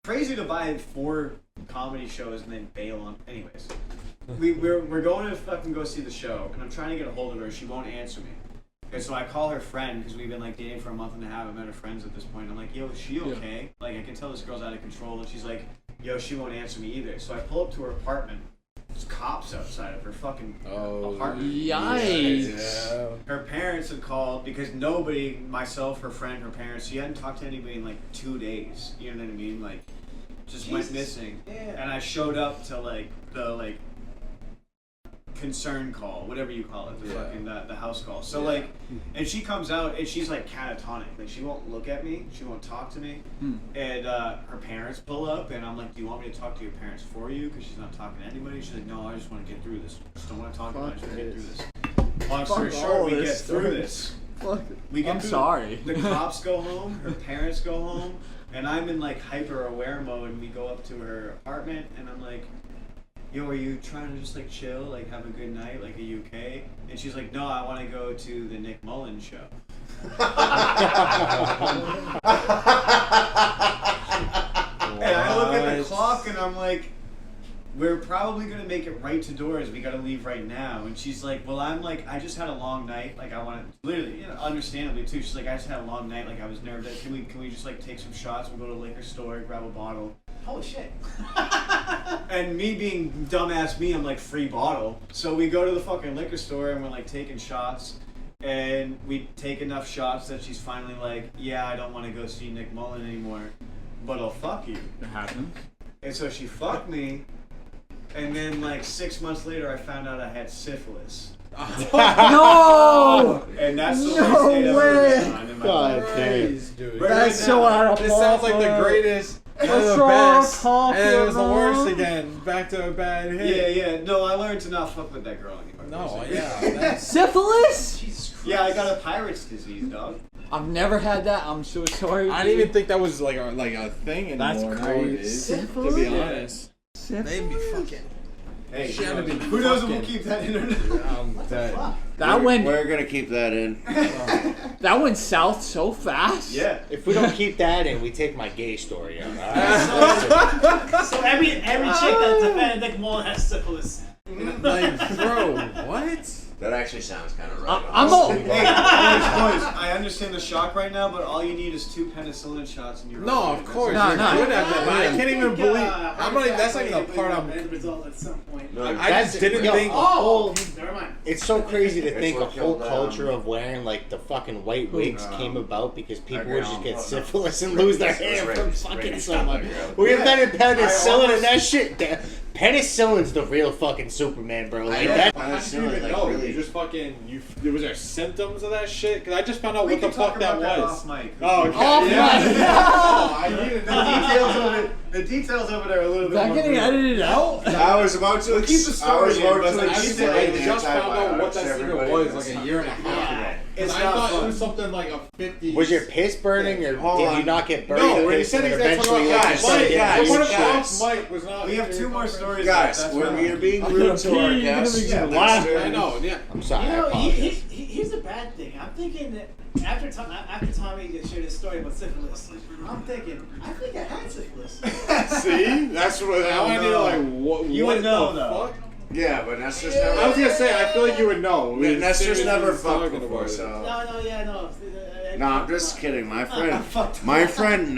Crazy to buy 4 comedy shows and then bail on, anyways. We're going to fucking go see the show, and I'm trying to get a hold of her, she won't answer me. Okay, so I call her friend, because we've been like dating for a month and a half. I met her friends at this point. I'm like, yo, is she okay? Like, I can tell this girl's out of control. And she's like, yo, she won't answer me either. So I pull up to her apartment. There's cops outside of her fucking apartment. Yikes. Yeah. Her parents had called because nobody, myself, her friend, her parents, she hadn't talked to anybody in like 2 days. You know what I mean? Like, just went missing. Yeah. And I showed up to like the concern call, whatever you call it, the house call. So like, and she comes out and she's like catatonic. Like, she won't look at me, she won't talk to me. And her parents pull up, and I'm like, do you want me to talk to your parents for you? Because she's not talking to anybody. She's like, no, I just want to get through this. I just don't want to talk about it. I just want to get through this. Long story short, we get through this. I'm sorry. The cops go home, her parents go home, and I'm in like hyper aware mode, and we go up to her apartment, and I'm like, yo, are you trying to just like chill, like have a good night, like are you okay? And she's like, no, I want to go to the Nick Mullen show. And I look at the clock and I'm like, we're probably gonna make it right to doors. We gotta leave right now. And she's like, well, I'm like, I just had a long night. Like I want to literally, you know, understandably too. She's like, I just had a long night. Like I was nervous. Can we just like take some shots? We'll go to the liquor store, grab a bottle. Holy shit. And me being dumbass me, I'm like, free bottle. So we go to the fucking liquor store and we're like taking shots. And we take enough shots that she's finally like, yeah, I don't want to go see Nick Mullen anymore, but I'll fuck you. It happens. And so she fucked me. And then like 6 months later, I found out I had syphilis. No! And that's the No worst date way. I've ever done in my God life. damn. Dude. Right That's now. so out of This sounds like the greatest. And That's the so best, and then it was the compliment. worst again. Back to a bad hit. Yeah. No, I learned to not fuck with that girl anymore. No, basically. yeah. That's, Syphilis? Jesus Christ. Yeah, I got a pirate's disease, dog. I've never had that. I'm so sorry. I didn't even think that was like a thing That's anymore. crazy. Nowadays, to Syphilis? be Yeah. honest. Syphilis? fucking. Hey, She had to be who knows if we'll fucking- keep that in or not? I'm dead. That went We're gonna keep that in. that went south so fast. Yeah. If we don't keep that in, we take my gay story out. So every chick that defended Nick Mullen has syphilis. Like, bro, what? That actually sounds kind of right. I'm honestly. Hey, boys, I understand the shock right now, but all you need is 2 penicillin shots and you're No, okay. of course. No, you're no. good at that, but I can't even believe. I'm not even. That's not even the part I'm. End result at some point. No, I just didn't yo, think. Oh, never mind. It's so crazy to It's think a what whole killed, culture of wearing like the fucking white wigs Um, came about because people agree would just on get both. syphilis and lose their hair from Rabies, fucking rabies, someone. yeah. We invented penicillin I and that shit. Penicillin's the real fucking Superman, bro. Like that. I didn't even Like, know. really- You just fucking. Was there symptoms of that shit? Because I just found out We what the can talk fuck that about was. off mic. Oh, okay. Off yeah. mic. Oh, I needed The details of it. The details of it are a little Is bit that more getting real. edited out? I was about to. We'll keep the story I was in, about but to like, I keep just, it I edited. just found out what that secret Everybody was knows like a not year and a to do half that. ago. It's I not thought fun. it was something like a 50s. Was your piss burning or Hold did on. you not get buried? No, in when he piss said and he's gonna talk eventually, about like, guys, you started Mike, getting guys, the one used to about it? guys. Mike was not. We have 2 more stories. Guys, That's when fine. you're being I'm rude gonna to pee, our you're gonna guests, make Yeah, me laugh. I know, yeah. I'm sorry. You I know, apologize. here's the bad thing. I'm thinking that after Tommy shared his story about syphilis, I'm thinking, I think I had syphilis. See, that's what I wanted to like. What? You what would know, the though. fuck? yeah, but that's just I was never. gonna say, I feel like you would know. Nestor's never fucked talking before, about it. so. No. No, I'm just kidding. My friend, fucked my friend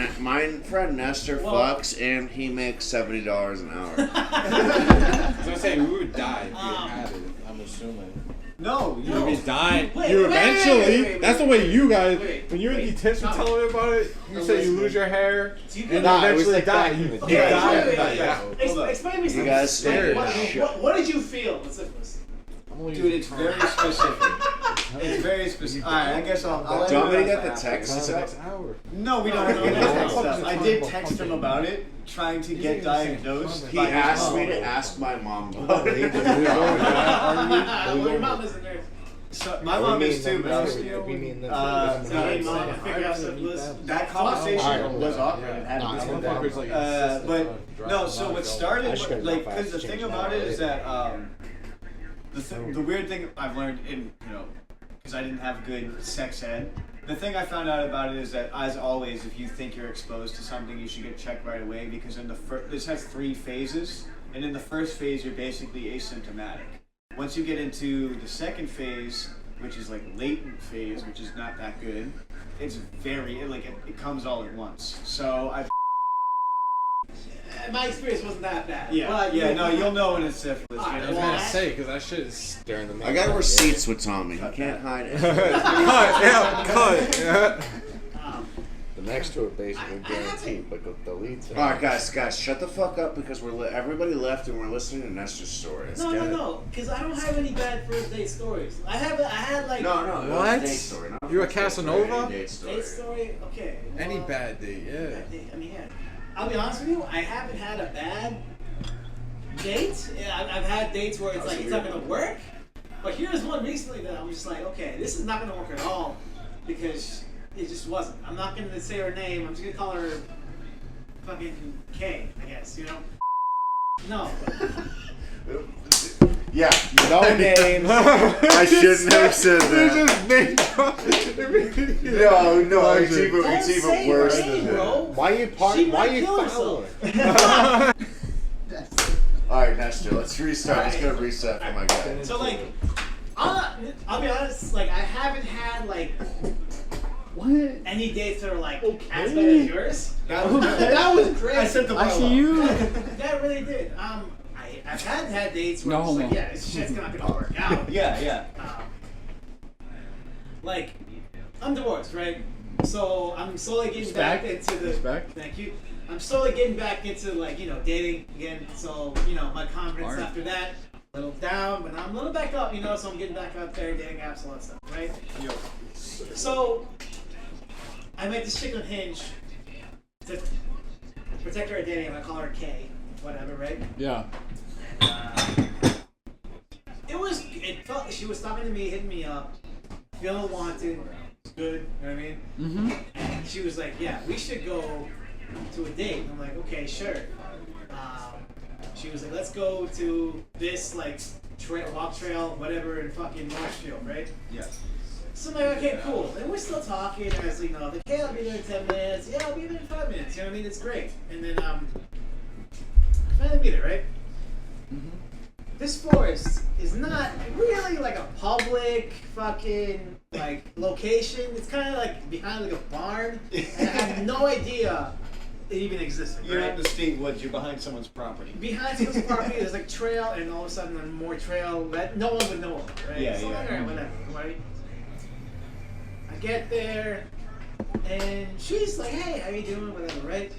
Nestor Well- fucks, and he makes $70 an hour. I was gonna say we would die if you had it. I'm assuming. No, you You'd be dying. Wait, You wait, eventually. wait. That's the way you guys. Wait, when you and wait. the tips were Tom. telling me about it, you say you lose your hair So you and could- Nah, it was eventually like die. back in You the die. day. Okay, die. wait, Yeah. Hold up. Explain to me You something. guys scared What, as shit. what did you feel with syphilis? Dude, it's very specific. It's very specific. Alright, I guess I'll Do you want me to get the text up? hour. No, we don't have any text stuff. I did text him about it, trying to get diagnosed. He by his asked mom. me to ask my mom about it. Well, your mom isn't there. So, my mom is too, but I was, So your mom I'd figured out syphilis. that conversation Alright, was awkward. Yeah. It had Nah, to be I'm said. down. But no, so what started, I just gotta like, go because the fast, thing change about that. it is that the weird thing I've learned in because I didn't have good sex ed. The thing I found out about it is that, as always, if you think you're exposed to something, you should get checked right away because in the this has 3 phases, and in the first phase you're basically asymptomatic. Once you get into the second phase, which is like latent phase, which is not that good, it's very it comes all at once. So I. My experience wasn't that bad. Yeah, But no, you'll know when it's syphilis. Alright, I was well, gonna say because that shit is. During the I got receipts with Tommy. He can't hide it. cut. Yeah. The next two are basically guaranteed, but the deletes. All right, guys, shut the fuck up because everybody left and we're listening to Nestor's story. No, because I don't have any bad first date stories. I had like No, it was a What? date story, not You a first date Casanova? story, date story. date story. Okay. Any well, bad date, yeah. bad date, I mean, yeah. I'll be honest with you. I haven't had a bad date. Yeah, I've had dates where it's like it's not gonna work. But here's one recently that I'm just like, okay, this is not gonna work at all because it just wasn't. I'm not gonna say her name. I'm just gonna call her fucking K, I guess. You know. No. Yeah. No names. I shouldn't have said that. No, it's Don't even say worse her name, than bro. that. Why you She might Why you kill following? Alright, Nestor, let's restart. Let's get a reset for my guy. So like, I'll be honest. Like I haven't had like What? any dates that are like as bad as yours. That was great. I sent the I see you. That really did. I've had dates where No I'm just like, homo. yeah, this shit's not gonna work out. Yeah. Like, I'm divorced, right? So I'm slowly getting back into the. Respect. Thank you. I'm slowly getting back into like dating again. So my confidence Hard. after that a little down, but I'm a little back up. So I'm getting back out there, dating apps, all that stuff, right? So I met this chick on Hinge to protect her identity. I'm gonna call her K, whatever, right? Yeah. It felt she was talking to me, hitting me up, feeling wanted, good, you know what I mean? Mm-hmm. And she was like, yeah, we should go to a date. And I'm like, okay, sure. She was like, let's go to this like walk trail, whatever, in fucking Marshfield, right? Yeah. So I'm like, okay, cool. And we're still talking. And I was like, like, hey, I'll be there in 10 minutes. Yeah, I'll be there in 5 minutes. You know what I mean? It's great. And then I finally meet her, right? Mm-hmm. This forest is not really like a public fucking like location. It's kind of like behind like a barn, and I had no idea it even existed. You're Right? not in the state woods. You're behind someone's property. Behind someone's property, there's like trail, and all of a sudden there's more trail that no one would know about, right? Yeah, so yeah. Like, all right, whatever, right? I get there, and she's like, "Hey, how you doing?" Whatever, right?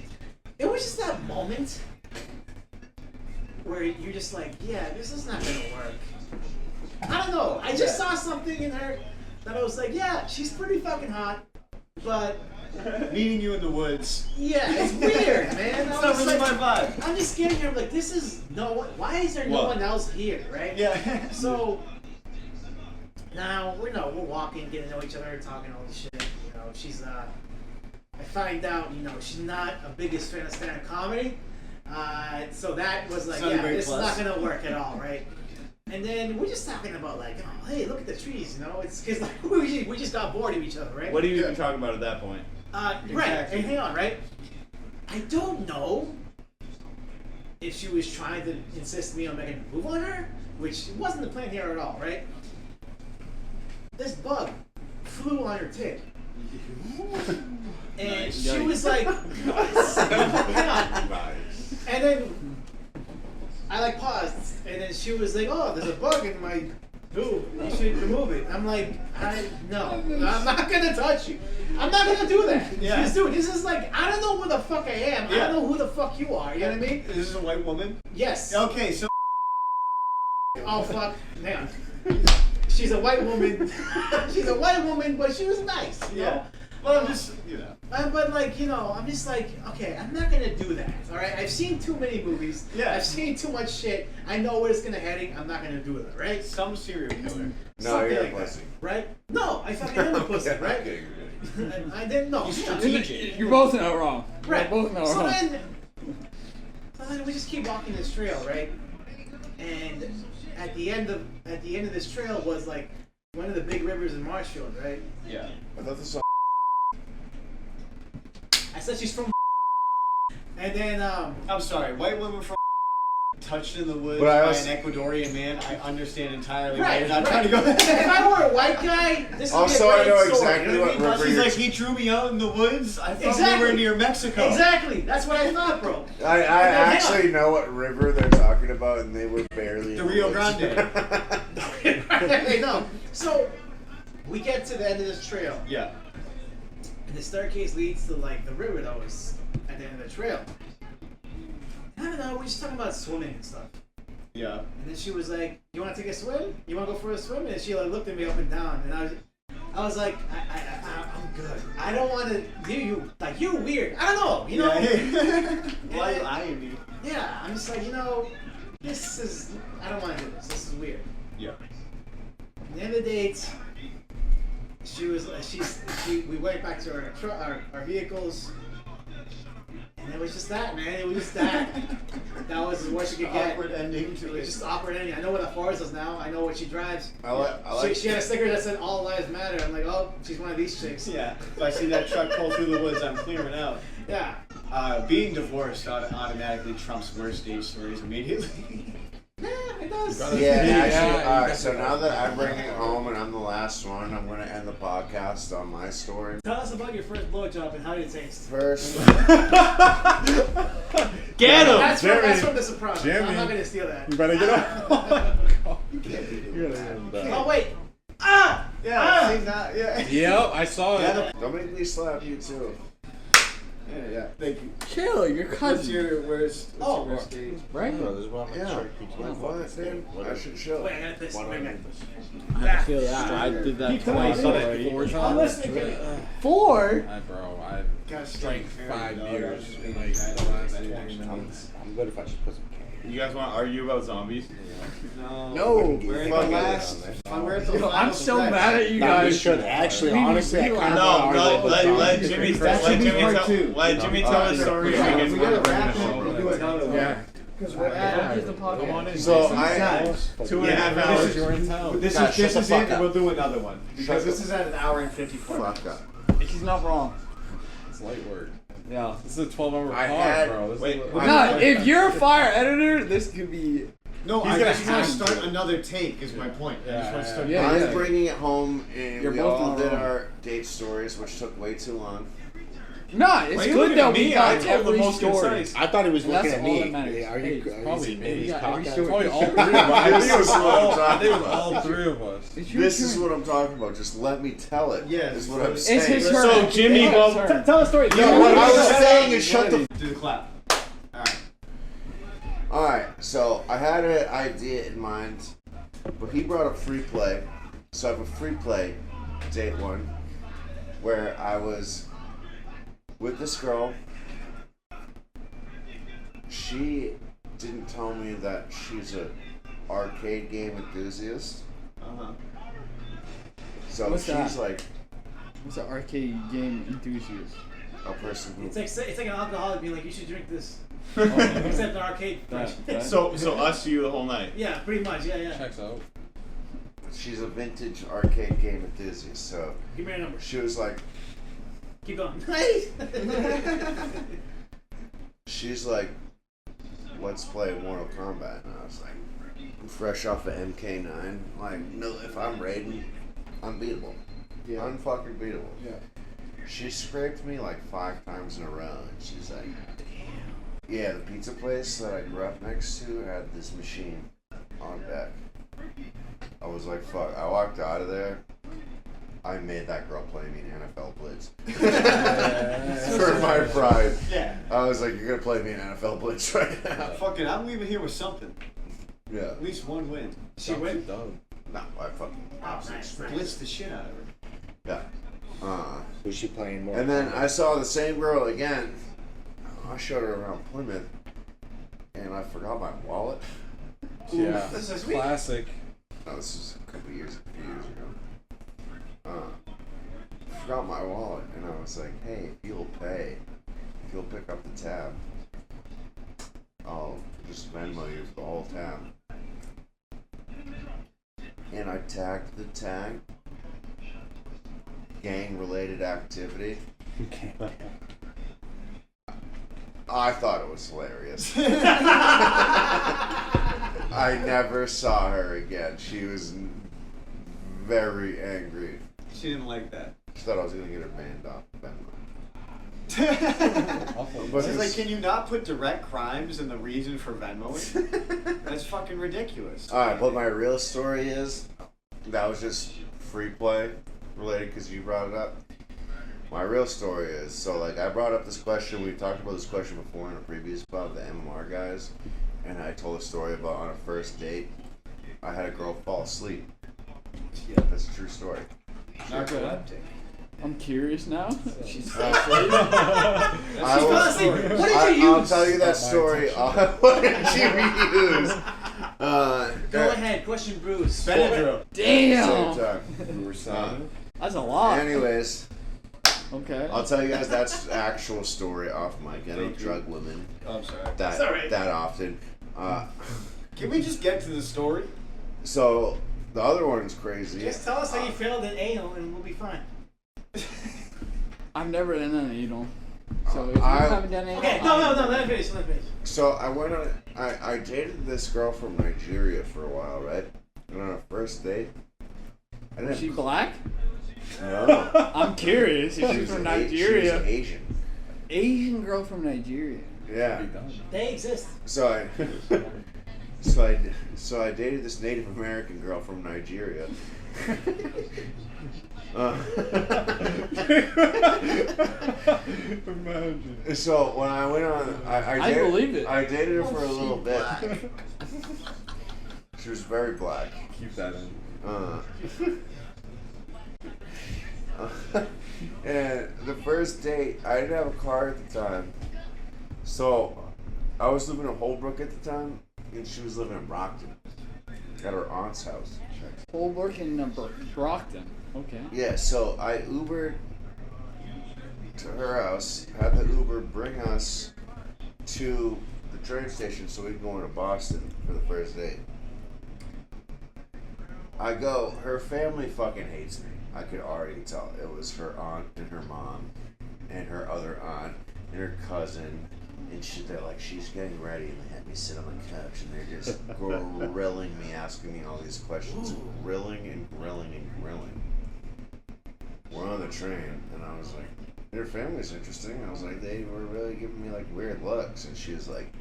It was just that moment where you're just like, yeah, this is not gonna work. I don't know. I just saw something in her that I was like, yeah, she's pretty fucking hot, but Meeting you in the woods. yeah, it's weird, man. It's I not was really like, my vibe. I'm just getting here. I'm like, this is no one. Why is there no What? one else here, right? Yeah. So now we're walking, getting to know each other, talking all this shit. She's I find out, she's not a biggest fan of stand-up comedy. So that was like, It's not a yeah, great this plus. is not gonna work at all, right? And then we're just talking about like, oh, hey, look at the trees, It's because like we just got bored of each other, right? What are you even talking about at that point? Right. Exactly. And hang on, right? I don't know if she was trying to insist me on making a move on her, which wasn't the plan here at all, right? This bug flew on her tit. And she was like, hang on. Nice. And then I like paused, and then she was like, "Oh, there's a bug in my boob. You should remove it." I'm like, no, I'm not gonna touch you. I'm not gonna do that. Yeah. Because, dude, this is like, I don't know who the fuck I am. I Yeah. don't know who the fuck you are. You know what I mean? This is a white woman. Yes. Okay, so Oh fuck, man. She's a white woman. She's a white woman, but she was nice. You know? yeah. Well, I'm just But like, I'm just like, okay, I'm not gonna do that. All right, I've seen too many movies. Yeah. I've seen too much shit. I know where it's gonna heading. I'm not gonna do it. Right? some serial killer. No, Something you're a like that, pussy. right? No, I fucking am a pussy, Okay, right? okay, good. I didn't know. You're both not wrong. Right. You're both not So wrong. then we just keep walking this trail, right? And at the end of this trail was like one of the big rivers in Marshfield, right? Yeah. I thought this song. I said she's from. And then I'm sorry, white woman from touched in the woods But I by also- an Ecuadorian man. I understand entirely why Right, you're not right. trying to go. If I were a white guy, this would Also, be a I great know story. exactly You know what I mean? river She's you're- like, he drew me out in the woods. I thought we Exactly. were near Mexico. Exactly. That's what I thought, bro. I hang actually know what river they're talking about, and they were barely. The in Rio woods. Grande. No. So we get to the end of this trail, Yeah. and the staircase leads to like the river that was at the end of the trail. I don't know. We're just talking about swimming and stuff. Yeah. And then she was like, "You want to take a swim? You want to go for a swim?" And she like looked at me up and down, and I was like, I'm good. I don't want to do you like you're weird. I don't know, you know. Yeah. Why And- eyeing me? Yeah, I'm just like, this is. I don't want to do this. This is weird. Yeah. At the end of the date, we went back to our vehicles, And it was just that, man. It was just that. That was as worst it could get. Awkward ending to It was it. just awkward ending. I know what a Forest is now. I know what she drives. I like. She had a sticker that said "All Lives Matter." I'm like, oh, she's one of these chicks. Yeah. If I see that truck pull through the woods, I'm clearing out. Yeah. Being divorced automatically trumps worst date stories immediately. Yeah, it does. Yeah, actually, Yeah, alright, so now that I bring it home and I'm the last one, I'm gonna end the podcast on my story. Tell us about your first blowjob and how did it taste. First, Get him! That's from The Sopranos. Jimmy. I'm not gonna steal that. You better get up. Oh wait. Ah! Yeah, see that? Yeah. Yep, I saw it. don't make me slap you too. Yeah. Thank you. Chill, your What's cousin. your worst? What's Oh. your worst date? Right? Bro, this is what I'm Yeah. sure keeps my What, fucking dude? I should show. Wait, I gotta piss. Bring back. I feel that. I did that twice already. 4 I'm times. listening. 4? Bro, I Gosh, drank dang, 5 no, beers that's in just like the last 20 I'm, minutes. I'm good if I just put some You guys want to argue about zombies? No. We're in the Fuck it. last. We're at the Yo, I'm final so stretch. mad at you Nah, we guys. should. Actually, We honestly, I need to kind of No, want to argue let about Jimmy That should be part tell two. let Jimmy tell the story. Yeah, and we we gotta can wrap bring it. it We'll home. do another one. Yeah. Because we're at. Come on in. So Jason. I, 2.5 hours. You were in town. This Guys, is shut the it, fuck and up. we'll do another one because Shut this the- is at an hour and 54 minutes. fuck up. He's not wrong. It's light work. Yeah. This is a 12-hour I pod, had- bro. This wait, is wait. No, if you're a fire editor, this could be. No, He's I gonna just want to have to. start another take. Is my point. I just want to start. Yeah, I'm yeah. bringing it home, and You're we both all not did wrong. our date stories, which took way too long. Nah, it's Why you good looking that at we me? I got told the every most story. concise. I thought he was And looking that's at all me. that matters. Are you? Hey, probably me. He's Yeah, cocking. every It's story. probably all 3 of us. I think it was This is what I'm all, I think it was talking all 3 of us. It's your This is turn. what I'm talking about. Just let me tell it. Yeah, is what I'm It's saying. his turn. So Jimmy, Yeah, well, sorry. Tell a story. No, what I was saying is shut the. Do the clap. All right. Alright, so I had an idea in mind, but he brought up free play. So I have a free play, date 1, where I was with this girl. She didn't tell me that she's a arcade game enthusiast. Uh-huh. So What's she's that? like What's an arcade game enthusiast? a person who. It's like an alcoholic being like, you should drink this. Except the arcade version. so us, you the whole night. Yeah, pretty much. Yeah. Checks out. She's a vintage arcade game enthusiast. So Give me your number. she was like, Keep going. she's like, let's play Mortal Kombat. And I was like, I'm fresh off of MK9. Like, no, if I'm raiding, unbeatable. Yeah. Unfucking beatable. Yeah. She scraped me like 5 times in a row. And she's like, damn. Yeah, the pizza place that I grew up next to had this machine on deck. I was like, fuck. I walked out of there. I made that girl play me in NFL Blitz. For my pride. Yeah. I was like, you're gonna play me in NFL Blitz right now. Fuck it. I'm leaving here with something. Yeah. At least one win. She win? No, I fucking Oh, nice. Blitz the shit out of her. yeah. Who's she playing more? And then I saw the same girl again. I showed her around Plymouth, and I forgot my wallet. Yeah. This is sweet. Classic. No, this was a few years ago. Forgot my wallet, and I was like, hey, if you'll pay, if you'll pick up the tab, I'll just Venmo you for the whole tab. And I tagged the tag, gang-related activity. I thought it was hilarious. I never saw her again. She was very angry. She didn't like that. She thought I was gonna get her banned off Venmo. Awful. But She's like, it's- can you not put direct crimes in the reason for Venmoing? That's fucking ridiculous. Alright, but my real story is that was just free play related because you brought it up. My real story is so like I brought up this question. We talked about this question before in a previous pod, the MMR guys, and I told a story about on a first date. I had a girl fall asleep. Yeah, that's a true story. Narcoleptic. I'm curious now. She's I Fell will- asleep. What did you I'll use? tell you that Not my story. attention. What did you use? Go ahead. Question Bruce. Benadryl. Damn. Same time. We were sad. That's a lot. Anyways, Okay. I'll tell you guys that's actual story off mic. I don't drug women Oh, I'm sorry. that often. Can we just get to the story? So the other one's crazy. Just tell us how you failed at anal and we'll be fine. I've never done an anal. So if you I- haven't done anal, Okay, no, let me finish. So I went on. I dated this girl from Nigeria for a while, right? And on our first date, I didn't is she have black? no. I'm curious if She she's was from She was Nigeria. Asian. Asian girl from Nigeria. Yeah. They exist. So I dated this Native American girl from Nigeria. Imagine. So when I went on, I believe it. I dated her for a little bit. She was very black. Keep that in. And the first date, I didn't have a car at the time, so I was living in Holbrook at the time, and she was living in Brockton, at her aunt's house. Holbrook and Brockton. Okay. Yeah, so I Ubered to her house, had the Uber bring us to the train station so we could go into Boston for the first date. I go, her family fucking hates me. I could already tell. It was her aunt and her mom and her other aunt and her cousin and shit. They're like, she's getting ready, and they had me sit on the couch and they're just grilling me, asking me all these questions. Grilling and grilling and grilling. We're on the train, and I was like, their family's interesting. I was like, they were really giving me like weird looks, and she was like,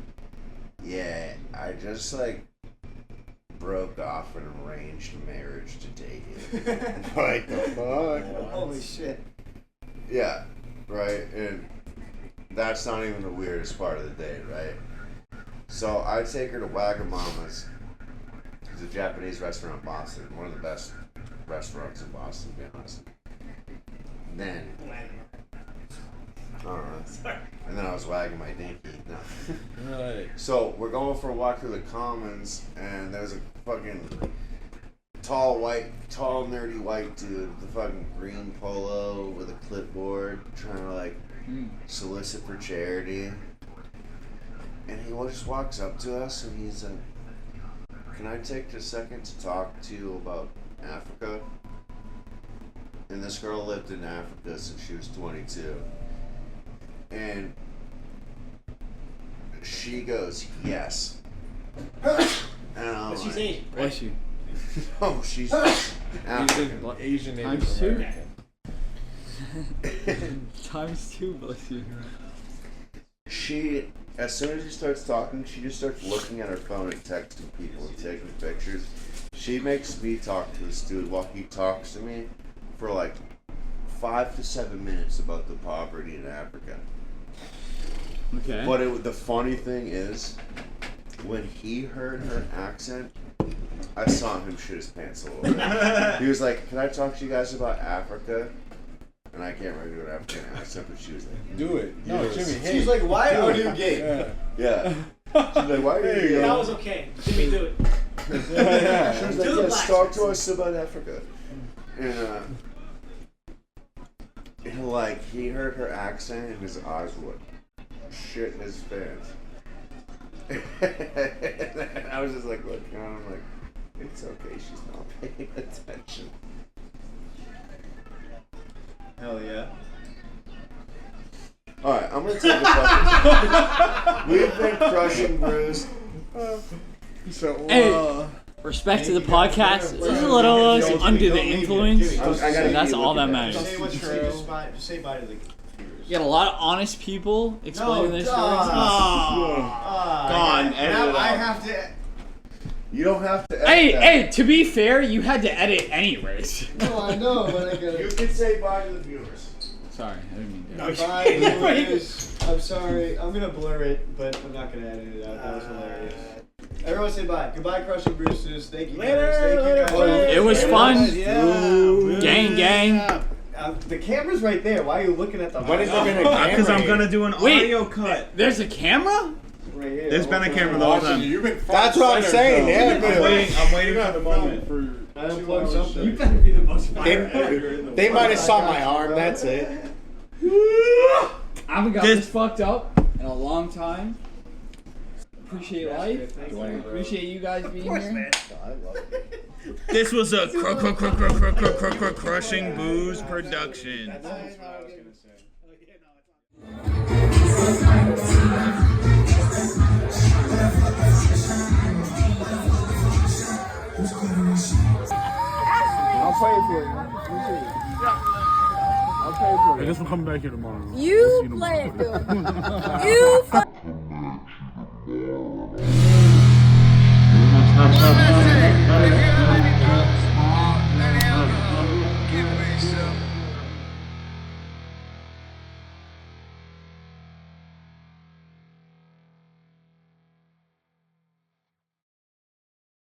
yeah, I just like broke off an arranged marriage to date you. What the fuck? Holy shit. Yeah, right, and that's not even the weirdest part of the day, right? So I take her to Wagamama's. It's a Japanese restaurant in Boston, one of the best restaurants in Boston, to be honest. Then, and then I was wagging my dinky. No. Right. So we're going for a walk through the Commons, and there's a fucking tall, nerdy white dude with a fucking green polo with a clipboard, trying to like solicit for charity. And he just walks up to us, and he's like, "Can I take a second to talk to you about Africa?" And this girl lived in Africa since she was 22. And she goes, yes. And I'm But she's like, Asian. Bless you. oh, she's African. Asian Times Native two. Times two, bless you. She, as soon as she starts talking, she just starts looking at her phone and texting people and taking pictures. She makes me talk to this dude while he talks to me for like 5 to 7 minutes about the poverty in Africa. Okay. But the funny thing is, when he heard her accent, I saw him shit his pants a little bit. He was like, "Can I talk to you guys about Africa?" And I can't remember what African accent, but she was like, Do it. No, Yes. Jimmy. Hey. She's like, why are you gay? Yeah. yeah. She's like, "Why are you gay?" That was okay. Jimmy, do it. Yeah. She was Do like, the "Yes, black talk shirts." to us about Africa." And like, he heard her accent and his eyes would shit his pants. And I was just like looking at him like, it's okay, she's not paying attention. Hell yeah. Alright, I'm gonna take a fucking We've been crushing Bruce. So, Hey. Respect to the podcast. This is a little under the influence. I gotta That's keep all that looking at matters. Say what you say, just say bye to the viewers. You got a lot of honest people explaining their stories. Gone, edit Now it I out. have to. You don't have to edit Hey, that. hey, to be fair, you had to edit anyways. No, I know, but I You gotta. can say bye to the viewers. Sorry, I didn't mean to. Bye, viewers. I'm sorry. I'm gonna blur it, but I'm not gonna edit it out. That was hilarious. Everyone say bye. Goodbye, Crushing Bruces. Thank you, guys. Thank you, guys. It was fun. Yeah. Gang, gang. The camera's right there. Why are you looking at the? What is there gonna camera? Because I'm gonna do an Wait. audio cut. There's a camera? Right here. There's been a camera the whole time. You've been front That's what I'm center, saying, though. yeah, You've been but- I'm waiting for the moment. for I unplugged something. You better be the most They might have saw my arm. That's it. I haven't got this fucked up in a long time. Appreciate life. Appreciate you guys being here. This was a crushing booze production. I'll pray for you. I'll pray for you. I guess we're coming back here tomorrow. You play it, dude. You